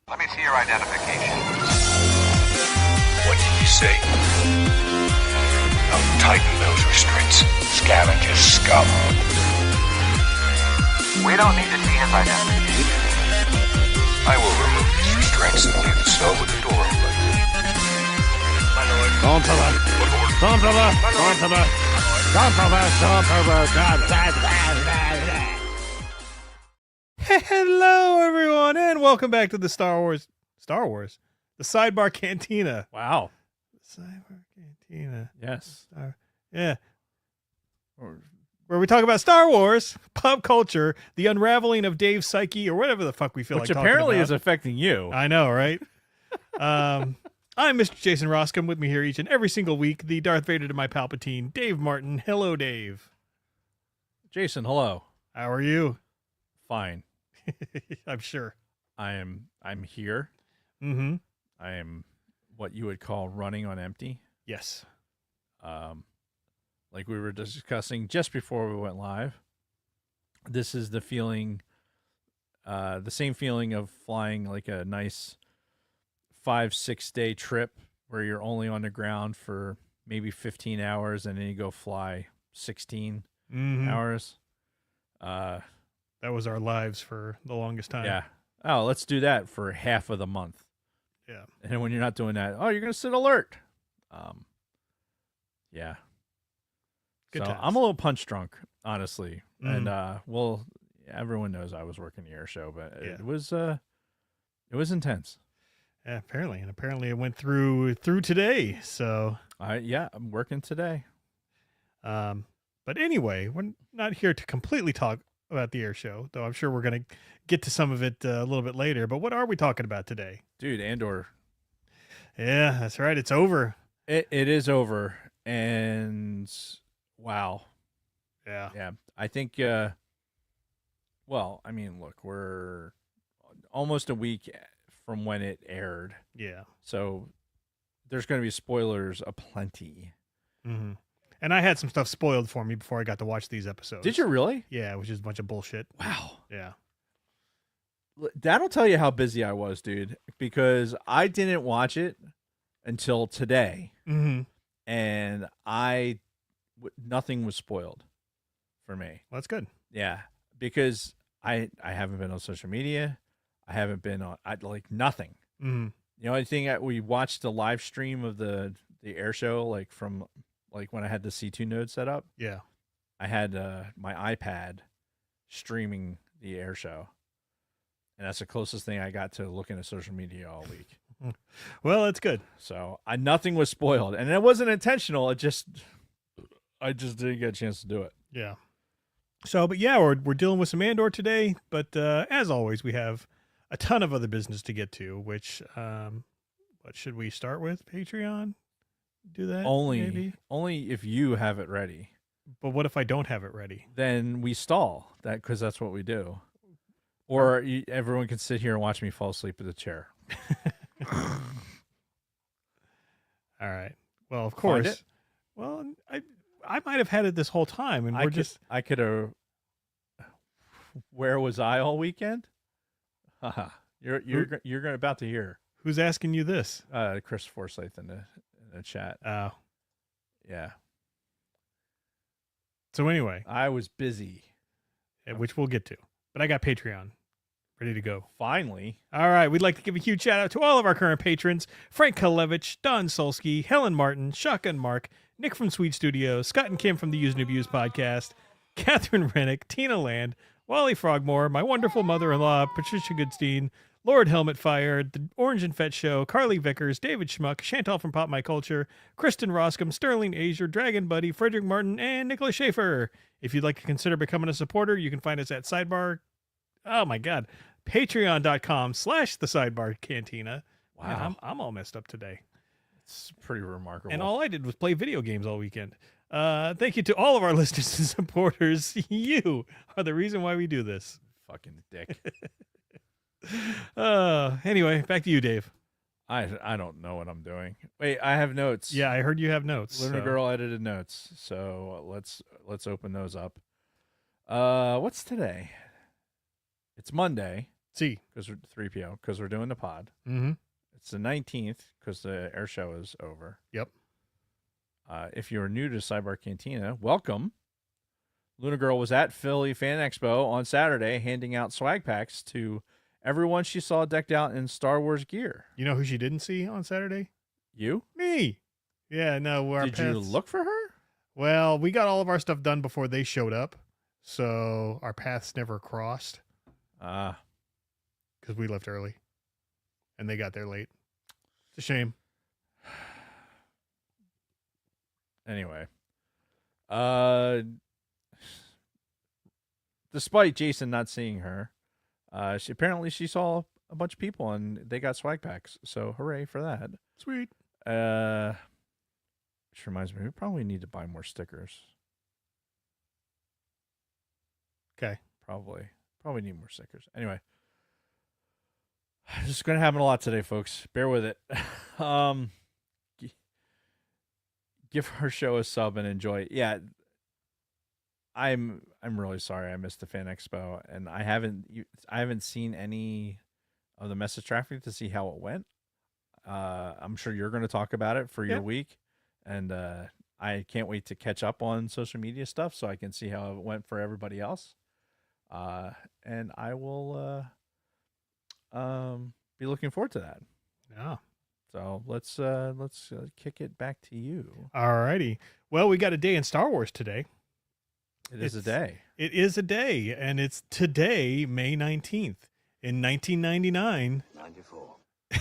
Let me see your identification. What did you say? Now tighten those restraints. Scavenger scum. We don't need to see his identification. I will remove these restraints and leave the cell with the door open. My lord. Hello, everyone, and welcome back to the Star Wars, the Sidebar Cantina. Wow. Sidebar Cantina. Yes. Yeah. Where we talk about Star Wars, pop culture, the unraveling of Dave's psyche, or whatever the fuck we feel Which like apparently talking is about. affecting you. I know, right? I'm Mr. Jason Roskam. With me here each and every single week, the Darth Vader to my Palpatine, Dave Martin. Hello, Dave. Jason, hello. How are you? Fine. I'm sure. I'm here. Mm-hmm. I am what you would call running on empty. Yes. Like we were discussing just before we went live. This is the feeling, the same feeling of flying like a nice 5-6 day trip where you're only on the ground for maybe 15 hours and then you go fly 16 hours. That was our lives for the longest time. Yeah. Oh, let's do that for half of the month. Yeah. And then when you're not doing that, oh, you're going to sit alert. Yeah. Good So times. I'm a little punch drunk, honestly. Mm. And well, everyone knows I was working the air show, but Yeah. it was intense. Yeah, apparently it went through today. So, I'm working today. but anyway, we're not here to completely talk about the air show, though I'm sure we're going to get to some of it a little bit later. But what are we talking about today? Dude, Andor. Yeah, that's right. It's over. It is over. And wow. Yeah. Yeah. I think, well, I mean, look, we're almost a week from when it aired. Yeah. So there's going to be spoilers aplenty. Mm-hmm. And I had some stuff spoiled for me before I got to watch these episodes. Did you really? Yeah, which is a bunch of bullshit. Wow. Yeah. That'll tell you how busy I was, dude, because I didn't watch it until today. Mm-hmm. And nothing was spoiled for me. Well, that's good. Yeah, because I haven't been on social media. I haven't been on nothing. Mm-hmm. The only thing we watched the live stream of the air show, like from when I had the C2 node set up. Yeah. I had my iPad streaming the air show, and that's the closest thing I got to looking at social media all week. Well, that's good. So nothing was spoiled, and it wasn't intentional. I just didn't get a chance to do it. Yeah. So, but yeah, we're dealing with some Andor today, but as always, we have a ton of other business to get to, which, what should we start with? Patreon? Do that? Maybe? Only if you have it ready. But what if I don't have it ready? Then we stall because that's what we do. Or everyone can sit here and watch me fall asleep at the chair. All right. Well, of course. Well, I might have had it this whole time, and I could have. Where was I all weekend? Haha. You're about to hear. Who's asking you this? Chris Forsyth in the chat. Oh. Yeah. So anyway, I was busy. Which we'll get to. But I got Patreon ready to go. Finally. All right. We'd like to give a huge shout out to all of our current patrons: Frank Ka-LEV-ich, Don Sulski, Helen Martin, Shotgun Mark, Nick from Swede Studios, Scott and Kim from the Use and Abuse podcast, Catherine Rennick, Tina Land, Wally Frogmore, my wonderful mother-in-law, Patricia Goodstein, Lord Helmet Fire, The Orange and Fett Show, Carly Vickers, David Schmuck, Chantal from Pop My Culture, Kristen Roskam, Sterling Azure, Dragon Buddy, Frederick Martin, and Nicholas Schaeffer. If you'd like to consider becoming a supporter, you can find us at Sidebar. Oh my God. Patreon.com/thesidebarcantina. Wow. Man, I'm all messed up today. It's pretty remarkable. And all I did was play video games all weekend. Thank you to all of our listeners and supporters. You are the reason why we do this. Fucking dick. Anyway, back to you, Dave. I don't know what I'm doing. Wait, I have notes. Yeah, I heard you have notes. Lunar Girl edited notes. So let's open those up. What's today? It's Monday. See. because we're 3PO, because we're doing the pod. Mm-hmm. It's the 19th because the air show is over. Yep. If you're new to Sidebar Cantina, welcome. Luna Girl was at Philly Fan Expo on Saturday handing out swag packs to everyone she saw decked out in Star Wars gear. You know who she didn't see on Saturday? You? Me. Yeah, no. Our Did you paths- look for her? Well, we got all of our stuff done before they showed up, so our paths never crossed because we left early, and they got there late. It's a shame. Anyway. Despite Jason not seeing her, she saw a bunch of people and they got swag packs. So hooray for that. Sweet. Which reminds me, we probably need to buy more stickers. Okay. Probably need more stickers. Anyway, this is going to happen a lot today, folks. Bear with it. Give our show a sub and enjoy it. Yeah, I'm really sorry I missed the Fan Expo, and I haven't seen any of the message traffic to see how it went. I'm sure you're going to talk about it for your week, and I can't wait to catch up on social media stuff so I can see how it went for everybody else. And I will be looking forward to that. Yeah. So let's kick it back to you. All righty. Well, we got a day in Star Wars today. It is a day. It is a day, and it's today, May 19th. In 1999, 94.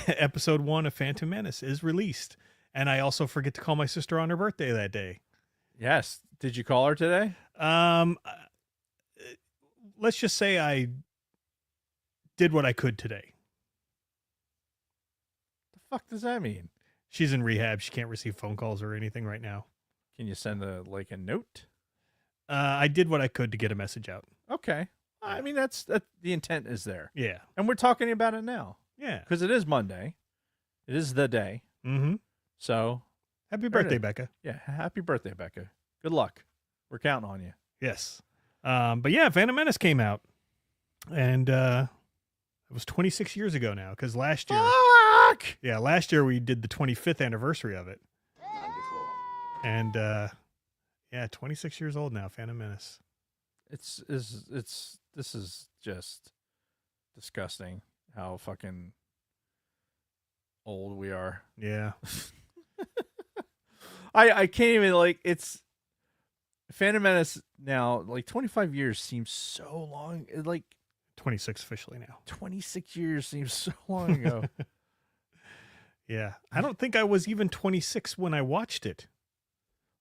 Episode 1 of Phantom Menace is released. And I also forget to call my sister on her birthday that day. Yes. Did you call her today? Let's just say I did what I could today. The fuck does that mean? She's in rehab. She can't receive phone calls or anything right now. Can you send a note? I did what I could to get a message out. Okay. I mean, that's the intent is there. Yeah. And we're talking about it now. Yeah. Because it is Monday. It is the day. Mm-hmm. So. Happy birthday, Becca. Yeah. Happy birthday, Becca. Good luck. We're counting on you. Yes. But yeah, Phantom Menace came out. And it was 26 years ago now. Because last year. Fuck! Yeah, last year we did the 25th anniversary of it. 94. And yeah, 26 years old now, Phantom Menace. This is just disgusting how fucking old we are. Yeah. I can't even, like, it's Phantom Menace now, like 25 years seems so long. Like 26 officially now. 26 years seems so long ago. Yeah. I don't think I was even 26 when I watched it.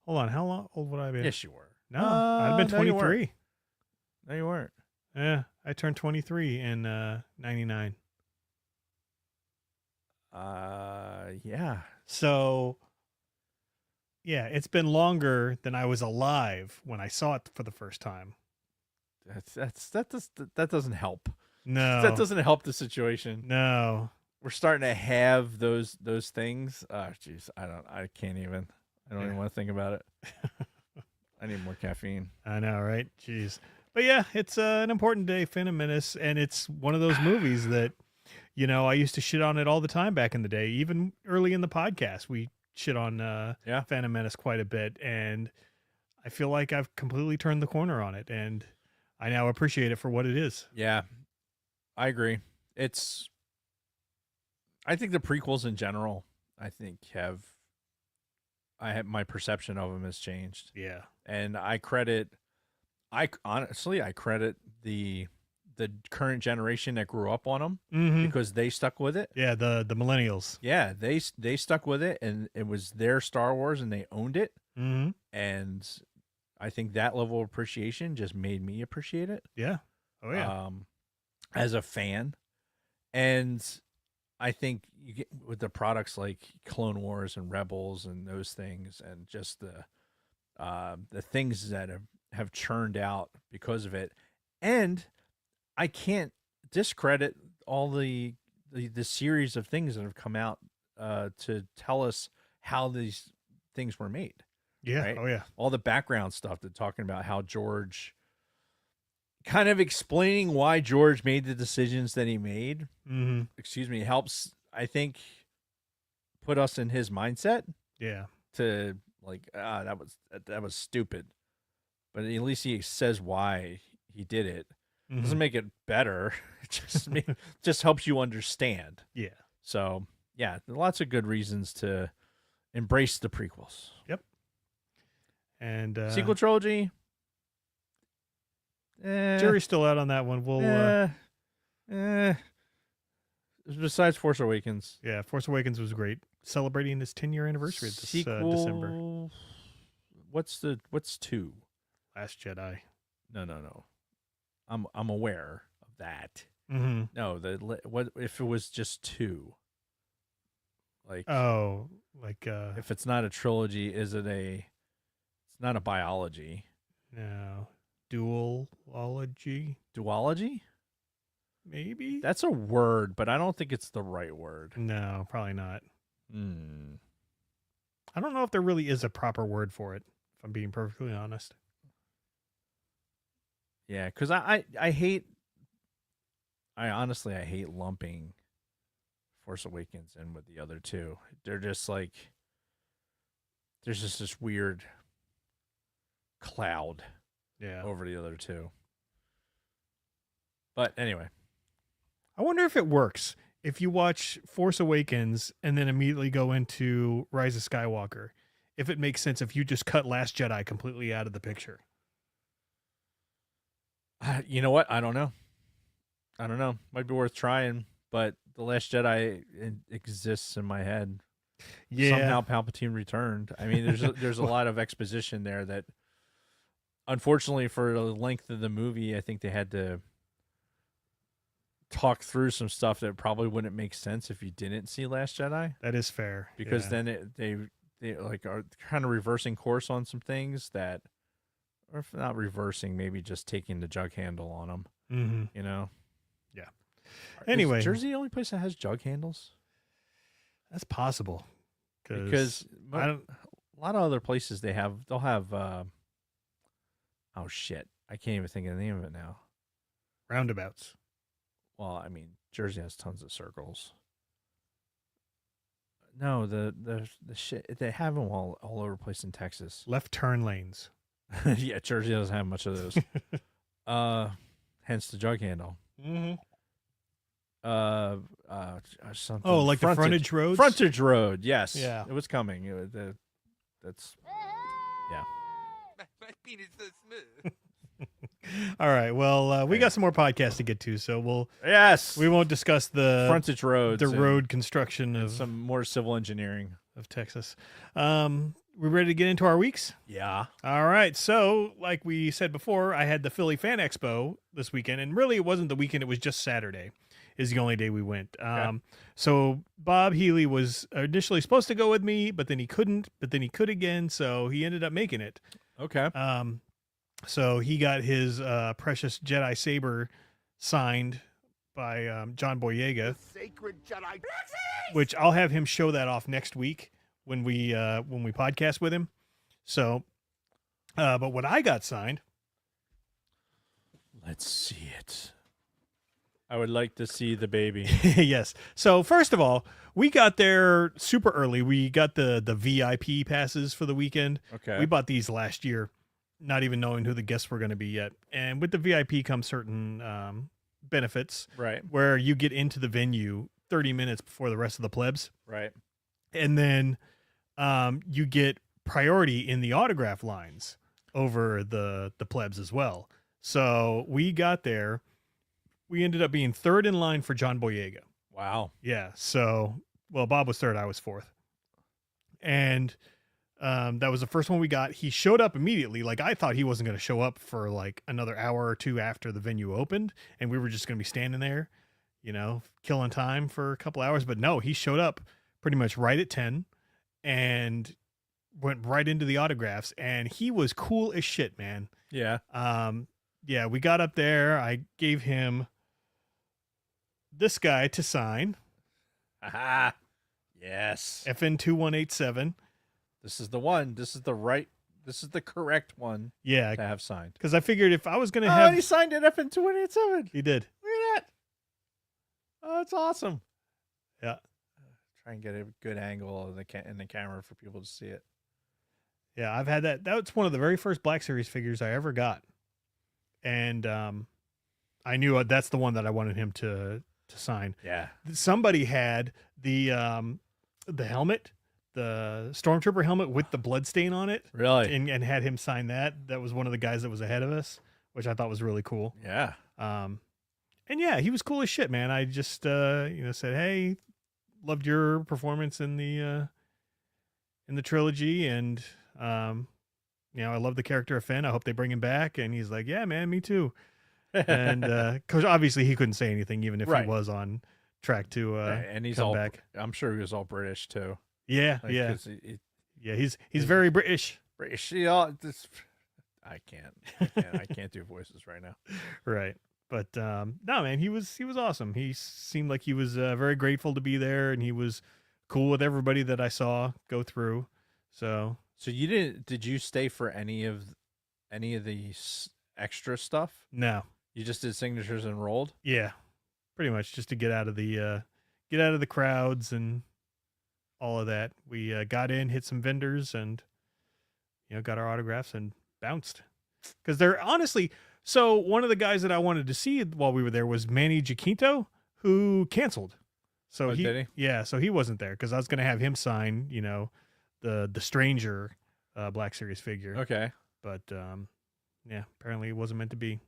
Hold on. How old would I be? Yes, you were. No, I'd been 23. No, you weren't. Yeah. I turned 23 in 99. Yeah. So, yeah, it's been longer than I was alive when I saw it for the first time. That doesn't help. No. That doesn't help the situation. No. We're starting to have those things. Oh, jeez. I can't even. I don't even want to think about it. I need more caffeine. I know, right? Jeez. But yeah, it's an important day, Phantom Menace, and it's one of those movies that, you know, I used to shit on it all the time back in the day. Even early in the podcast, we shit on Phantom Menace quite a bit, and I feel like I've completely turned the corner on it, and I now appreciate it for what it is. Yeah, I agree. I think the prequels in general, my perception of them has changed. Yeah. And I credit the current generation that grew up on them because they stuck with it. Yeah, the millennials. Yeah, they stuck with it, and it was their Star Wars, and they owned it. Mm-hmm. And I think that level of appreciation just made me appreciate it. Yeah. Oh yeah. As a fan, and I think you get with the products like Clone Wars and Rebels and those things, and just the things that have churned out because of it. And I can't discredit all the series of things that have come out to tell us how these things were made. Yeah. Right? Oh yeah. All the background stuff that talking about how George kind of explaining why George made the decisions that he made, helps, I think, put us in his mindset. Yeah. To like, that was stupid. But at least he says why he did it. Doesn't make it better. It just helps you understand. Yeah. So, yeah, lots of good reasons to embrace the prequels. Yep. And sequel trilogy. Jury's still out on that one. We'll besides Force Awakens. Yeah, Force Awakens was great. Celebrating its 10-year anniversary this December. What's 2? Last Jedi. No. I'm aware of that. Mm-hmm. No, what if it was just 2? Like, if it's not a trilogy, is it it's not a biology? No. Duology? Duology? Maybe? That's a word, but I don't think it's the right word. No, probably not. I don't know if there really is a proper word for it, if I'm being perfectly honest. Yeah, because I honestly hate lumping Force Awakens in with the other two. They're just like, there's just this weird cloud over the other two. But anyway. I wonder if it works. If you watch Force Awakens and then immediately go into Rise of Skywalker, if it makes sense if you just cut Last Jedi completely out of the picture. You know what? I don't know. Might be worth trying, but The Last Jedi exists in my head. Yeah. Somehow Palpatine returned. I mean, there's a lot of exposition there that, unfortunately, for the length of the movie, I think they had to talk through some stuff that probably wouldn't make sense if you didn't see Last Jedi. That is fair. Because then they like are kind of reversing course on some things that, or if not reversing, maybe just taking the jug handle on them. Mm-hmm. You know? Yeah. Anyway. Is Jersey the only place that has jug handles? That's possible. Because a lot of other places they'll have, oh shit. I can't even think of the name of it now. Roundabouts. Well, I mean, Jersey has tons of circles. No, the shit, they have them all over the place in Texas. Left turn lanes. Yeah, Jersey doesn't have much of those. Hence the jug handle. Mm-hmm. Something. Oh, like the frontage roads? Frontage road, yes. Yeah. It was coming. That's, yeah. My penis so smooth. All right. Well, we got some more podcasts to get to, so we won't discuss the frontage roads, the road construction of some more civil engineering of Texas. We ready to get into our weeks? Yeah. All right. So, like we said before, I had the Philly Fan Expo this weekend, and really it wasn't the weekend; it was just Saturday. Is the only day we went. Okay. So Bob Healy was initially supposed to go with me, but then he couldn't. But then he could again, so he ended up making it. Okay. So he got his precious Jedi saber signed by John Boyega, Sacred Jedi. which I'll have him show that off next week when we podcast with him. So, but what I got signed. Let's see it. I would like to see the baby. Yes. So first of all, we got there super early. We got the VIP passes for the weekend. Okay. We bought these last year, not even knowing who the guests were going to be yet. And with the VIP come certain benefits, right? Where you get into the venue 30 minutes before the rest of the plebs, right? And then you get priority in the autograph lines over the plebs as well. So we got there. We ended up being third in line for John Boyega. Wow. Yeah. So, well, Bob was third. I was fourth. And that was the first one we got. He showed up immediately. Like, I thought he wasn't going to show up for like another hour or two after the venue opened. And we were just going to be standing there, you know, killing time for a couple hours. But no, he showed up pretty much right at 10 and went right into the autographs. And he was cool as shit, man. Yeah. Yeah, we got up there. I gave him this guy to sign. Aha. Yes. FN2187. This is the one. This is the right This is the correct one Yeah, to have signed. because I figured if I was going to Oh, have... and he signed it up in 287. He did. Look at that. Oh, that's awesome. Yeah. Try and get a good angle of in the camera for people to see it. Yeah, I've had that. That's one of the very first Black Series figures I ever got. And I knew that's the one that I wanted him to sign. Yeah. Somebody had the helmet, the Stormtrooper helmet with the blood stain on it. Really? And had him sign that. That was one of the guys that was ahead of us, which I thought was really cool. Yeah. And yeah, he was cool as shit, man. I just said, "Hey, loved your performance in the trilogy, and I love the character of Finn. I hope they bring him back." And he's like, "Yeah, man, me too." And because obviously he couldn't say anything, even if Right. he was on track to And he's come all back. I'm sure he was all British too. Yeah, Like, yeah, 'cause yeah. He's very British, British. I can't do voices right now. right? But no, man, he was awesome. He seemed like he was very grateful to be there, and he was cool with everybody that I saw go through. So Did you stay for any of the extra stuff? no, You just did signatures and rolled? yeah, pretty much just to get out of the crowds and all of that. We got in, hit some vendors, and got our autographs and bounced. Because they're honestly, so one of the guys that I wanted to see while we were there was Manny Jacinto, who canceled. So Did he? Yeah, so he wasn't there because I was going to have him sign, the Stranger Black Series figure. Okay. But yeah, apparently it wasn't meant to be.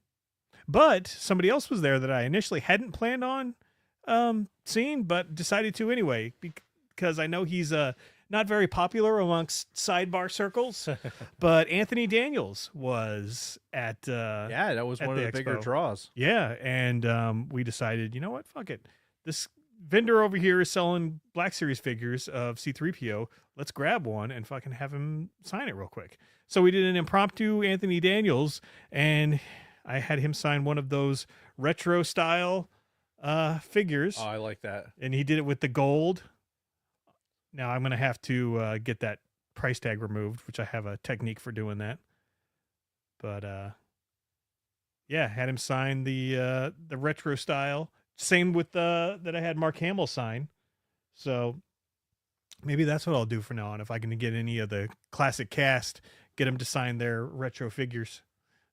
But somebody else was there that I initially hadn't planned on seeing, but decided to anyway, because I know he's not very popular amongst Sidebar circles. But Anthony Daniels was at Yeah, that was at one of the the bigger expo. draws. Yeah, and we decided, you know what, fuck it. This vendor over here is selling Black Series figures of C-3PO. Let's grab one and fucking have him sign it real quick. So we did an impromptu Anthony Daniels, and I had him sign one of those retro style figures, Oh, I like that. and he did it with the gold. Now I'm going to have to get that price tag removed, which I have a technique for doing that. But yeah, had him sign the retro style. Same with that I had Mark Hamill sign. So maybe that's what I'll do from now on. If I can get any of the classic cast, get them to sign their retro figures.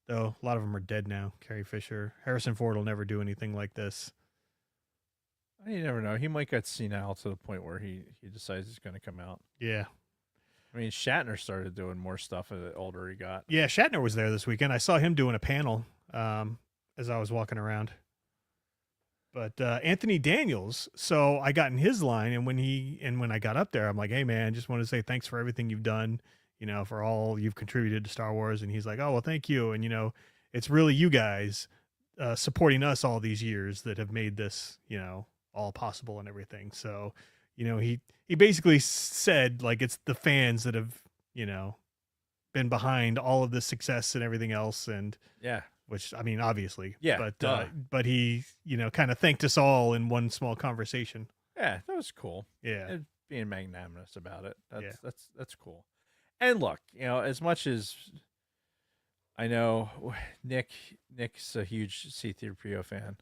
Though a lot of them are dead now. Carrie Fisher, Harrison Ford will never do anything like this. You never know. He might get senile to the point where he decides he's going to come out. Yeah. I mean, Shatner started doing more stuff the older he got. Yeah, Shatner was there this weekend. I saw him doing a panel as I was walking around. But Anthony Daniels, so I got in his line, and when I got up there, I'm like, "Hey man, just want to say thanks for everything you've done, for all you've contributed to Star Wars." And he's like, "Oh, well, thank you." And it's really you guys supporting us all these years that have made this, all possible and everything. So, he basically said like it's the fans that have, been behind all of this success and everything else. And Yeah. which, I mean, obviously, Yeah, but he, kind of thanked us all in one small conversation. Yeah, that was cool. Yeah. And being magnanimous about it. Yeah. That's cool. And look, as much as I know Nick's a huge C-3PO fan,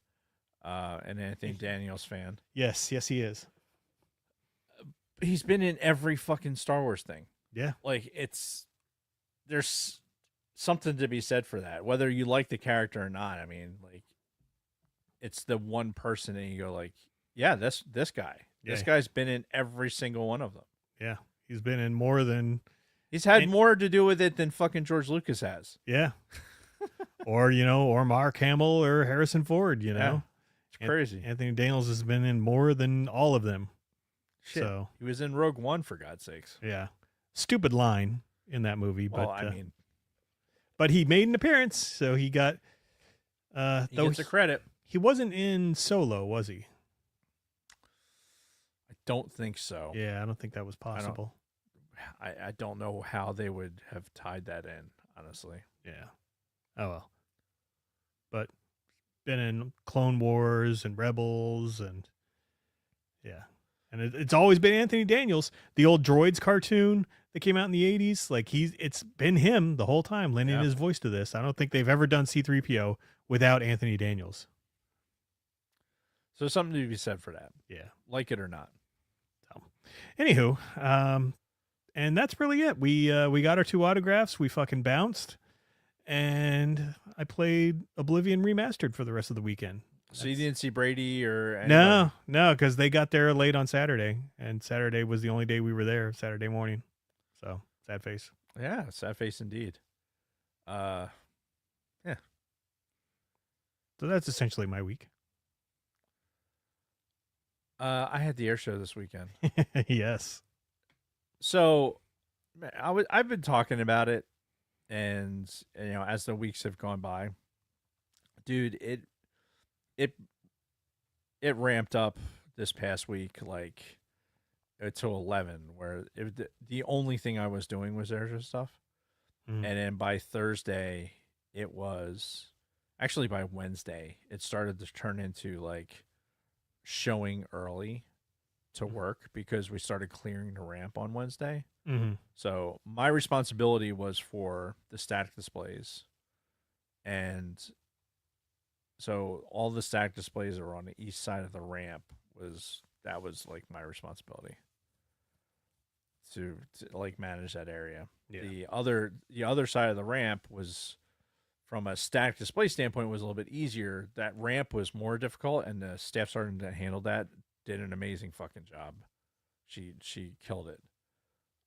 and Anthony Daniels fan. Yes, he is. He's been in every fucking Star Wars thing. Yeah. Like there's something to be said for that, whether you like the character or not. I mean, like, it's the one person and you go like, yeah, this guy. Yeah. This guy's been in every single one of them. Yeah. He's been in more than, He's had more to do with it than fucking George Lucas has. yeah. or Mark Hamill or Harrison Ford, Yeah. It's crazy. Anthony Daniels has been in more than all of them. Shit. So, He was in Rogue One, for God's sakes. yeah. Stupid line in that movie, Well, but but he made an appearance, so he got he gets the credit. he wasn't in Solo, was he? I don't think so. Yeah, I don't think that was possible. I don't know how they would have tied that in, honestly. Yeah. Oh well. But been in Clone Wars and Rebels and yeah. And it's always been Anthony Daniels, the old Droids cartoon that came out in the 80s. Like it's been him the whole time, lending his voice to this. I don't think they've ever done C-3PO without Anthony Daniels. So something to be said for that. Yeah. Like it or not. So, anywho, and that's really it. We got our 2 autographs. We fucking bounced. And I played Oblivion Remastered for the rest of the weekend. So you didn't see Brady or anybody? No, because they got there late on Saturday, and Saturday was the only day we were there, Saturday morning. So, sad face. Yeah, sad face indeed. Yeah. So that's essentially my week. I had the air show this weekend. Yes. So I've been talking about it, and as the weeks have gone by, dude, it ramped up this past week like to 11, where the only thing I was doing was air show stuff, and then by Thursday it was actually by Wednesday it started to turn into like showing early to work because we started clearing the ramp on Wednesday. So my responsibility was for the static displays, and so all the static displays that were on the east side of the ramp was like my responsibility to like manage that area. The other side of the ramp was, from a static display standpoint, was a little bit easier. That ramp was more difficult, and the staff sergeant that handled that did an amazing fucking job. She killed it.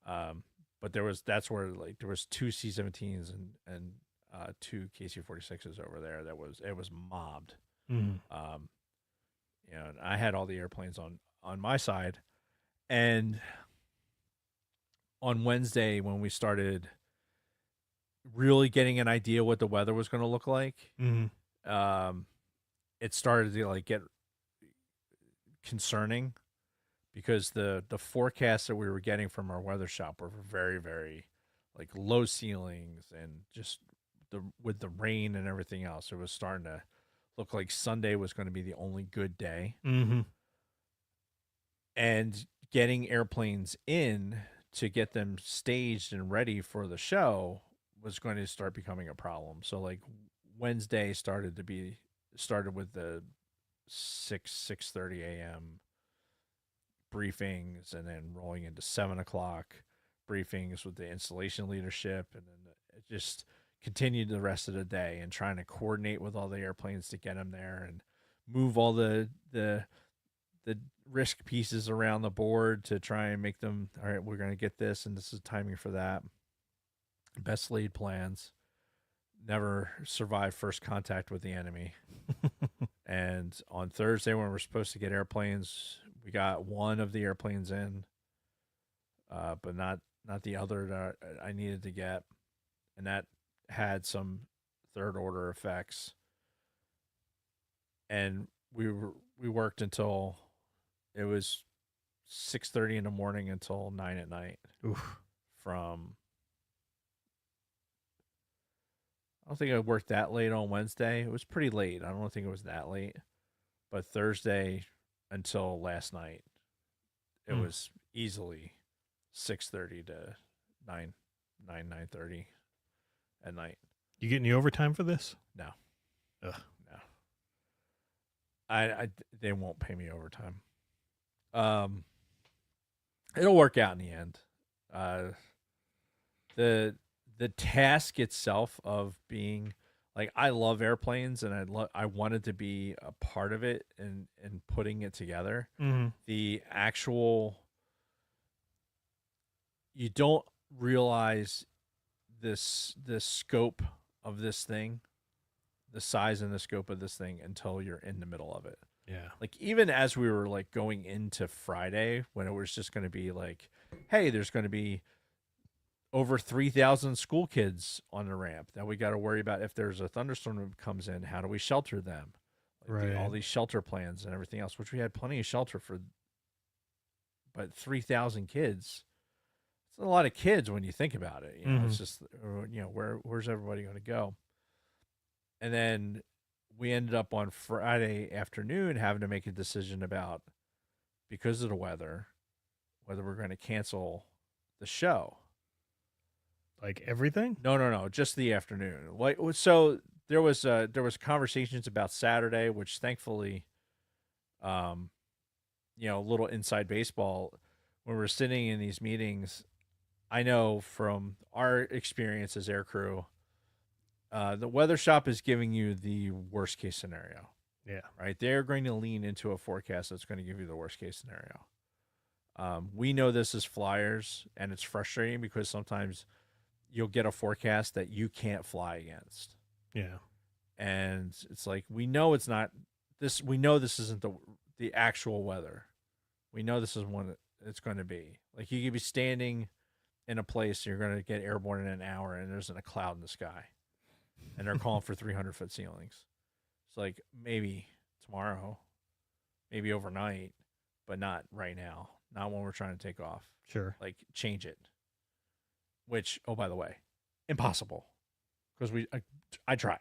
But that's where like there was 2 C-17s and 2 KC-46s over there. It was mobbed. And I had all the airplanes on my side, and on Wednesday when we started really getting an idea what the weather was going to look like, it started to like get concerning because the forecasts that we were getting from our weather shop were very, very like low ceilings, and just with the rain and everything else, it was starting to look like Sunday was going to be the only good day. And getting airplanes in to get them staged and ready for the show was going to start becoming a problem. So like Wednesday started with the 6:30 a.m. briefings, and then rolling into 7 o'clock briefings with the installation leadership, and then it just continued the rest of the day, and trying to coordinate with all the airplanes to get them there and move all the risk pieces around the board to try and make them, all right, we're going to get this, and this is timing for that. Best laid plans. Never survived first contact with the enemy. And on Thursday, when we're supposed to get airplanes, we got one of the airplanes in, but not the other that I needed to get, and that had some third order effects. And we worked until it was 6:30 in the morning until 9 at night. Oof. I don't think I worked that late on Wednesday. It was pretty late. I don't think it was that late. But Thursday until last night, it was easily 6:30 to 9:30 at night. You get any overtime for this? No. Ugh. No. They won't pay me overtime. It'll work out in the end. The task itself of being like, I love airplanes, and I wanted to be a part of it and putting it together. The actual, you don't realize the scope of this thing, the size and the scope of this thing, until you're in the middle of it. Yeah. Like, even as we were like going into Friday, when it was just going to be like, hey, there's going to be over 3,000 school kids on the ramp that we got to worry about. If there's a thunderstorm that comes in, how do we shelter them? Like Right. all these shelter plans and everything else, which we had plenty of shelter for. But 3,000 kids, it's a lot of kids when you think about it. It's just, where's everybody going to go? And then we ended up on Friday afternoon having to make a decision about because of the weather, whether we're going to cancel the show. Like everything? No, just the afternoon. Like, so there was conversations about Saturday, which thankfully, a little inside baseball. When we're sitting in these meetings, I know from our experience as aircrew, the weather shop is giving you the worst case scenario. Yeah. Right. They're going to lean into a forecast that's going to give you the worst case scenario. We know this as flyers, and it's frustrating because sometimes you'll get a forecast that you can't fly against. Yeah. And it's like, we know it's not this. We know this isn't the actual weather. We know this is what it's going to be. Like, you could be standing in a place, you're going to get airborne in an hour, and there's a cloud in the sky, and they're calling for 300-foot ceilings. It's like, maybe tomorrow, maybe overnight, but not right now. Not when we're trying to take off. Sure. Like, change it. Which, oh, by the way, impossible, because I tried.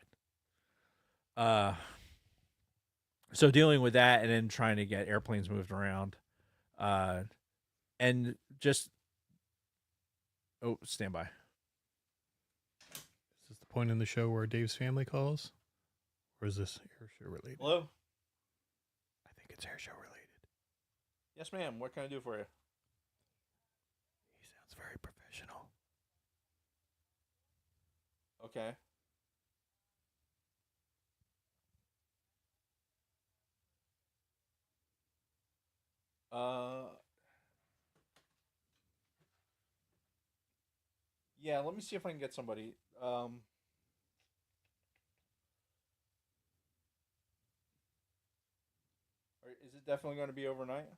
So dealing with that, and then trying to get airplanes moved around, and just stand by. Is this the point in the show where Dave's family calls, or is this air show related? Hello. I think it's air show related. Yes, ma'am. What can I do for you? He sounds very professional. Okay. Yeah, let me see if I can get somebody. Is it definitely going to be overnight?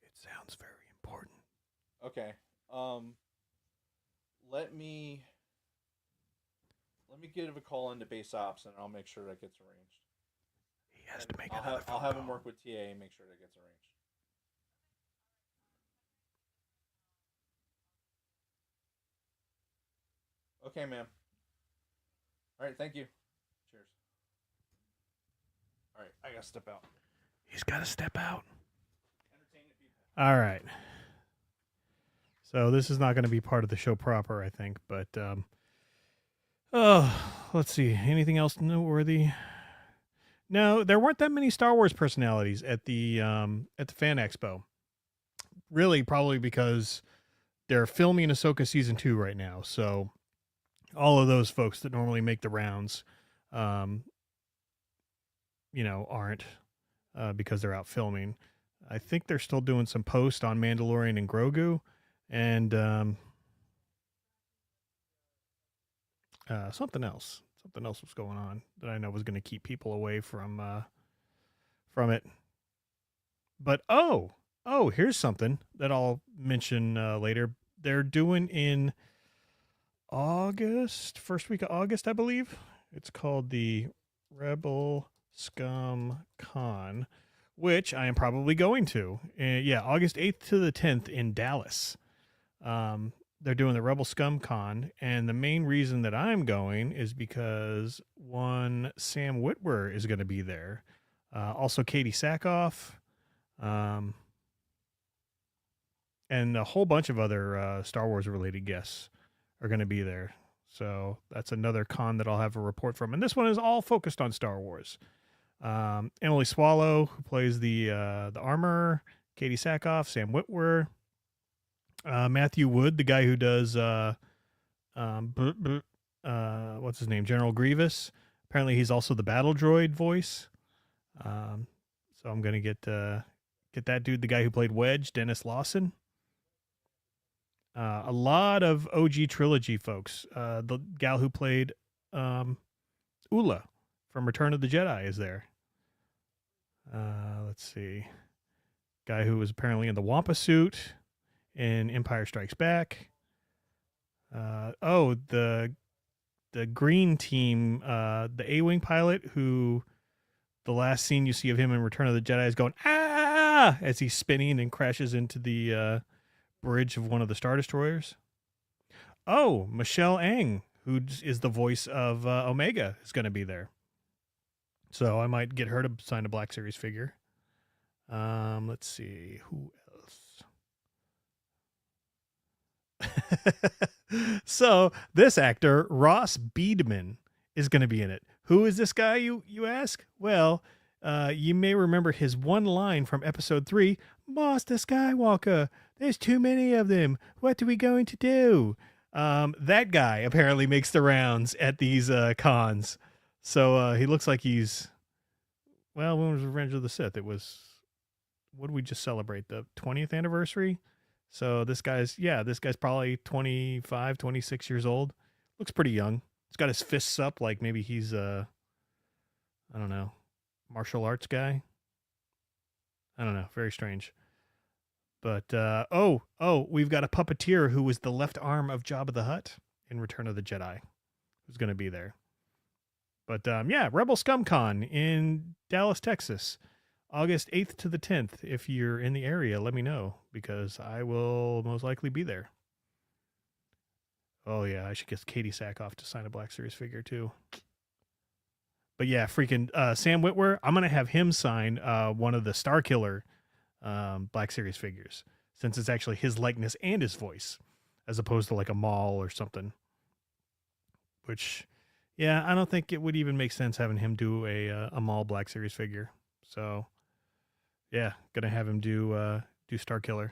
It sounds very important. Okay. Let me give a call into base ops, and I'll make sure that gets arranged. He has to make I'll have him work with TA and make sure that gets arranged. Okay, ma'am. All right, thank you. Cheers. All right, I gotta step out. He's got to step out. All right. So this is not going to be part of the show proper, I think, but let's see. Anything else noteworthy? No, there weren't that many Star Wars personalities at the Fan Expo. Really, probably because they're filming Ahsoka season 2 right now. So all of those folks that normally make the rounds, aren't because they're out filming. I think they're still doing some post on Mandalorian and Grogu, and something else. Something else was going on that I know was going to keep people away from it. But here's something that I'll mention later. They're doing in August, first week of August, I believe. It's called the Rebel Scum Con, which I am probably going to. August 8th to the 10th in Dallas. They're doing the Rebel Scum Con, and the main reason that I'm going is because one, Sam Witwer is going to be there. Also Katie Sackhoff, and a whole bunch of other Star Wars related guests are going to be there. So that's another con that I'll have a report from. And this one is all focused on Star Wars. Emily Swallow, who plays the armor, Katie Sackhoff, Sam Witwer, Matthew Wood, the guy who does what's his name, General Grievous. Apparently, he's also the battle droid voice. So I'm gonna get that dude, the guy who played Wedge, Dennis Lawson. A lot of OG trilogy folks. The gal who played Ula from Return of the Jedi is there. Let's see. Guy who was apparently in the Wampa suit in Empire Strikes Back. The green team, the A-Wing pilot who the last scene you see of him in Return of the Jedi is going, ah, as he's spinning and crashes into the bridge of one of the Star Destroyers. Oh, Michelle Ang, who is the voice of Omega, is going to be there. So I might get her to sign a Black Series figure. Let's see. Who else? So this actor, Ross Beedman, is going to be in it. Who is this guy, you ask? Well, you may remember his one line from episode 3, Master Skywalker, there's too many of them. What are we going to do? That guy apparently makes the rounds at these cons. So he looks like he's, well, when was Revenge of the Sith? It was, what did we just celebrate? The 20th anniversary? So this guy's probably 25, 26 years old. Looks pretty young. He's got his fists up like maybe he's I don't know, martial arts guy. I don't know. Very strange. But, we've got a puppeteer who was the left arm of Jabba the Hutt in Return of the Jedi, who's going to be there. But, Rebel Scum Con in Dallas, Texas, August 8th to the 10th. If you're in the area, let me know, because I will most likely be there. Oh, yeah, I should get Katie Sackhoff to sign a Black Series figure, too. But, yeah, freaking Sam Witwer, I'm going to have him sign one of the Starkiller Black Series figures, since it's actually his likeness and his voice, as opposed to like a Maul or something. Which, yeah, I don't think it would even make sense having him do a Maul Black Series figure. So, yeah, gonna have him do Starkiller.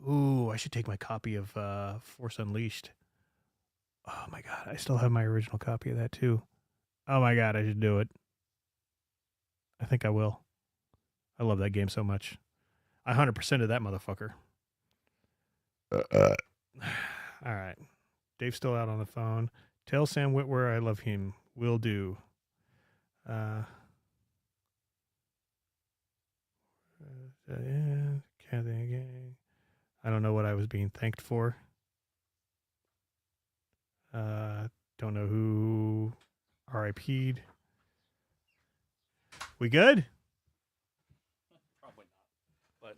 Ooh, I should take my copy of Force Unleashed. Oh my god, I still have my original copy of that too. Oh my god, I should do it. I think I will. I love that game so much. I 100%ed that motherfucker. All right. Dave's still out on the phone. Tell Sam Witwer I love him. Will do. I don't know what I was being thanked for. Don't know who RIP'd. We good? Probably not. But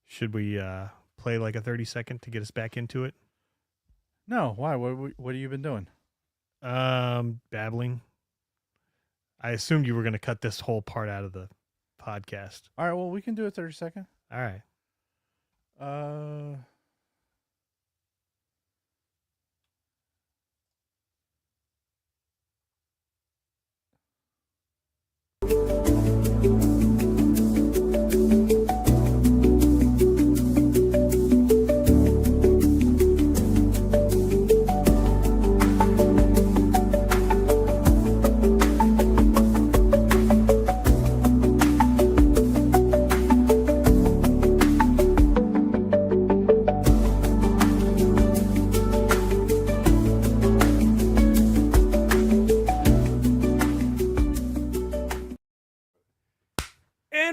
should we play like a 30-second to get us back into it? No, why? What have you been doing? Babbling. I assumed you were going to cut this whole part out of the podcast. All right, well, we can do a 30-second. All right.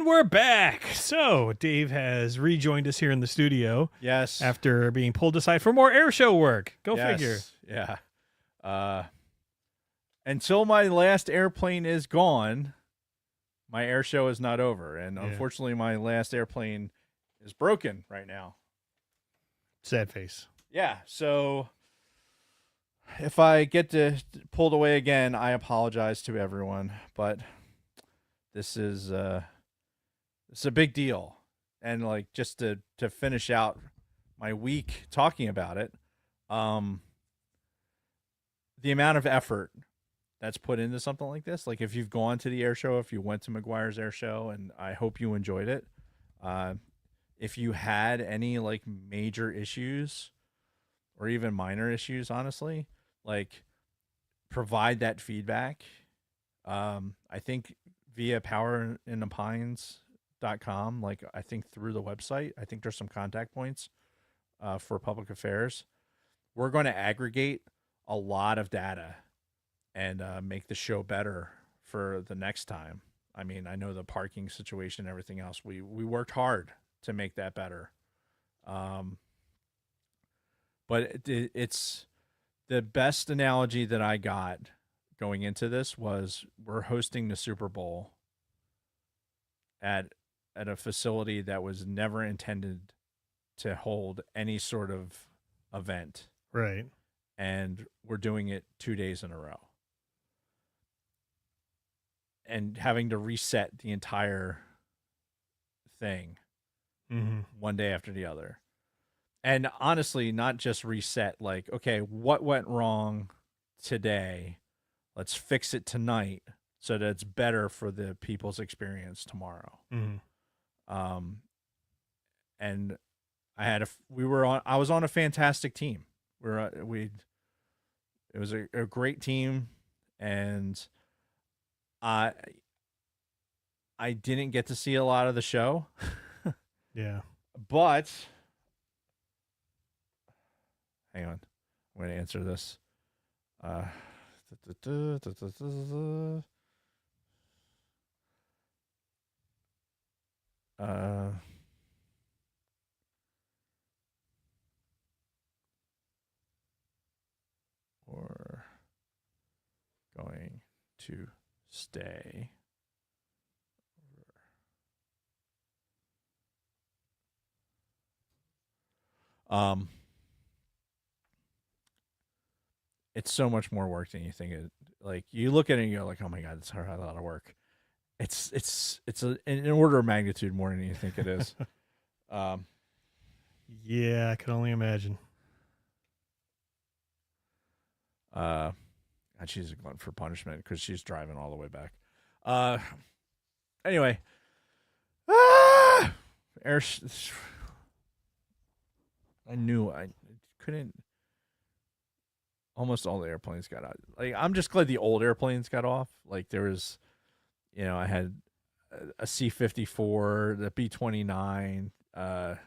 We're back. So Dave has rejoined us here in the studio. Yes. After being pulled aside for more air show work. Go figure. Yeah. Until my last airplane is gone, my air show is not over. And unfortunately, my last airplane is broken right now. Sad face. Yeah. So if I get pulled away again, I apologize to everyone. But this is... it's a big deal. And like just to finish out my week talking about it, the amount of effort that's put into something like this, like if you've gone to the air show, if you went to McGuire's air show, and I hope you enjoyed it. If you had any like major issues or even minor issues, honestly, like provide that feedback. I think via powerandopines.com, like I think through the website, I think there's some contact points for public affairs. We're going to aggregate a lot of data and make the show better for the next time. I mean, I know the parking situation and everything else. We worked hard to make that better. But it's the best analogy that I got going into this was we're hosting the Super Bowl at at a facility that was never intended to hold any sort of event. Right. And we're doing it 2 days in a row. And having to reset the entire thing one day after the other. And honestly, not just reset, like, okay, what went wrong today? Let's fix it tonight so that it's better for the people's experience tomorrow. And I was on a fantastic team. It was a great team, and I didn't get to see a lot of the show. Yeah. But hang on. I'm going to answer this. We're going to stay. It's so much more work than you think it. Like, you look at it and you go like, oh my God, it's a lot of work. It's an order of magnitude more than you think it is. Yeah, I can only imagine. And she's a glutton for punishment because she's driving all the way back. Anyway, I knew I couldn't. Almost all the airplanes got out. Like, I'm just glad the old airplanes got off. Like, there was, I had a C-54, the B-29, the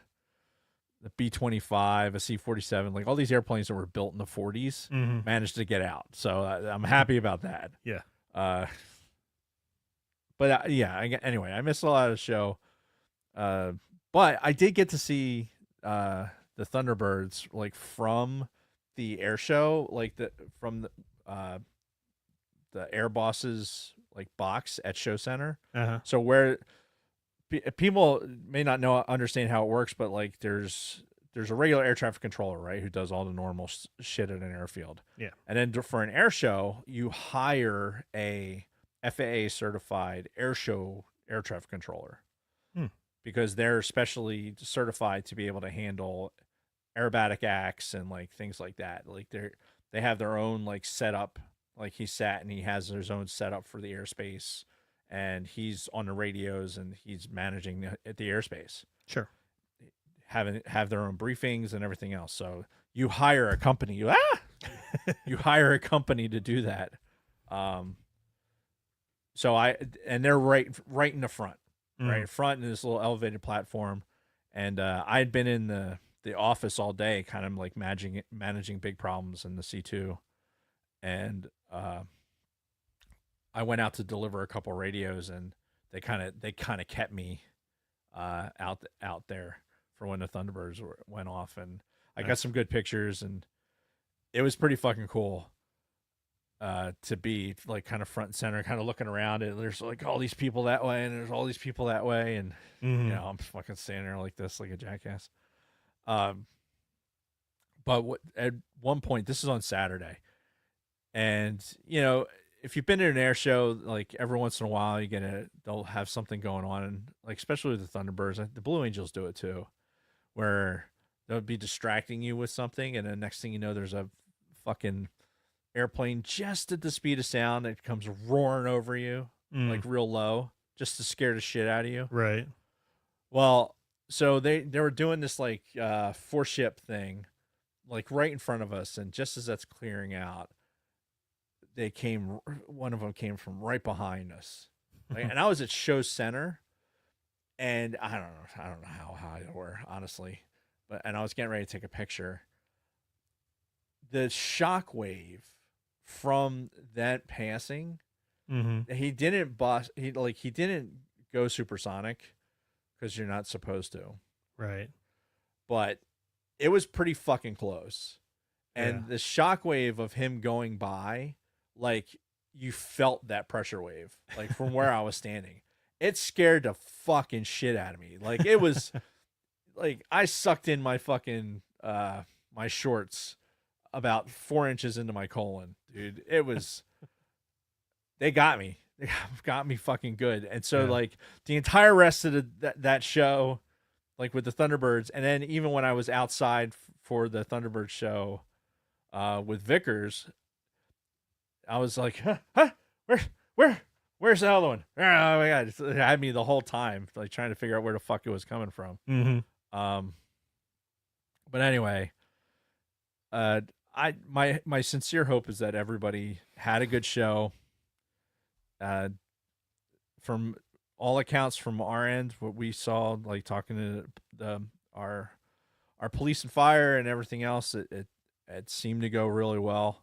B-25, a C-47. Like, all these airplanes that were built in the 40s managed to get out. So I'm happy about that. Yeah. But anyway, I missed a lot of the show. But I did get to see the Thunderbirds, like, from the air show, like from the Air Bosses like box at Show Center. So where people may not understand how it works, but like there's a regular air traffic controller, right, who does all the normal shit at an airfield. Yeah. And then for an air show, you hire a FAA certified air traffic controller because they're specially certified to be able to handle aerobatic acts and like things like that. Like they have their own like setup. Like he has his own setup for the airspace, and he's on the radios and he's managing the airspace. Sure. Have their own briefings and everything else. So you hire a company. You hire a company to do that. And they're right in the front, right in front in this little elevated platform. And I'd been in the office all day, kind of like managing big problems in the C2. And I went out to deliver a couple radios, and they kind of kept me out there for when the Thunderbirds went off, and I got some good pictures, and it was pretty fucking cool to be like kind of front and center, kind of looking around, and there's like all these people that way, and there's all these people that way, and I'm fucking standing there like this, like a jackass. But at one point, this is on Saturday, and if you've been in an air show, like every once in a while they'll have something going on, and like especially with the Thunderbirds, the Blue Angels do it too, where they'll be distracting you with something, and the next thing you know, there's a fucking airplane just at the speed of sound that comes roaring over you, like real low, just to scare the shit out of you. Right. Well, so they were doing this like 4-ship thing, like right in front of us, and just as that's clearing out, one of them came from right behind us, right? And I was at Show Center, and I don't know how high they were, honestly, and I was getting ready to take a picture. The shock wave from that passing, he didn't he didn't go supersonic, because you're not supposed to, right? But it was pretty fucking close, and the shock wave of him going by, like you felt that pressure wave, like from where I was standing, it scared the fucking shit out of me. Like it was like I sucked in my fucking my shorts about 4 inches into my colon, dude. It was they got me. They got me fucking good. And so like the entire rest of that show, like with the Thunderbirds, and then even when I was outside for the Thunderbird show with Vickers, I was like, where's the other one? Oh my god, it had me the whole time, like trying to figure out where the fuck it was coming from. Mm-hmm. But anyway, my sincere hope is that everybody had a good show. From all accounts from our end, what we saw, like talking to our police and fire and everything else, it seemed to go really well.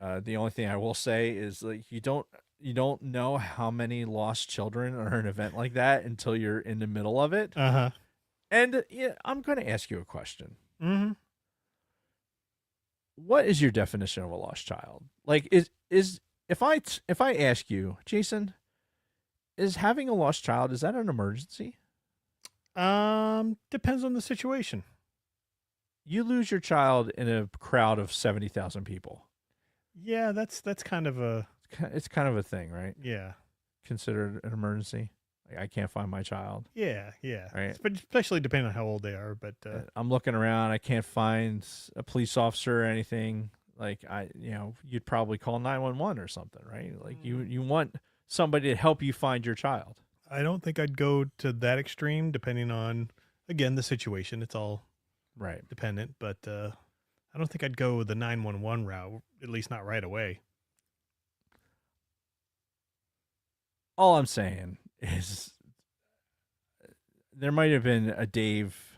The only thing I will say is like you don't know how many lost children are an event like that until you're in the middle of it. Uh-huh. And yeah, I'm going to ask you a question. Mm-hmm. What is your definition of a lost child? Like is if I ask you, Jason, is having a lost child, is that an emergency? Depends on the situation. You lose your child in a crowd of 70,000 people. Yeah, that's kind of a It's kind of a thing, right? yeah. Considered an emergency. Like I can't find my child. Yeah. Right. Especially depending on how old they are, but I'm looking around. I can't find a police officer or anything. Like you'd probably call 911 or something, right? Like you want somebody to help you find your child. I don't think I'd go to that extreme depending on, again, the situation. It's all right dependent, but I don't think I'd go the 911 route, at least not right away. All I'm saying is there might have been a Dave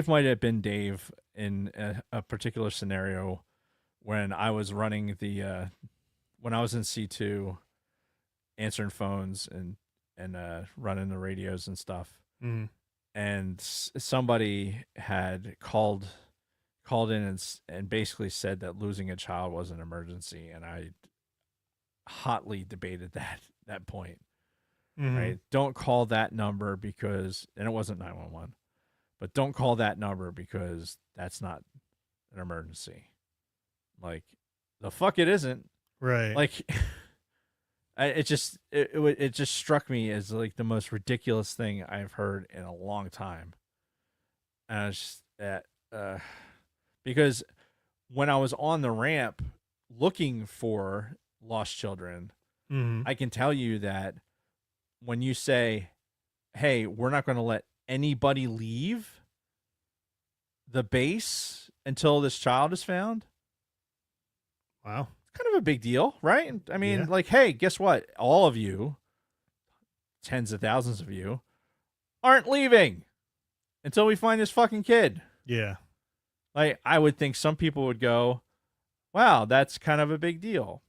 might have been Dave in a particular scenario when I was running when I was in C2 answering phones and running the radios and stuff. Mm-hmm. And somebody had called in and basically said that losing a child was an emergency, and I hotly debated that point. Mm-hmm. Right? Don't call that number because, and it wasn't 911, but don't call that number because that's not an emergency. Like the fuck it isn't. Right. Like it just struck me as like the most ridiculous thing I've heard in a long time. And I was just because when I was on the ramp looking for lost children, mm-hmm. I can tell you that when you say, hey, we're not going to let anybody leave the base until this child is found. Wow. It's kind of a big deal, right? I mean, Yeah. like, hey, guess what? All of you, tens of thousands of you, aren't leaving until we find this fucking kid. Yeah. Like, I would think some people would go, wow, that's kind of a big deal.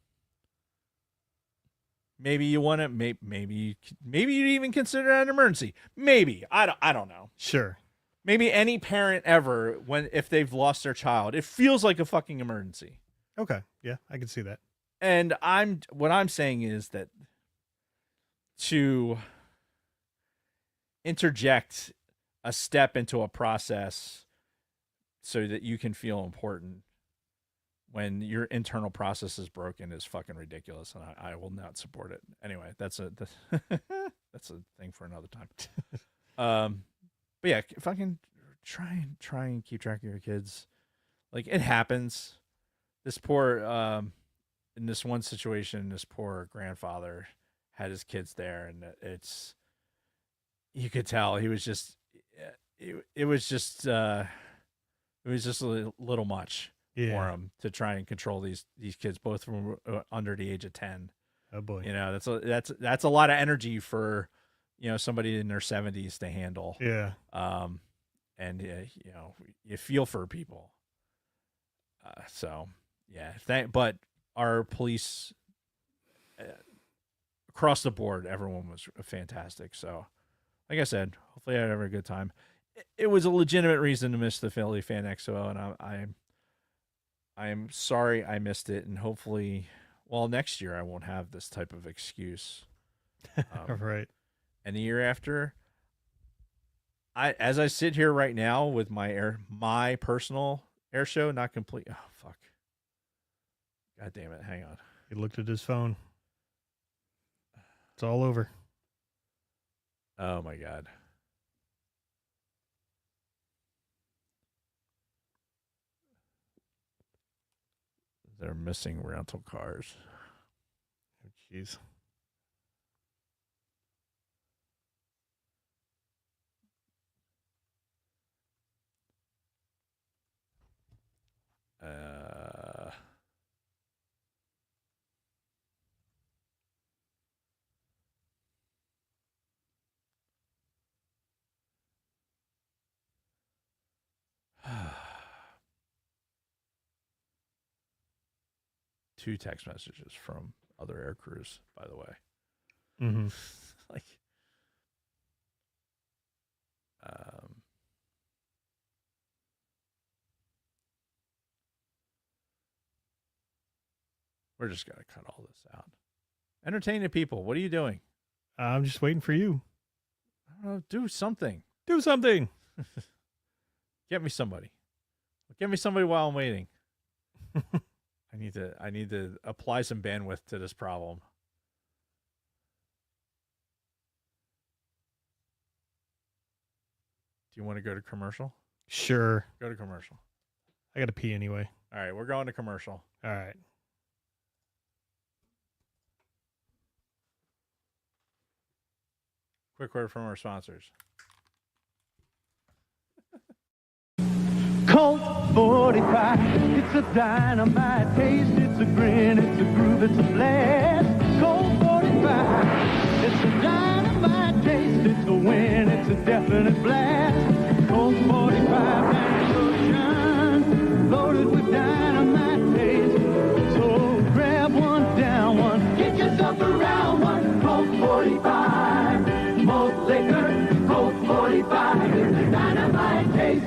Maybe you want to, maybe you'd even consider it an emergency. Maybe. I don't know. Sure. Maybe any parent ever, if they've lost their child, it feels like a fucking emergency. Okay. Yeah, I can see that. And what I'm saying is that to interject a step into a process so that you can feel important when your internal process is broken is fucking ridiculous, and I will not support it. Anyway, that's a thing for another time. But yeah, fucking try and keep track of your kids. Like, it happens. This poor in this one situation, this poor grandfather had his kids there, and you could tell he was just it was just a little much. Yeah. For him to try and control these kids, both from under the age of 10. Oh boy. You know, that's a lot of energy for, somebody in their 70s to handle. Yeah. And you feel for people. So yeah, but our police across the board, everyone was fantastic. So, like I said, hopefully I had a good time. It was a legitimate reason to miss the Philly Fan Expo, and I'm sorry I missed it, and hopefully, next year I won't have this type of excuse Right. And the year after, as I sit here right now with my personal air show, not complete. Oh, fuck. God damn it. Hang on. He looked at his phone. It's all over. Oh, my God. They're missing rental cars. Oh, jeez. Two text messages from other air crews, by the way. Mm-hmm. Like, we're just gonna cut all this out. Entertain the people. What are you doing? I'm just waiting for you. I don't know. Do something. Do something. Get me somebody. Get me somebody while I'm waiting. I need to apply some bandwidth to this problem. Do you want to go to commercial? Sure. Go to commercial. I got to pee anyway. All right, we're going to commercial. All right. Quick word from our sponsors. Colt 45, it's a dynamite taste, it's a grin, it's a groove, it's a blast. Colt 45, it's a dynamite taste, it's a win, it's a definite blast. Colt 45, and loaded with dynamite taste. So grab one, down one, get yourself around one. Colt 45, malt liquor, Colt 45, it's a dynamite taste.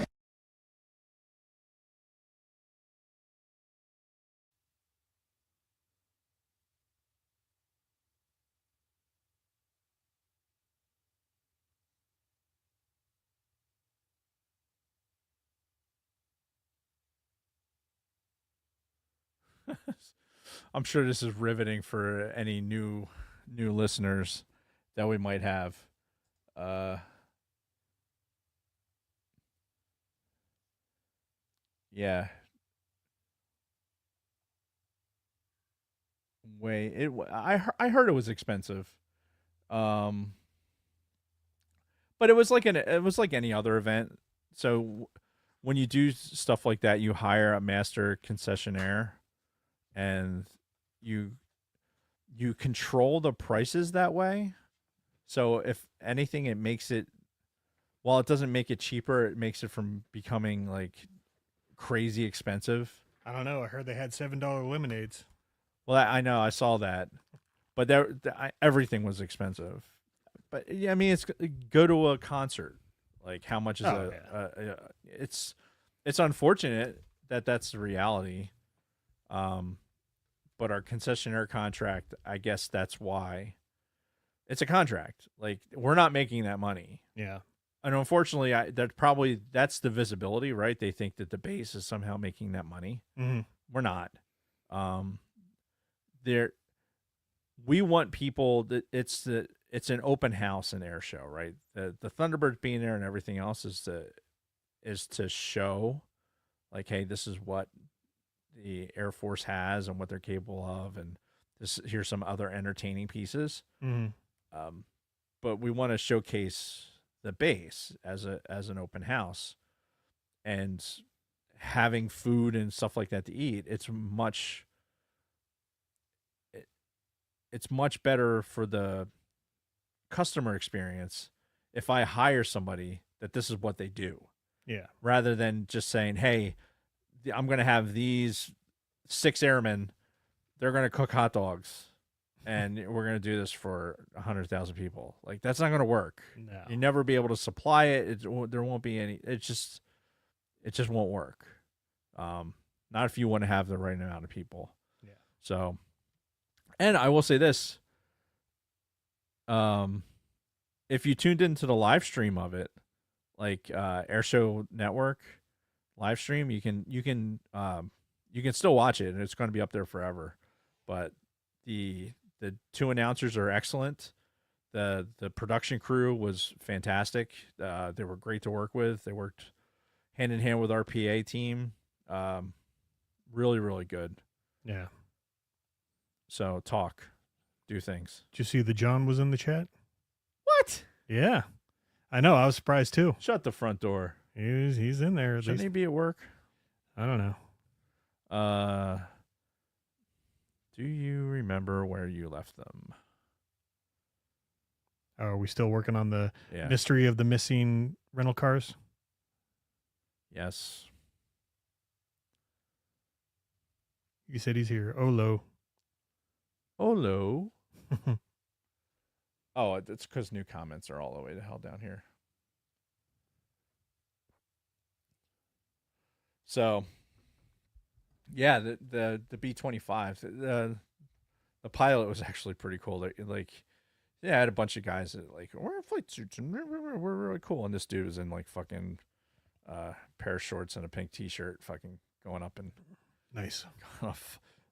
I'm sure this is riveting for any new listeners that we might have. Yeah. I heard it was expensive. But it was like any other event. So when you do stuff like that, you hire a master concessionaire and you control the prices that way. So if anything, it makes it, while it doesn't make it cheaper, it makes it from becoming like crazy expensive. I don't know. I heard they had $7 lemonades. Well, I know, I saw that, but everything was expensive. But yeah, I mean, go to a concert. Like, how much is it's unfortunate that that's the reality. But our concessionaire contract, I guess that's why it's a contract. Like, we're not making that money. Yeah. And unfortunately, that's the visibility, right? They think that the base is somehow making that money. Mm-hmm. We're not. We want people that it's an open house and air show, right? The Thunderbirds being there and everything else is to show, like, hey, this is what the Air Force has and what they're capable of, and here's some other entertaining pieces. Mm-hmm. But we want to showcase the base as an open house, and having food and stuff like that to eat. It's much better for the customer experience if I hire somebody that this is what they do. Yeah. Rather than just saying, hey, I'm going to have these 6 airmen. They're going to cook hot dogs, and we're going to do this for 100,000 people. Like, that's not going to work. No. You'll never be able to supply it. There won't be any. It just won't work. Not if you want to have the right amount of people. Yeah. So, and I will say this. If you tuned into the live stream of it, like Airshow Network live stream, you can still watch it, and it's going to be up there forever. But the two announcers are excellent. The production crew was fantastic. They were great to work with. They worked hand in hand with our PA team. Really, really good. Yeah. So do things. Did you see that John was in the chat? What? Yeah. I know. I was surprised too. Shut the front door. He's in there. At Shouldn't least. he be at work? I don't know. Do you remember where you left them? Oh, are we still working on the Yeah. mystery of the missing rental cars? Yes. You said he's here. Olo. Hello. Oh, it's because new comments are all the way to hell down here. So, yeah, the B-25, the pilot was actually pretty cool. Like, yeah, I had a bunch of guys that like we're in flight suits and we're really cool, and this dude was in like fucking pair of shorts and a pink T-shirt, fucking going up and Nice.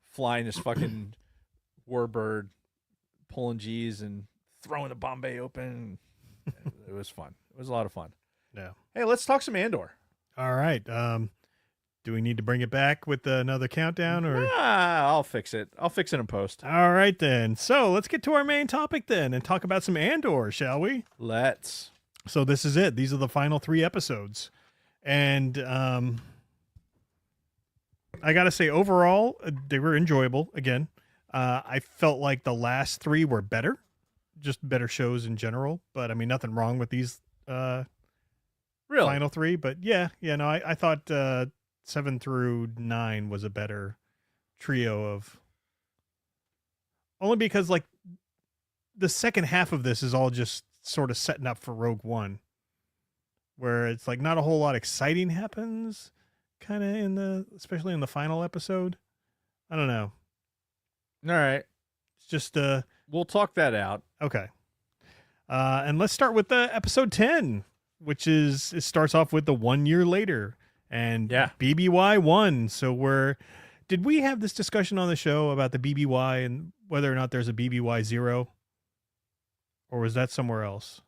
flying this fucking warbird, pulling G's and throwing the Bombay open. It was fun. It was a lot of fun. Yeah. Hey, let's talk some Andor. All right. Do we need to bring it back with another countdown or? I'll fix it. I'll fix it in post. All right then. So let's get to our main topic then and talk about some Andor, shall we? Let's. So this is it. These are the final 3 episodes. And I got to say, overall, they were enjoyable. Again, I felt like the last 3 were better, just better shows in general. But I mean, nothing wrong with these Really? final 3. But yeah, no, I thought 7 through 9 was a better trio of. Only because like the second half of this is all just sort of setting up for Rogue One, where it's like not a whole lot exciting happens. Kind of especially in the final episode. I don't know. All right. It's just We'll talk that out. okay. And let's start with the episode 10, which it starts off with the 1 year later and Yeah. BBY 1. So did we have this discussion on the show about the BBY and whether or not there's a BBY 0? Or was that somewhere else?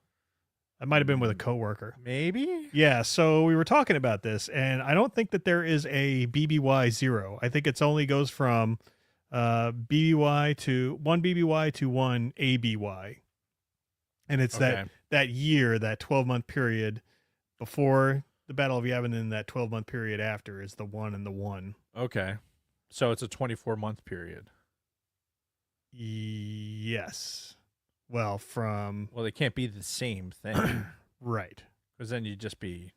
That might have been with a coworker. Maybe? Yeah, so we were talking about this, and I don't think that there is a BBY 0. I think it's only goes from BBY to 1 BBY to 1 ABY. And it's Okay. that year, that 12-month period before the Battle of Yavin and that 12-month period after is the 1 and the 1. Okay. So it's a 24-month period. Yes. Well, Well, they can't be the same thing. right. Because then it'd just be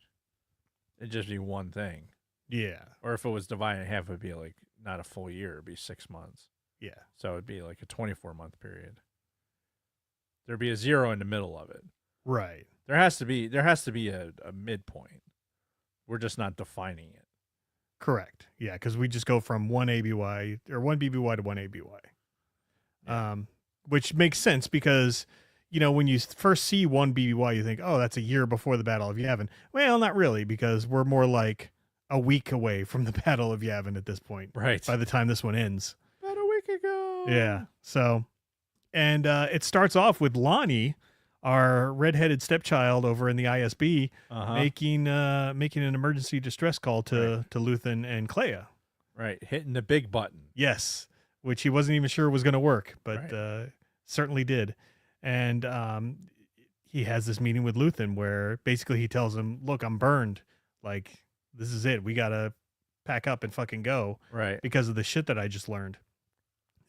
one thing. Yeah. Or if it was divided in half, it'd be like not a full year. It'd be 6 months. Yeah. So it'd be like a 24-month period. There'd be a 0 in the middle of it. Right. There has to be a midpoint. We're just not defining it. Correct. Yeah, because we just go from 1 ABY or 1 BBY to 1 ABY. Yeah. Which makes sense because, when you first see 1 BBY, you think, oh, that's a year before the Battle of Yavin. Well, not really, because we're more like a week away from the Battle of Yavin at this point. Right. By the time this one ends. About a week ago. Yeah. So, and it starts off with Lonnie, our redheaded stepchild over in the ISB, making an emergency distress call to Luthen and Clea. Right. Hitting the big button. Yes, which he wasn't even sure was going to work, but certainly did. And he has this meeting with Luthen where basically he tells him, look, I'm burned. Like, this is it. We got to pack up and fucking go. Right. Because of the shit that I just learned.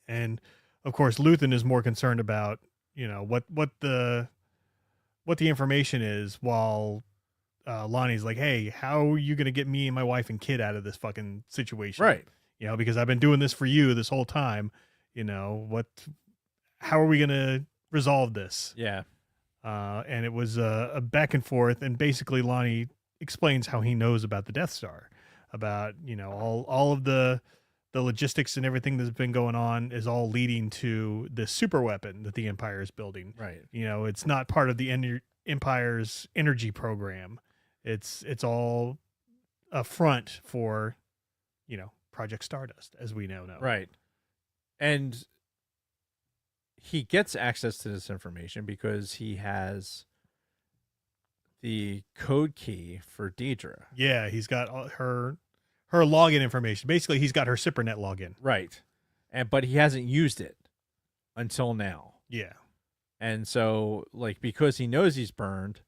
And, of course, Luthen is more concerned about, what the information is, while Lonnie's like, hey, how are you going to get me and my wife and kid out of this fucking situation? Right. Because I've been doing this for you this whole time. How are we going to resolve this? Yeah. And it was a back and forth. And basically Lonnie explains how he knows about the Death Star, about, all of the the logistics and everything that's been going on is all leading to this super weapon that the Empire is building. Right. It's not part of the Empire's energy program. It's all a front for, Project Stardust, as we now know. Right. And he gets access to this information because he has the code key for Deidre. Yeah, he's got her login information. Basically, he's got her SIPRNet login. Right. But he hasn't used it until now. Yeah. And so, because he knows he's burned,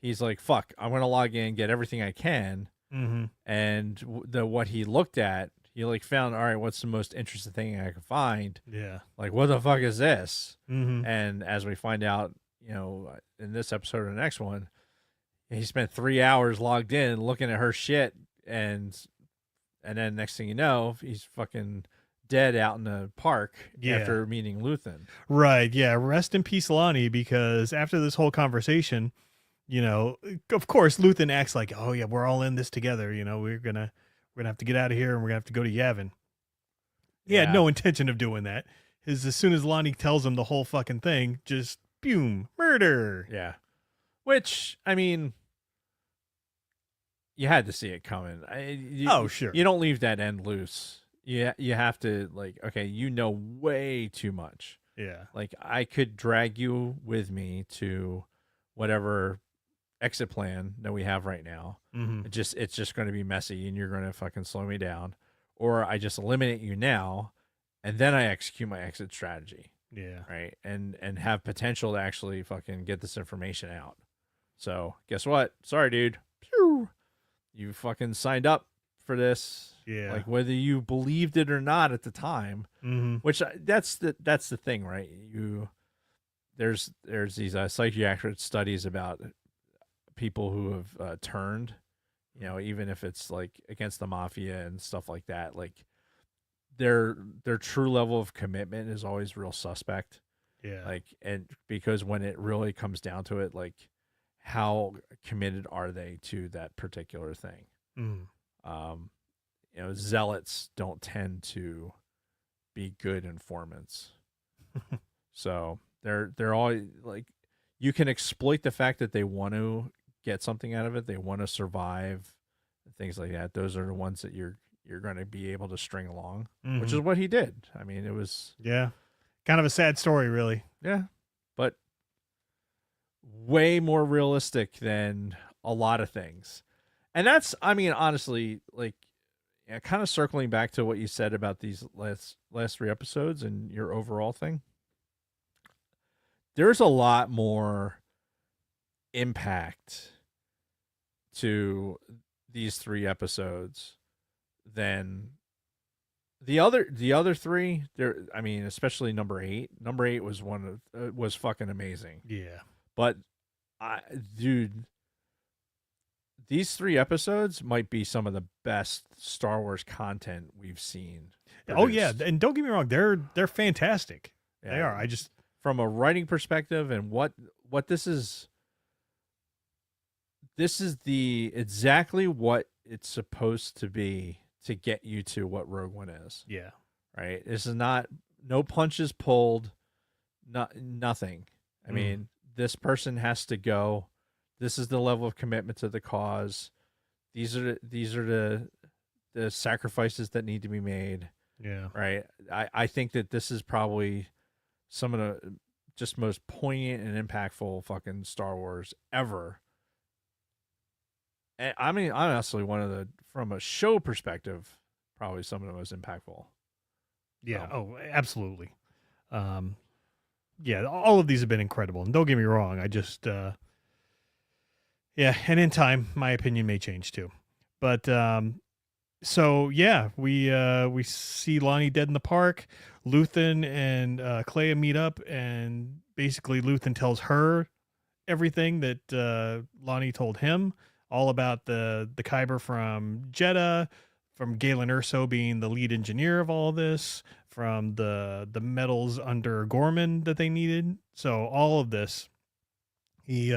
he's like, fuck, I'm going to log in, get everything I can. Mm-hmm. And what he looked at, he found, all right, what's the most interesting thing I can find? Yeah. What the fuck is this? Mm-hmm. And as we find out, in this episode or the next one, he spent 3 hours logged in looking at her shit, and then next thing you know, he's fucking dead out in the park after meeting Luthen. Right. Yeah. Rest in peace, Lonnie, because after this whole conversation, of course, Luthen acts like, oh yeah, we're all in this together. We're gonna have to get out of here and we're gonna have to go to Yavin. He had no intention of doing that. As soon as Lonnie tells him the whole fucking thing, just boom, murder. Yeah. Which, I mean, you had to see it coming. Sure. You don't leave that end loose. You have to, okay, way too much. Yeah. I could drag you with me to whatever exit plan that we have right now. Mm-hmm. It's just going to be messy and you're going to fucking slow me down. Or I just eliminate you now and then I execute my exit strategy. Yeah. Right. And have potential to actually fucking get this information out. So guess what? Sorry, dude. Pew! You fucking signed up for this. Yeah. Whether you believed it or not at the time, mm-hmm. which that's the thing, right? There's these psychiatric studies about people who have turned, even if it's against the mafia and stuff like that, their true level of commitment is always real suspect. Yeah. And because when it really comes down to it, how committed are they to that particular thing? Mm. Zealots don't tend to be good informants. So they're all you can exploit the fact that they want to get something out of it. They want to survive, things like that. Those are the ones that you're going to be able to string along, mm-hmm. which is what he did. I mean, it was kind of a sad story, really. Yeah, but way more realistic than a lot of things. And that's, I mean, honestly, kind of circling back to what you said about these last 3 episodes and your overall thing. There's a lot more impact to these 3 episodes than the other 3. There, I mean, especially number 8. Number 8 was was fucking amazing. Yeah. But dude, these 3 episodes might be some of the best Star Wars content we've seen produced. Oh yeah, and don't get me wrong, they're fantastic. Yeah. They are. I just, from a writing perspective and what this is the exactly what it's supposed to be to get you to what Rogue One is. Yeah. Right? This is no punches pulled, nothing. I mean, this person has to go. This is the level of commitment to the cause. These are the sacrifices that need to be made. Yeah. Right. I think that this is probably some of the just most poignant and impactful fucking Star Wars ever. And I mean, honestly, from a show perspective, probably some of the most impactful. Yeah. Oh, absolutely. Yeah, all of these have been incredible. And don't get me wrong, I just, yeah, and in time, my opinion may change too. But, so yeah, we see Lonnie dead in the park. Luthen and Clea meet up, and basically Luthen tells her everything that Lonnie told him, all about the Kyber from Jeddah, from Galen Erso being the lead engineer of all this, from the metals under Gorman that they needed. So all of this, he's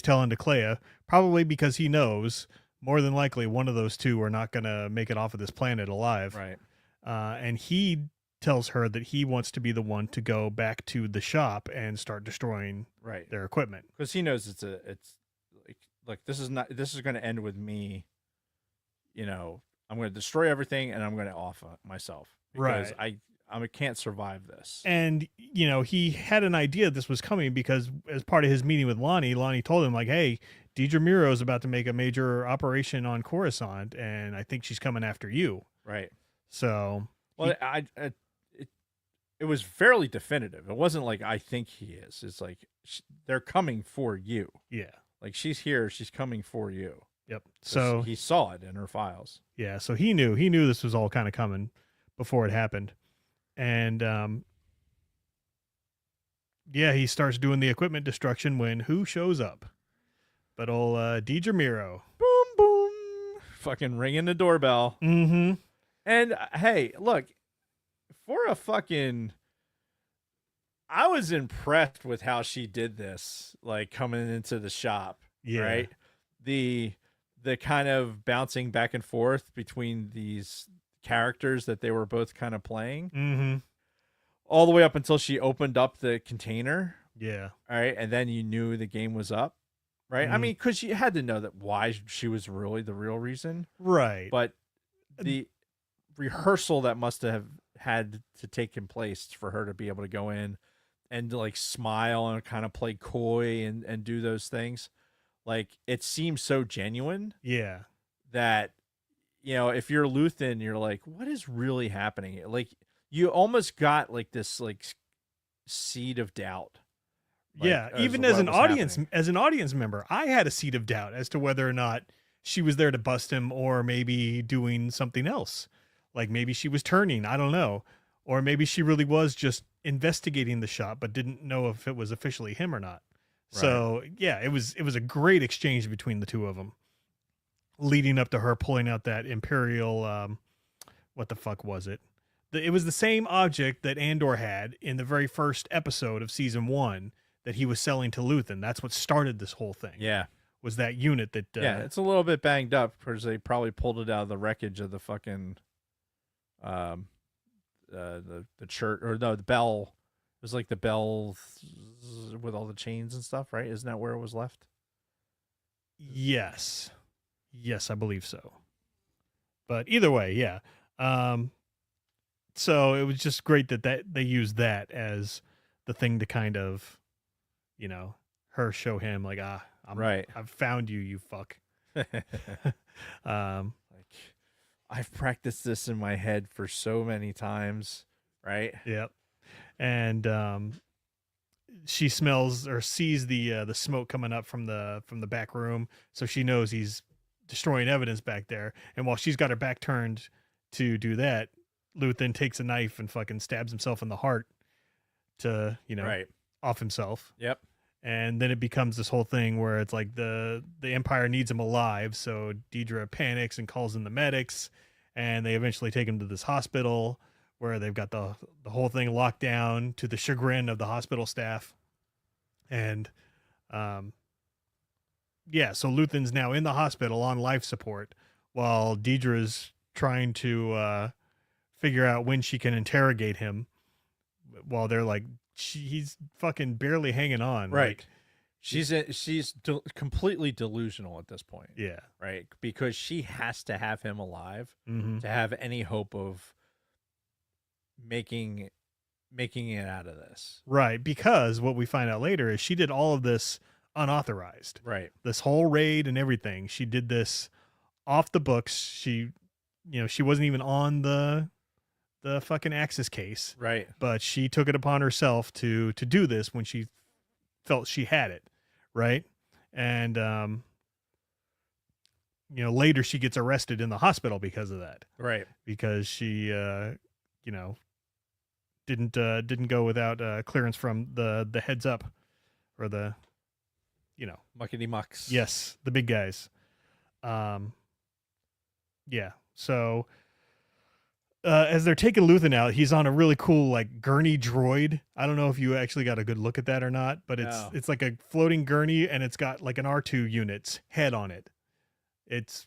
telling to Clea, probably because he knows more than likely one of those two are not going to make it off of this planet alive. Right. and he tells her that he wants to be the one to go back to the shop and start destroying Right. their equipment. Because he knows it's like this is going to end with me. You know, I'm going to destroy everything and I'm going to off myself because I can't survive this. And, you know, he had an idea this was coming because as part of his meeting with Lonnie told him like, hey, Deidre Miro is about to make a major operation on Coruscant and I think she's coming after you. Right. So, well, it was fairly definitive. It wasn't like, I think he is. It's like, they're coming for you. Yeah. Like, she's here. She's coming for you. Yep. So he saw it in her files. Yeah. So he knew this was all kind of coming before it happened. And, yeah, he starts doing the equipment destruction when who shows up? But old Deidre Miro. Boom, boom. Fucking ringing the doorbell. Mm-hmm. And, hey, look. For a fucking, I was impressed with how she did this, like coming into the shop, right? The kind of bouncing back and forth between these characters that they were both kind of playing, all the way up until she opened up the container. Yeah. All right. And then you knew the game was up, right? I mean, because you had to know that why she was really the real reason. Right. But the rehearsal that must have had to take in place for her to be able to go in and like smile and kind of play coy and do those things. Like it seems so genuine. Yeah. That, you know, if you're Luthen, you're like, what is really happening? Like you almost got like this like seed of doubt. Like, yeah. Even as an audience member, I had a seed of doubt as to whether or not she was there to bust him or maybe doing something else. Like maybe she was turning, I don't know. Or maybe she really was just investigating the shop, but didn't know if it was officially him or not. Right. So yeah, it was a great exchange between the two of them leading up to her pulling out that Imperial, what the fuck was it? It was the same object that Andor had in the very first episode of season 1 that he was selling to Luthen. That's what started this whole thing. Yeah. Was that unit that, yeah, it's a little bit banged up because they probably pulled it out of the wreckage of the fucking, the church or no, the bell. It was like the bell with all the chains and stuff, right? Isn't that where it was left? Yes, I believe so. But either way, yeah. So it was just great that they used that as the thing to kind of, you know, her show him like, I've found you, you fuck. Like I've practiced this in my head for so many times, right? Yep. And she smells or sees the smoke coming up from the back room, so she knows he's destroying evidence back there. And while she's got her back turned to do that, Luthen takes a knife and fucking stabs himself in the heart to, you know, off himself. Yep. And then it becomes this whole thing where it's like the Empire needs him alive. So Deidre panics and calls in the medics, and they eventually take him to this hospital where they've got the whole thing locked down to the chagrin of the hospital staff. And, yeah, so Luthen's now in the hospital on life support while Deidre's trying to figure out when she can interrogate him while they're like, he's fucking barely hanging on. Right. Like, she's completely delusional at this point. Yeah. Right. Because she has to have him alive mm-hmm. to have any hope of making it out of this. Right. Because what we find out later is she did all of this unauthorized. Right. This whole raid and everything. She did this off the books. She wasn't even on the fucking Axis case. Right. But she took it upon herself to do this when she felt she had it. Right. And, later she gets arrested in the hospital because of that. Right. Because she, didn't go without clearance from the heads up or the, muckety mucks. Yes. The big guys. Yeah. So, as they're taking Luthen out, he's on a really cool like gurney droid. I don't know if you actually got a good look at that or not, but it's like a floating gurney and it's got like an R2 unit's head on it. It's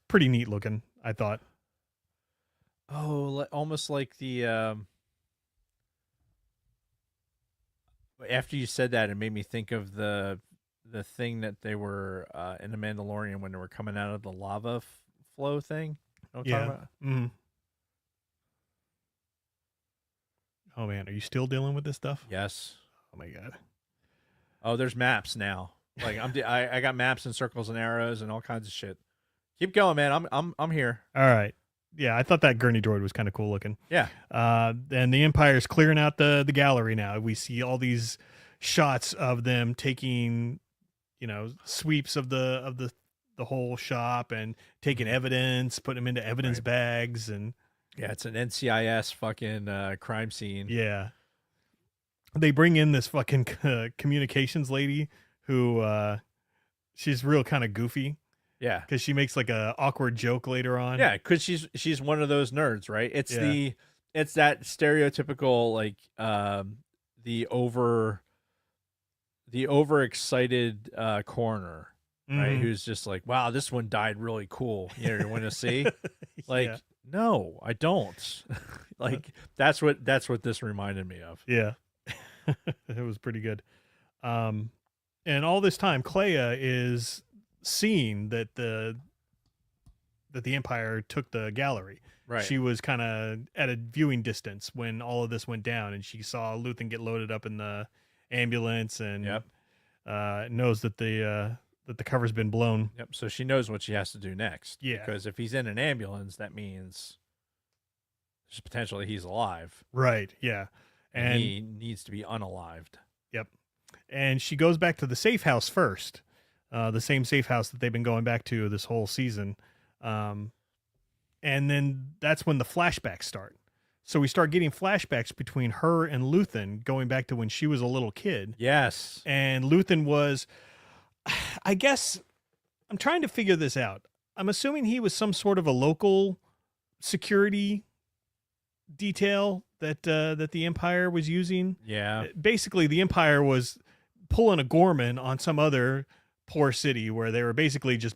pretty neat looking, I thought. Oh, almost like the after you said that, it made me think of the thing that they were in the Mandalorian when they were coming out of the lava flow thing. You know what I'm talking about? Mm-hmm. Oh man, are you still dealing with this stuff? Yes. Oh my god. Oh, there's maps now. Like I got maps and circles and arrows and all kinds of shit. Keep going, man. I'm here. All right. Yeah, I thought that gurney droid was kind of cool looking. Yeah. And the Empire's clearing out the gallery now. We see all these shots of them taking, sweeps of the whole shop and taking evidence, putting them into evidence bags, and yeah, it's an NCIS fucking crime scene. yeah. They bring in this fucking communications lady who she's real kind of goofy. Yeah, because she makes like a awkward joke later on. Yeah, because she's one of those nerds, right? It's that stereotypical like the overexcited coroner, right? Who's just like, wow, this one died really cool. You want to see? Like, yeah. No, I don't. Like that's what this reminded me of. Yeah, it was pretty good. And all this time, Clea is seeing that the Empire took the gallery. Right. She was kind of at a viewing distance when all of this went down, and she saw Luthen get loaded up in the ambulance, and knows that the cover's been blown. Yep. So she knows what she has to do next. Yeah. Because if he's in an ambulance, that means there's potentially he's alive. Right. Yeah. And he needs to be unalived. Yep. And she goes back to the safe house first. The same safe house that they've been going back to this whole season. And then that's when the flashbacks start. So we start getting flashbacks between her and Luthen going back to when she was a little kid. Yes. And Luthen was, I guess, I'm trying to figure this out. I'm assuming he was some sort of a local security detail that the Empire was using. Yeah. Basically, the Empire was pulling a Gorman on some other poor city where they were basically just,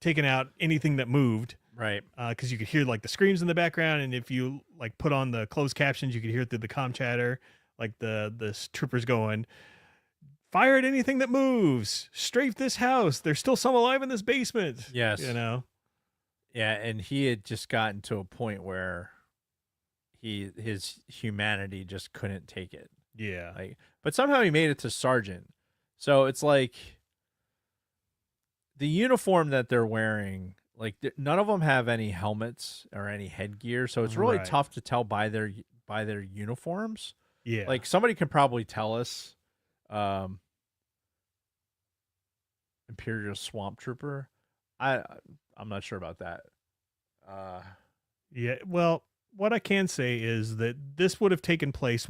taking out anything that moved. Right. Because you could hear like the screams in the background, and if you like put on the closed captions, you could hear it through the comm chatter, like the troopers going, "Fire at anything that moves! Strafe this house! There's still some alive in this basement!" Yes. Yeah, and he had just gotten to a point where his humanity just couldn't take it. Yeah. But somehow he made it to sergeant. So it's like the uniform that they're wearing, like none of them have any helmets or any headgear, so it's really tough to tell by their uniforms. Yeah. Like somebody can probably tell us Imperial Swamp Trooper. I'm not sure about that. Yeah, well, what I can say is that this would have taken place,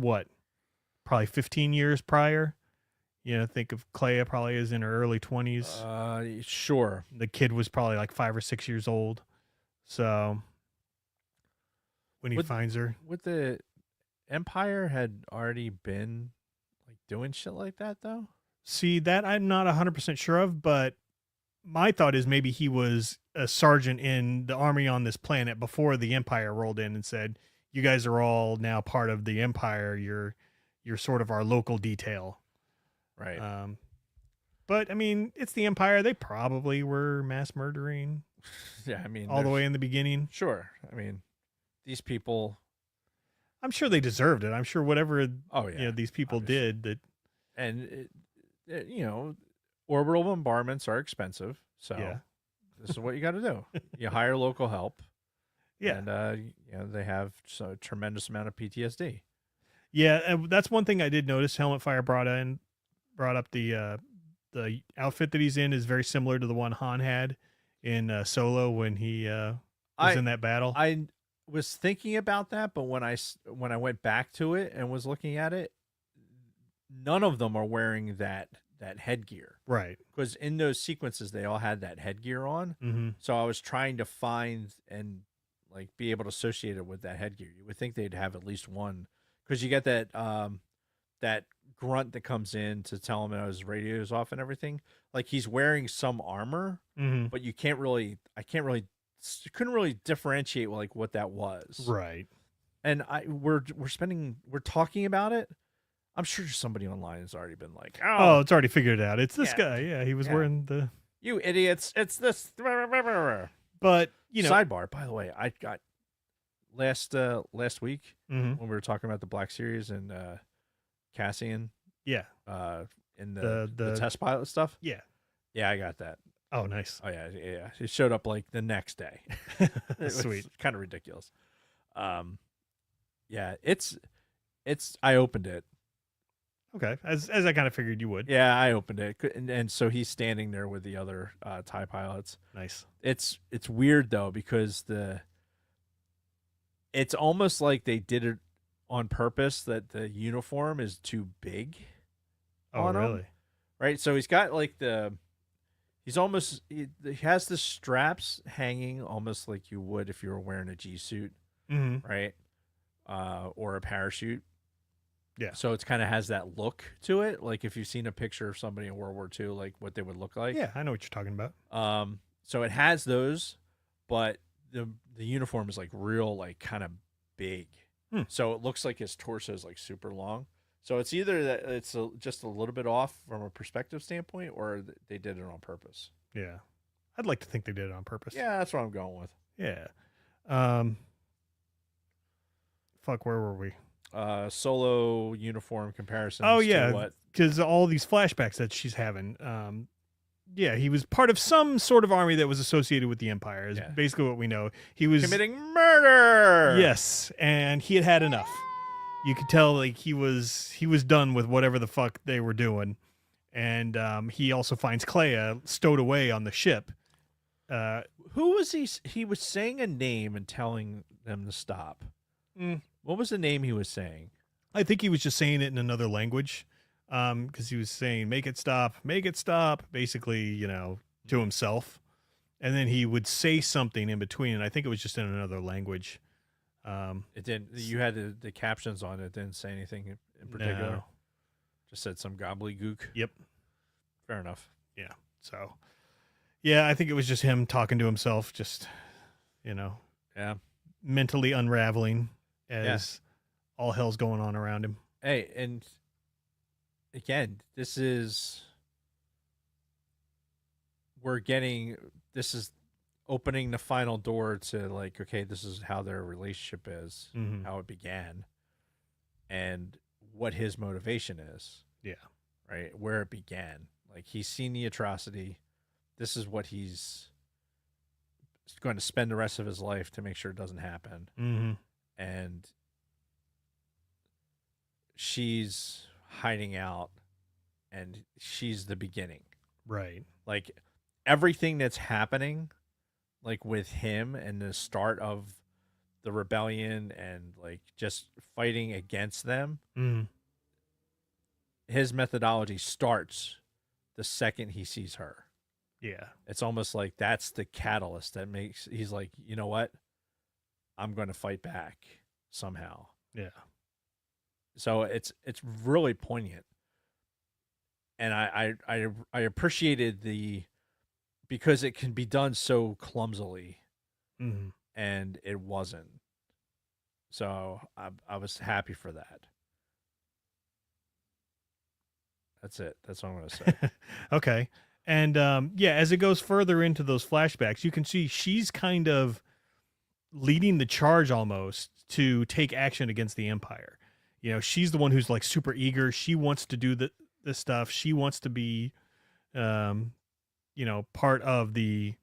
probably 15 years prior. Think of Clea probably is in her early 20s. Sure. The kid was probably like 5 or 6 years old. So when he finds her. Would the Empire had already been like doing shit like that though? See, that I'm not 100% sure of, but my thought is maybe he was a sergeant in the army on this planet before the Empire rolled in and said, "You guys are all now part of the Empire. You're sort of our local detail." Right. But I mean, it's the Empire. They probably were mass murdering. Yeah, I mean, all the way in the beginning. Sure. I mean, these people. I'm sure they deserved it. I'm sure whatever. Oh yeah. These people did that. And orbital bombardments are expensive. So this is what you got to do. You hire local help. Yeah. And they have a tremendous amount of PTSD. Yeah, and that's one thing I did notice. Helmet Fire brought up the outfit that he's in is very similar to the one Han had in Solo when he was in that battle. I was thinking about that, but when I went back to it and was looking at it, none of them are wearing that headgear. Right. Because in those sequences, they all had that headgear on. Mm-hmm. So I was trying to find and like be able to associate it with that headgear. You would think they'd have at least one, because you get that that grunt that comes in to tell him that his radio's off and everything. Like he's wearing some armor, mm-hmm. but I can't really couldn't really differentiate like what that was. Right. And we're talking about it. I'm sure somebody online has already been like, Oh, it's already figured out. It's this Yeah. guy. Yeah, he was wearing the. you idiots, it's this. But you know, Sidebar, by the way, I got last week mhm. when we were talking about the Black Series and Cassian Yeah. in the test pilot stuff. Yeah. Yeah, I got that. Oh, nice. Oh yeah. It showed up like the next day. Sweet. Kind of ridiculous. Yeah, it's I opened it. Okay, as I kind of figured you would. Yeah, I opened it, and so he's standing there with the other TIE pilots. Nice. It's weird though because it's almost like they did it on purpose that the uniform is too big. Oh, on him, really? right? So he's got like he has the straps hanging almost like you would if you were wearing a G suit, Mm-hmm. right? Or a parachute. Yeah. So it's kind of has that look to it, like if you've seen a picture of somebody in World War II, like what they would look like. Yeah, I know what you're talking about. So it has those, but the uniform is like real, like kind of big. So it looks like his torso is like super long. So it's either that it's just a little bit off from a perspective standpoint, or they did it on purpose. Yeah, I'd like to think they did it on purpose. Yeah, that's what I'm going with. Yeah. Fuck, where were we? Solo uniform comparisons. Oh to yeah, what? because all these flashbacks that she's having. Yeah, he was part of some sort of army that was associated with the Empire. Is basically what we know. He was committing murder. Yes, and he had enough. You could tell like he was done with whatever the fuck they were doing, and he also finds Clea stowed away on the ship. Who was he? He was saying a name and telling them to stop. What was the name he was saying? I think he was just saying it in another language, because he was saying "make it stop," basically, you know, to himself, and then he would say something in between, and I think it was just in another language. It didn't. You had the captions on it. It didn't say anything in particular. No. Just said some gobbledygook. Yep. Fair enough. Yeah. So, yeah, I think it was just him talking to himself, just, you know, mentally unraveling as all hell's going on around him. Hey, and again, this is opening the final door to like, okay, this is how their relationship is, how it began, and what his motivation is. Yeah. Right? Where it began. Like, he's seen the atrocity. This is what he's going to spend the rest of his life to make sure it doesn't happen. Mm-hmm. And she's hiding out, and she's the beginning. Right. Like, everything that's happening, like with him and the start of the rebellion and like just fighting against them, his methodology starts the second he sees her. Yeah. It's almost like that's the catalyst that makes, he's like, you know what? I'm going to fight back somehow. Yeah. So it's really poignant. And I appreciated because it can be done so clumsily, and it wasn't. So I was happy for that. That's it. That's what I'm going to say. Okay. And as it goes further into those flashbacks, you can see she's kind of leading the charge almost to take action against the Empire. You know, she's the one who's like super eager. She wants to do this stuff. She wants to be, you know, part of the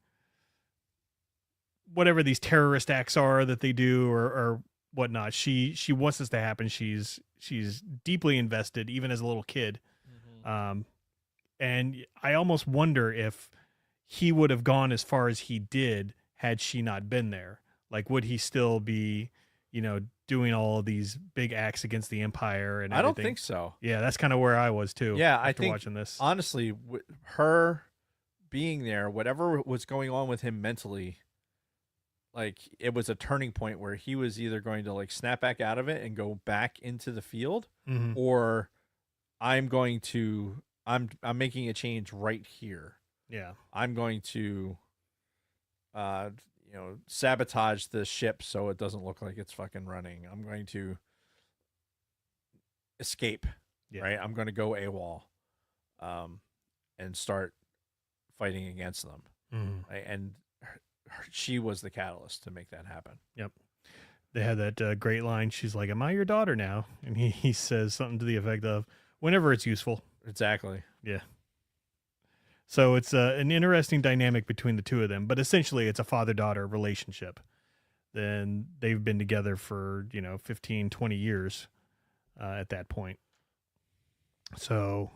whatever these terrorist acts are that they do or whatnot. She wants this to happen. She's deeply invested, even as a little kid. And I almost wonder if he would have gone as far as he did had she not been there. Like, would he still be, you know, doing all of these big acts against the Empire and everything? I don't think so. Yeah, that's kind of where I was too. Yeah, after I think watching this. Honestly, her being there, whatever was going on with him mentally, like it was a turning point where he was either going to like snap back out of it and go back into the field, or I'm making a change right here. Yeah. I'm going to, sabotage the ship so it doesn't look like it's fucking running. I'm going to escape, right? I'm going to go AWOL, and start fighting against them. Right? And she was the catalyst to make that happen. Yep. They had that great line. She's like, "Am I your daughter now?" And he says something to the effect of, "Whenever it's useful." Exactly. Yeah. So it's an interesting dynamic between the two of them, but essentially it's a father-daughter relationship. Then they've been together for, 15, 20 years at that point. So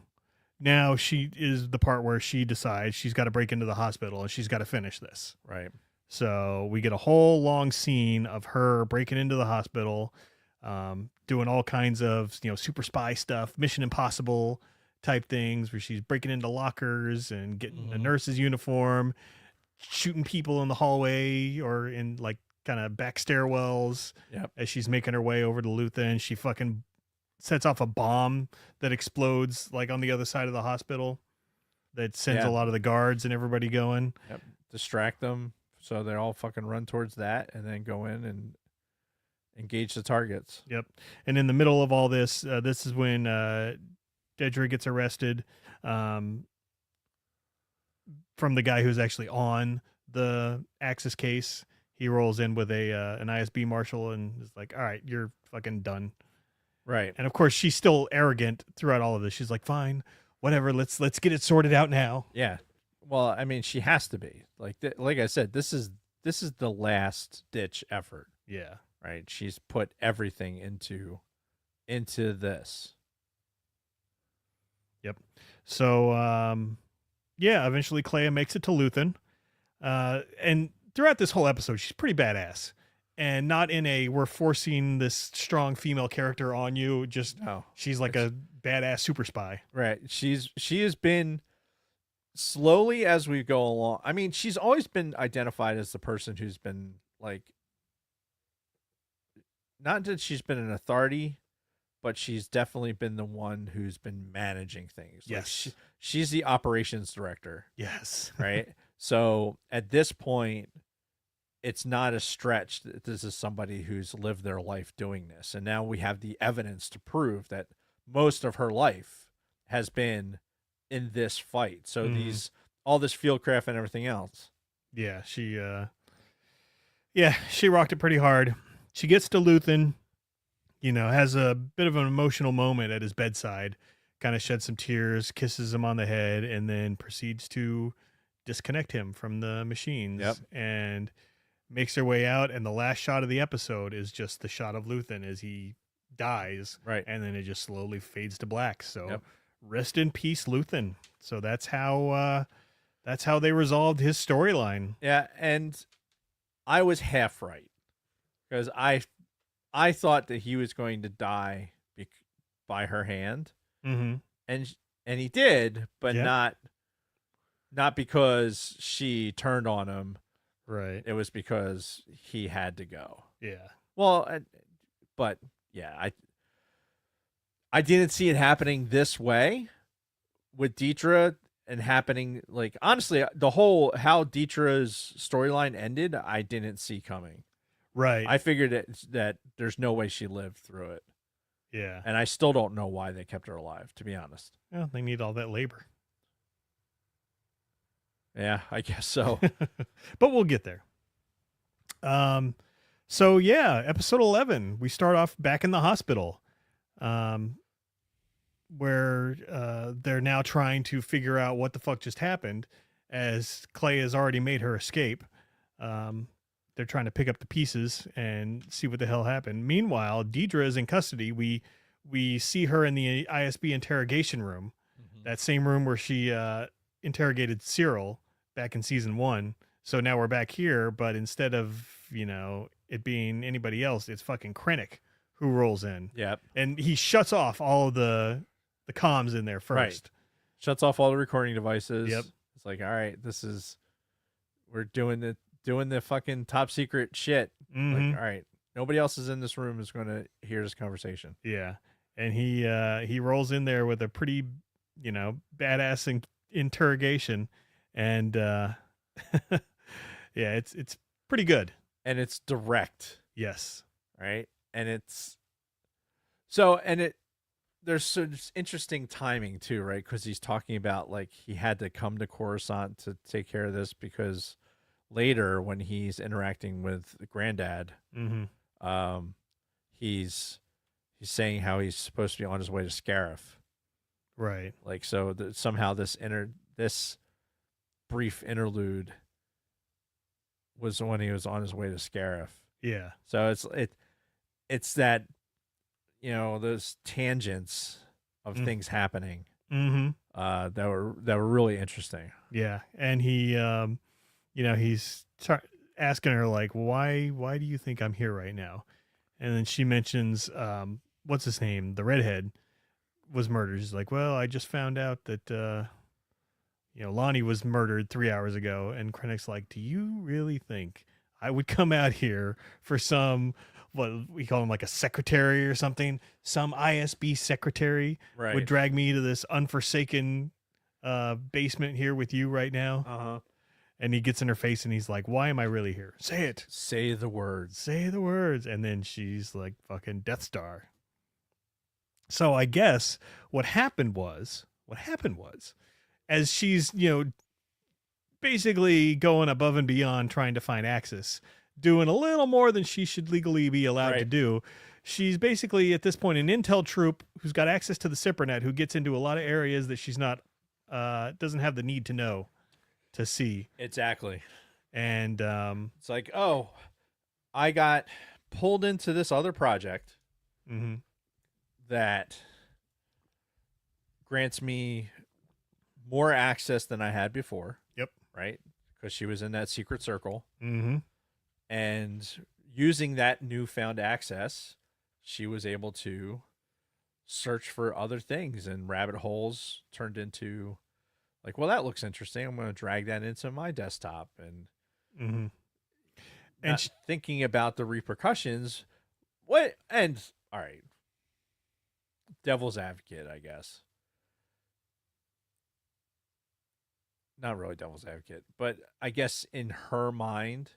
now she is the part where she decides she's got to break into the hospital and she's got to finish this. Right. So we get a whole long scene of her breaking into the hospital, doing all kinds of, super spy stuff, Mission Impossible type things where she's breaking into lockers and getting a nurse's uniform, shooting people in the hallway or in like kind of back stairwells. Yep. As she's making her way over to Luthen. She fucking sets off a bomb that explodes like on the other side of the hospital that sends a lot of the guards and everybody going. Yep. Distract them so they all fucking run towards that and then go in and engage the targets. Yep. And in the middle of all this, this is when Dedra gets arrested from the guy who's actually on the Axis case. He rolls in with an ISB marshal and is like, "All right, you're fucking done." Right. And of course, she's still arrogant throughout all of this. She's like, "Fine, whatever. Let's get it sorted out now." Yeah. Well, I mean, she has to be like I said. This is the last ditch effort. Yeah. Right. She's put everything into this. Yep. So, eventually Clea makes it to Luthen. And throughout this whole episode, she's pretty badass. And not in a, we're forcing this strong female character on you. Just, she's like a badass super spy. Right. She has been slowly as we go along. I mean, she's always been identified as the person who's been like, not that she's been an authority, but she's definitely been the one who's been managing things. Yes. Like she's the operations director. Yes. Right. So at this point, it's not a stretch that this is somebody who's lived their life doing this. And now we have the evidence to prove that most of her life has been in this fight. So all this fieldcraft and everything else. Yeah. She rocked it pretty hard. She gets to Luthen, has a bit of an emotional moment at his bedside, kind of sheds some tears, kisses him on the head, and then proceeds to disconnect him from the machines and makes her way out. And the last shot of the episode is just the shot of Luthen as he dies. Right. And then it just slowly fades to black. So rest in peace, Luthen. So that's how they resolved his storyline. Yeah. And I was half right because I thought that he was going to die by her hand. Mm-hmm. And he did, but not because she turned on him. Right. It was because he had to go. Yeah. Well, but yeah, I didn't see it happening this way with Deidre and happening like honestly the whole how Deidre's storyline ended I didn't see coming. Right. I figured that there's no way she lived through it. Yeah. And I still don't know why they kept her alive, to be honest. Well, they need all that labor. Yeah, I guess so. But we'll get there. So yeah, episode 11, we start off back in the hospital, where they're now trying to figure out what the fuck just happened as Clay has already made her escape. They're trying to pick up the pieces and see what the hell happened. Meanwhile, Deidre is in custody. We see her in the ISB interrogation room, that same room where she interrogated Cyril back in season 1. So now we're back here, but instead of, it being anybody else, it's fucking Rennick who rolls in. Yep. And he shuts off all of the comms in there first. Right. Shuts off all the recording devices. Yep. It's like, all right, we're doing the fucking top secret shit. Mm-hmm. Like, all right, nobody else is in this room is going to hear this conversation. Yeah. And he rolls in there with a pretty, interrogation. And, yeah, it's Pretty good. and it's direct, Yes. right? And it's so, and it there's some interesting timing too, right? Because he's talking about like he had to come to Coruscant to take care of this because later when he's interacting with Granddad, Mm-hmm. he's saying how he's supposed to be on his way to Scarif. Right. Like so somehow this brief interlude was when he was on his way to Scarif. Yeah. So it's that, you know, those tangents of things happening Mm-hmm. that were really interesting. Yeah. And he, you know, he's asking her like, why do you think I'm here right now? And then she mentions, what's his name? The redhead was murdered. She's like, well, I just found out that, you know, Lonnie was murdered 3 hours ago. And Krennic's like, do you really think I would come out here for some, what we call him, like a secretary or something? Some ISB secretary Right. would drag me to this unforsaken basement here with you right now. Uh-huh. And he gets in her face and he's like, why am I really here? Say it. Say the words. Say the words. And then she's like, fucking Death Star. So I guess what happened was, as she's, you know, basically going above and beyond trying to find Axis, doing a little more than she should legally be allowed to do. She's basically at this point an intel troop who's got access to the Cybernet, who gets into a lot of areas that she's not, doesn't have the need to know to see. Exactly. And it's like, oh, I got pulled into this other project that grants me more access than I had before. Yep. Right? Because she was in that secret circle. Mm-hmm. And using that newfound access, she was able to search for other things, and rabbit holes turned into like, well, that looks interesting. I'm going to drag that into my desktop, and and thinking about the repercussions. What? And all right, devil's advocate, I guess. Not really devil's advocate, but I guess in her mind,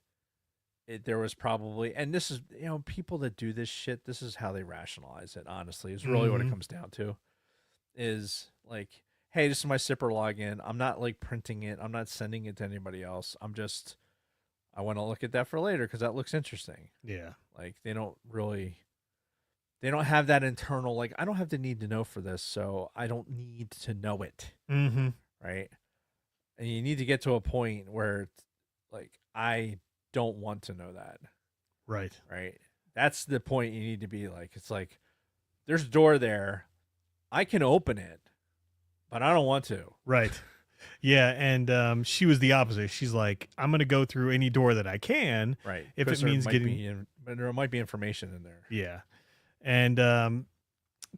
there was probably, and this is, you know, people that do this shit, this is how they rationalize it, honestly, is really what it comes down to. Is like, hey, this is my Zipper login. I'm not like printing it. I'm not sending it to anybody else. I want to look at that for later because that looks interesting. Yeah. Like they don't have that internal, like, I don't have the need to know for this, so I don't need to know it. Mm-hmm. Right. And you need to get to a point where it's like, I don't want to know that. Right. Right. That's the point you need to be like, it's like, there's a door there. I can open it, but I don't want to. Right. Yeah. And she was the opposite. She's like, I'm going to go through any door that I can. Right. If it means getting. There might be information in there. Yeah. And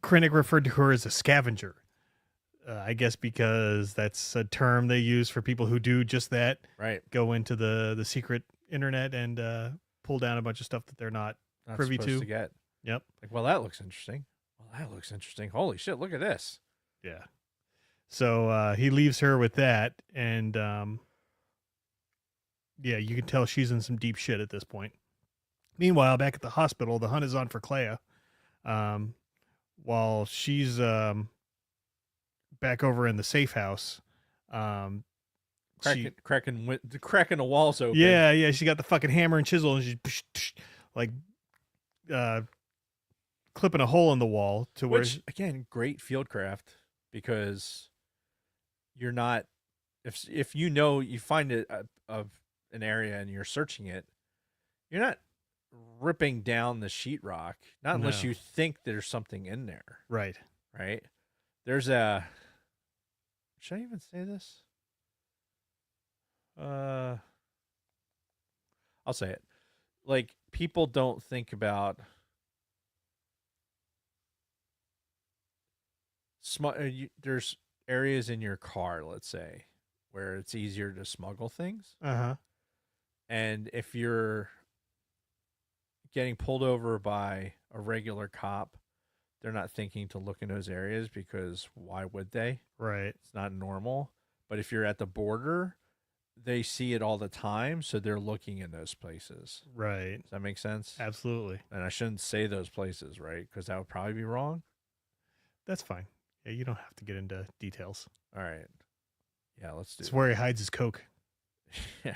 Krennic referred to her as a scavenger. I guess because that's a term they use for people who do just that. Right. Go into the secret internet and pull down a bunch of stuff that they're not privy supposed to get. Yep. Like, well, that looks interesting. Holy shit, look at this. Yeah. So he leaves her with that, and yeah, you can tell she's in some deep shit at this point. Meanwhile, back at the hospital, the hunt is on for Clea. While she's back over in the safe house, cracking the walls open. Yeah, she got the fucking hammer and chisel, and she's like clipping a hole in the wall to where. Which, again, great fieldcraft, because you're not, if you know, you find it of an area and you're searching it, you're not ripping down the sheetrock, not unless you think there's something in there. Right. There's a, should I even say this? I'll say it. Like, people don't think about there's areas in your car, let's say, where it's easier to smuggle things. And if you're getting pulled over by a regular cop, they're not thinking to look in those areas, because why would they? Right. It's not normal. But if you're at the border, they see it all the time, so they're looking in those places. Right. Does that make sense? Absolutely. And I shouldn't say those places, right? Because that would probably be wrong. That's fine. Yeah, you don't have to get into details. All right. Yeah, let's do It's it. where he hides his coke. Yeah.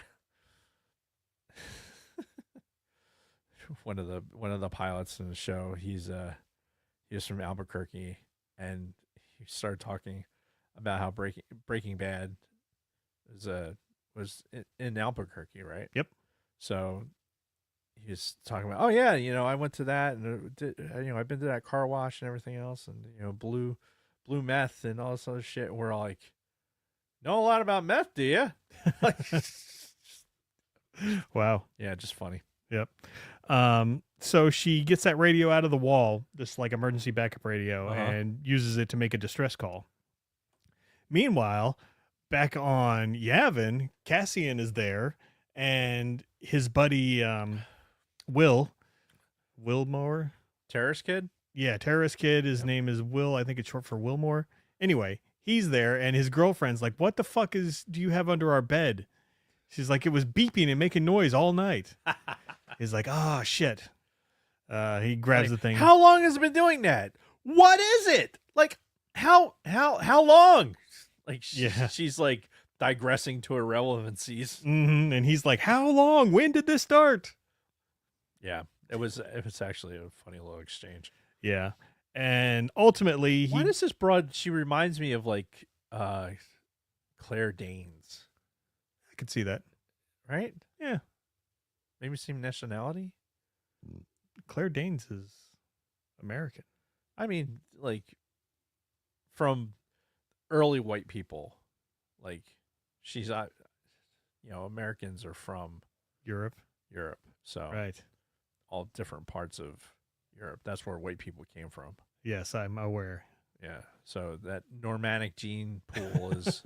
One of the pilots in the show, he was from Albuquerque, and he started talking about how Breaking Bad was in Albuquerque, right? Yep. So he was talking about, oh yeah, I went to that, and I've been to that car wash and everything else, and blue meth and all this other shit. And we're all like, know a lot about meth, do you? Wow. Yeah, just funny. Yep. So she gets that radio out of the wall, this like emergency backup radio, and uses it to make a distress call. Meanwhile, back on Yavin, Cassian is there, and his buddy Wilmore. Terrorist kid? Yeah, terrorist kid. His name is Will. I think it's short for Wilmore. Anyway, he's there, and his girlfriend's like, "What the fuck do you have under our bed?" She's like, "It was beeping and making noise all night." He's like, "Oh shit." He grabs the thing. How long has it been doing that? What is it? Like how long? Like she's like digressing to irrelevancies. Mm-hmm. And he's like, "How long? When did this start?" Yeah, it was actually a funny little exchange. Yeah, and ultimately, why does this broad? She reminds me of like Claire Danes. I could see that. Right? Yeah. Maybe same nationality. Claire Danes is American. I mean, like from early white people, like she's Americans are from Europe, so right, all different parts of Europe. That's where white people came from. Yes, I'm aware. Yeah, so that Normannic gene pool is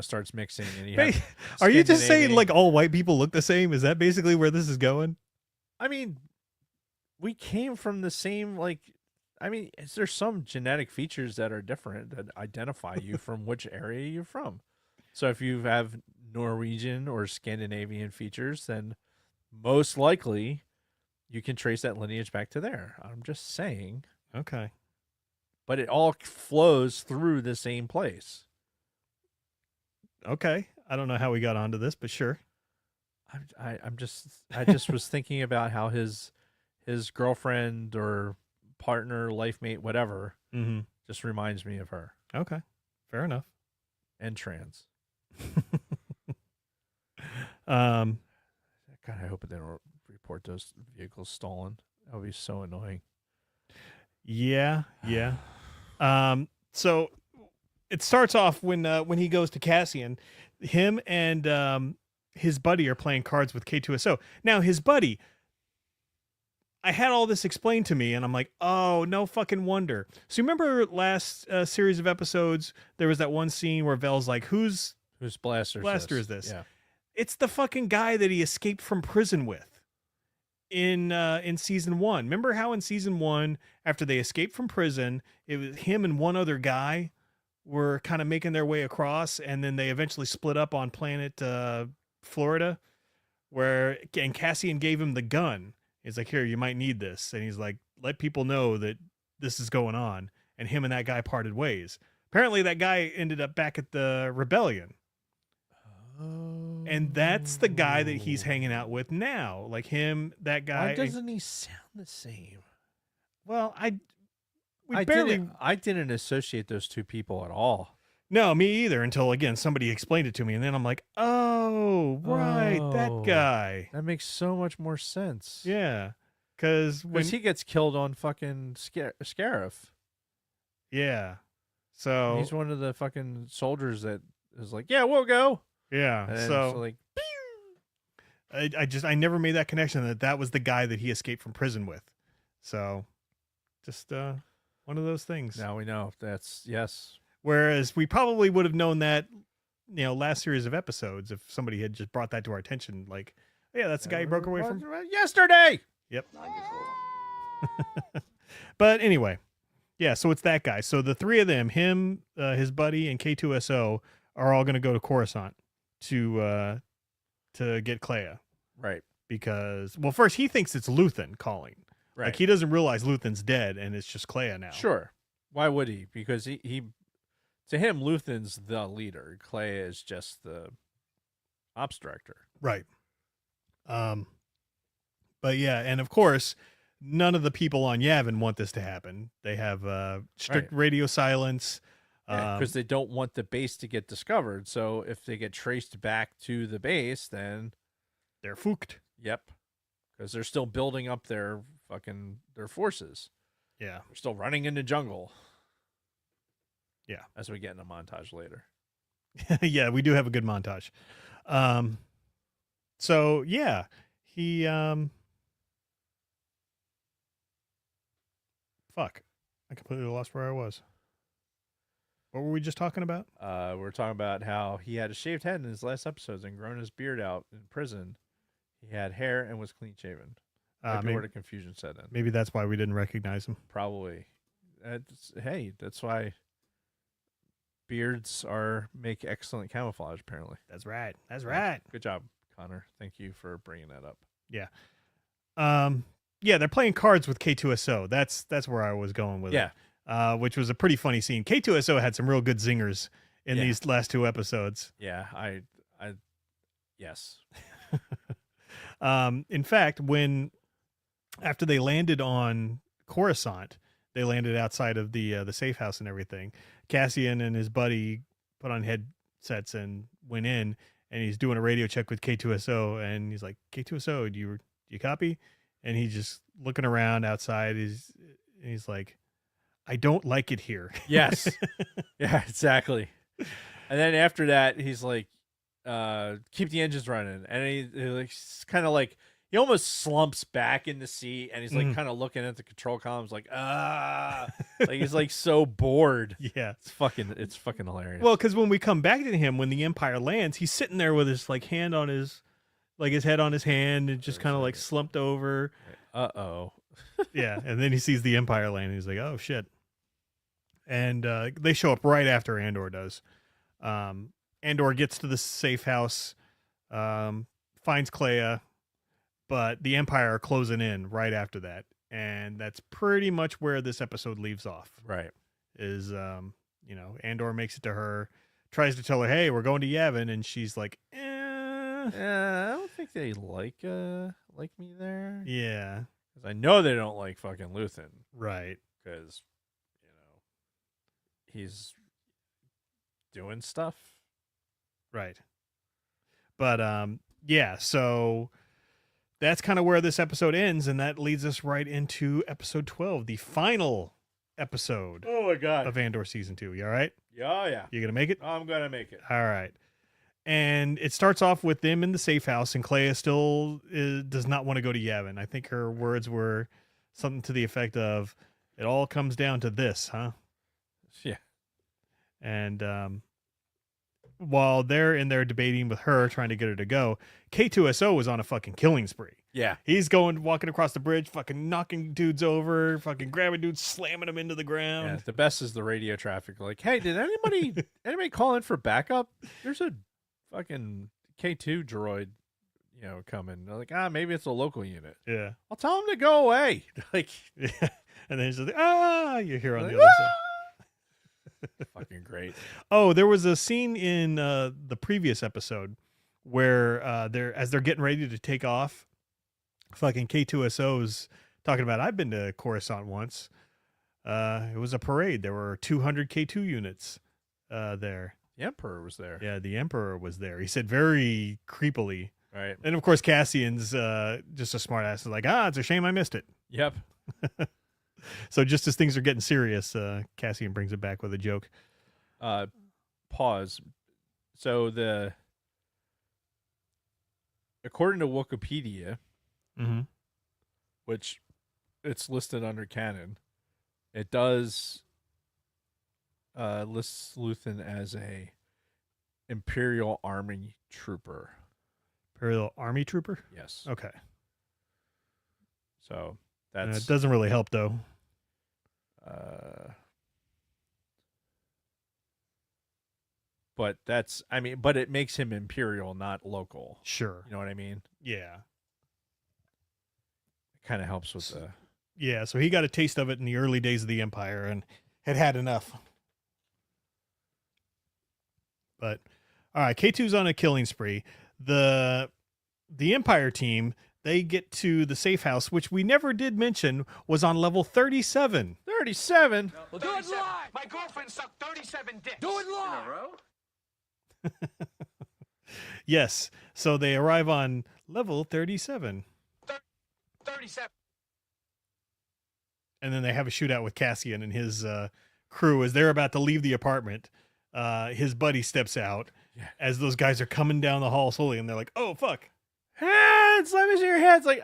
starts mixing, and you have are you just saying like all white people look the same? Is that basically where this is going? I mean, we came from the same, is there some genetic features that are different that identify you from which area you're from? So if you have Norwegian or Scandinavian features, then most likely you can trace that lineage back to there. I'm just saying. Okay. But it all flows through the same place. Okay. I don't know how we got onto this, but sure. I just was thinking about how his girlfriend or partner, life mate, whatever, just reminds me of her. Okay. Fair enough. And trans. God, I hope it didn't report those vehicles stolen. That would be so annoying. Yeah. So it starts off when he goes to Cassian, him and his buddy are playing cards with K2SO. Now his buddy, I had all this explained to me, and I'm like, oh, no fucking wonder. So you remember last series of episodes, there was that one scene where Vel's like, whose Blaster is this? Yeah. It's the fucking guy that he escaped from prison with in season 1. Remember how in season 1, after they escaped from prison, it was him and one other guy were kind of making their way across, and then they eventually split up on planet Florida, and Cassian gave him the gun. He's like, "Here, you might need this." And he's like, "Let people know that this is going on." And him and that guy parted ways. Apparently that guy ended up back at the rebellion. Oh. And that's the guy that he's hanging out with now. Like him, that guy. Why doesn't he sound the same? Well, I didn't associate those two people at all. No, me either, until, again, somebody explained it to me, and then I'm like, oh, right, that guy. That makes so much more sense. Yeah, because when he gets killed on fucking Scarif. Yeah, so he's one of the fucking soldiers that is like, yeah, we'll go. Yeah, and so like, I never made that connection that was the guy that he escaped from prison with. So, just one of those things. Now we know that's yes. Whereas we probably would have known that, last series of episodes if somebody had just brought that to our attention. Like, yeah, that's the guy who broke away from yesterday. Yep. But anyway, yeah, so it's that guy. So the three of them, him, his buddy, and K2SO, are all going to go to Coruscant. to get Clea Right. because, well, first he thinks it's Luthen calling. Right. Like he doesn't realize Luthen's dead and it's just Clea now. Sure. Why would he? Because he to him, Luthen's the leader. Clea is just the ops director. Right. But yeah, and of course, none of the people on Yavin want this to happen. They have strict radio silence. Because they don't want the base to get discovered. So if they get traced back to the base, then they're fooked. Yep. Because they're still building up their forces. Yeah. They're still running into jungle. Yeah. As we get in a montage later. Yeah, we do have a good montage. So yeah, he fuck. I completely lost where I was. What were we just talking about? We're talking about how he had a shaved head in his last episodes and grown his beard out in prison. He had hair and was clean shaven. Maybe where the confusion set in. Maybe that's why we didn't recognize him. Probably. Hey, that's why beards make excellent camouflage. Apparently. That's right. That's right. Good job, Connor. Thank you for bringing that up. Yeah. Yeah, they're playing cards with K2SO. That's where I was going with it. Which was a pretty funny scene. K2SO had some real good zingers in these last two episodes. Yeah, yes. In fact, after they landed on Coruscant, they landed outside of the safe house and everything. Cassian and his buddy put on headsets and went in, and he's doing a radio check with K2SO, and he's like, "K2SO, do you copy?" And he's just looking around outside. He's like, "I don't like it here." Yes. Yeah, exactly. And then after that, he's like, keep the engines running. And he's kind of like, he almost slumps back in the seat and he's like kind of looking at the control columns like, like he's like so bored. Yeah. It's fucking hilarious. Well, because when we come back to him, when the Empire lands, he's sitting there with his like hand on his, like his head on his hand and just kind of like slumped over. Uh-oh. Yeah. And then he sees the Empire land and he's like, oh shit. And they show up right after Andor does. Andor gets to the safe house, finds Clea, but the Empire are closing in right after that. And that's pretty much where this episode leaves off. Right. Is, Andor makes it to her, tries to tell her, hey, we're going to Yavin. And she's like, I don't think they like me there. Yeah. Because I know they don't like fucking Luthen. Right. Because, he's doing stuff. Right. But, yeah, so that's kind of where this episode ends, and that leads us right into episode 12, the final episode Oh my god. of Andor season 2. You all right? Yeah. You gonna make it? I'm gonna make it. All right. And it starts off with them in the safe house, and Clea still does not want to go to Yavin. I think her words were something to the effect of, it all comes down to this, huh? Yeah. And while they're in there debating with her, trying to get her to go, K2SO was on a fucking killing spree. Yeah. He's walking across the bridge, fucking knocking dudes over, fucking grabbing dudes, slamming them into the ground. Yeah, the best is the radio traffic. Like, hey, did anybody call in for backup? There's a fucking K2 droid, coming. They're like, maybe it's a local unit. Yeah. I'll tell them to go away. Like, yeah. And then he's like, you hear on like, the other side. Fucking great. Oh, there was a scene in the previous episode where as they're getting ready to take off, fucking K2SO's talking about, I've been to Coruscant once. It was a parade. There were 200 K2 units there. The Emperor was there. Yeah, the Emperor was there. He said very creepily. Right. And of course, Cassian's just a smart ass. Like, it's a shame I missed it. Yep. So just as things are getting serious, Cassian brings it back with a joke. Pause. So according to Wikipedia, which it's listed under canon, it does list Luthen as a Imperial Army trooper. Imperial Army trooper? Yes. Okay. So that's it doesn't really help though. but but it makes him Imperial, not local. Sure. You know what I mean? Yeah. It kind of helps with the. Yeah, so he got a taste of it in the early days of the Empire and had enough. But all right, K2's on a killing spree. The Empire team, they get to the safe house, which we never did mention was on level 37. 37? Well, do it live. My girlfriend sucked 37 dicks. Do it live. In a row? Yes. So they arrive on level 37. 37. And then they have a shootout with Cassian and his crew as they're about to leave the apartment. His buddy steps out as those guys are coming down the hall slowly, and they're like, "Oh fuck!" Slam into your head. It's like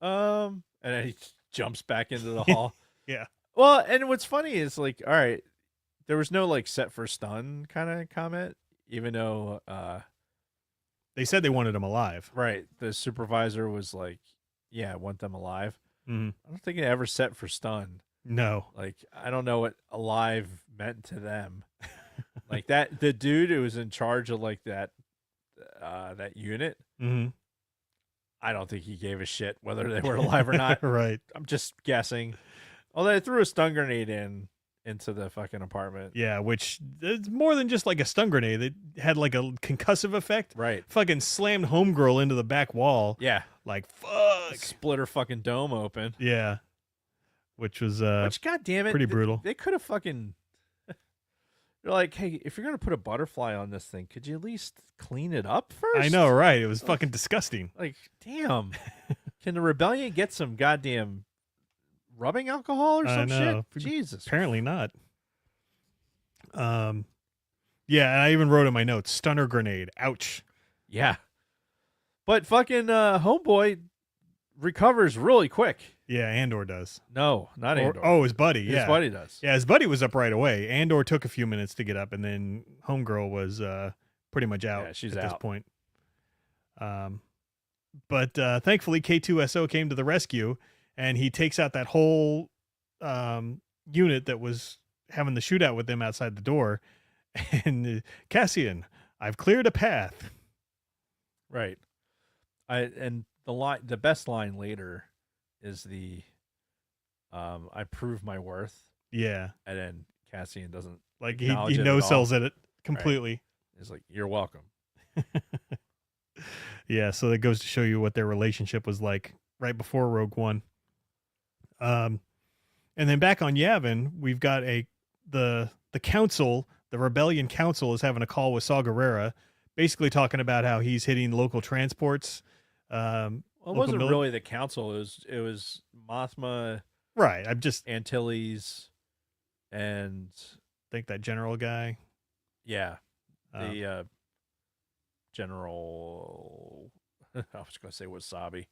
and then he jumps back into the hall. Yeah. Well, and what's funny is like, all right, there was no like set for stun kind of comment, even though they said they wanted him alive. Right. The supervisor was like, "Yeah, I want them alive." Mm-hmm. I don't think it ever set for stun. No. Like, I don't know what alive meant to them. Like that, the dude who was in charge of like that unit. Mm-hmm. I don't think he gave a shit whether they were alive or not. Right. I'm just guessing. Although they threw a stun grenade into the fucking apartment. Yeah, which it's more than just like a stun grenade. It had like a concussive effect. Right. Fucking slammed Homegirl into the back wall. Yeah. Like, fuck. Split her fucking dome open. Yeah. Which was God damn it, pretty brutal. They could have fucking. They're like, hey, if you're gonna put a butterfly on this thing, could you at least clean it up first? I know, right? It was fucking disgusting. Like, damn. Can the rebellion get some goddamn rubbing alcohol or some shit? Jesus. Apparently not. Yeah, and I even wrote in my notes, stunner grenade. Ouch. Yeah. But fucking homeboy recovers really quick. Yeah, Andor does. No, not Andor. Oh, his buddy. Yeah. His buddy does. Yeah, his buddy was up right away. Andor took a few minutes to get up, and then Homegirl was pretty much out. Yeah, she's at out. this point. But thankfully, K2SO came to the rescue, and he takes out that whole unit that was having the shootout with them outside the door. And Cassian, I've cleared a path. Right. The best line later is I prove my worth. Yeah. And then Cassian doesn't like he acknowledge it no at all. sells it completely. Right. He's like, you're welcome. Yeah, so that goes to show you what their relationship was like right before Rogue One. And then back on Yavin, we've got the council, the Rebellion Council is having a call with Saw Gerrera, basically talking about how he's hitting local transports. Well, it wasn't really the council. It was Mothma, right? I'm just Antilles, and think that general guy. Yeah, the general. I was going to say Wasabi.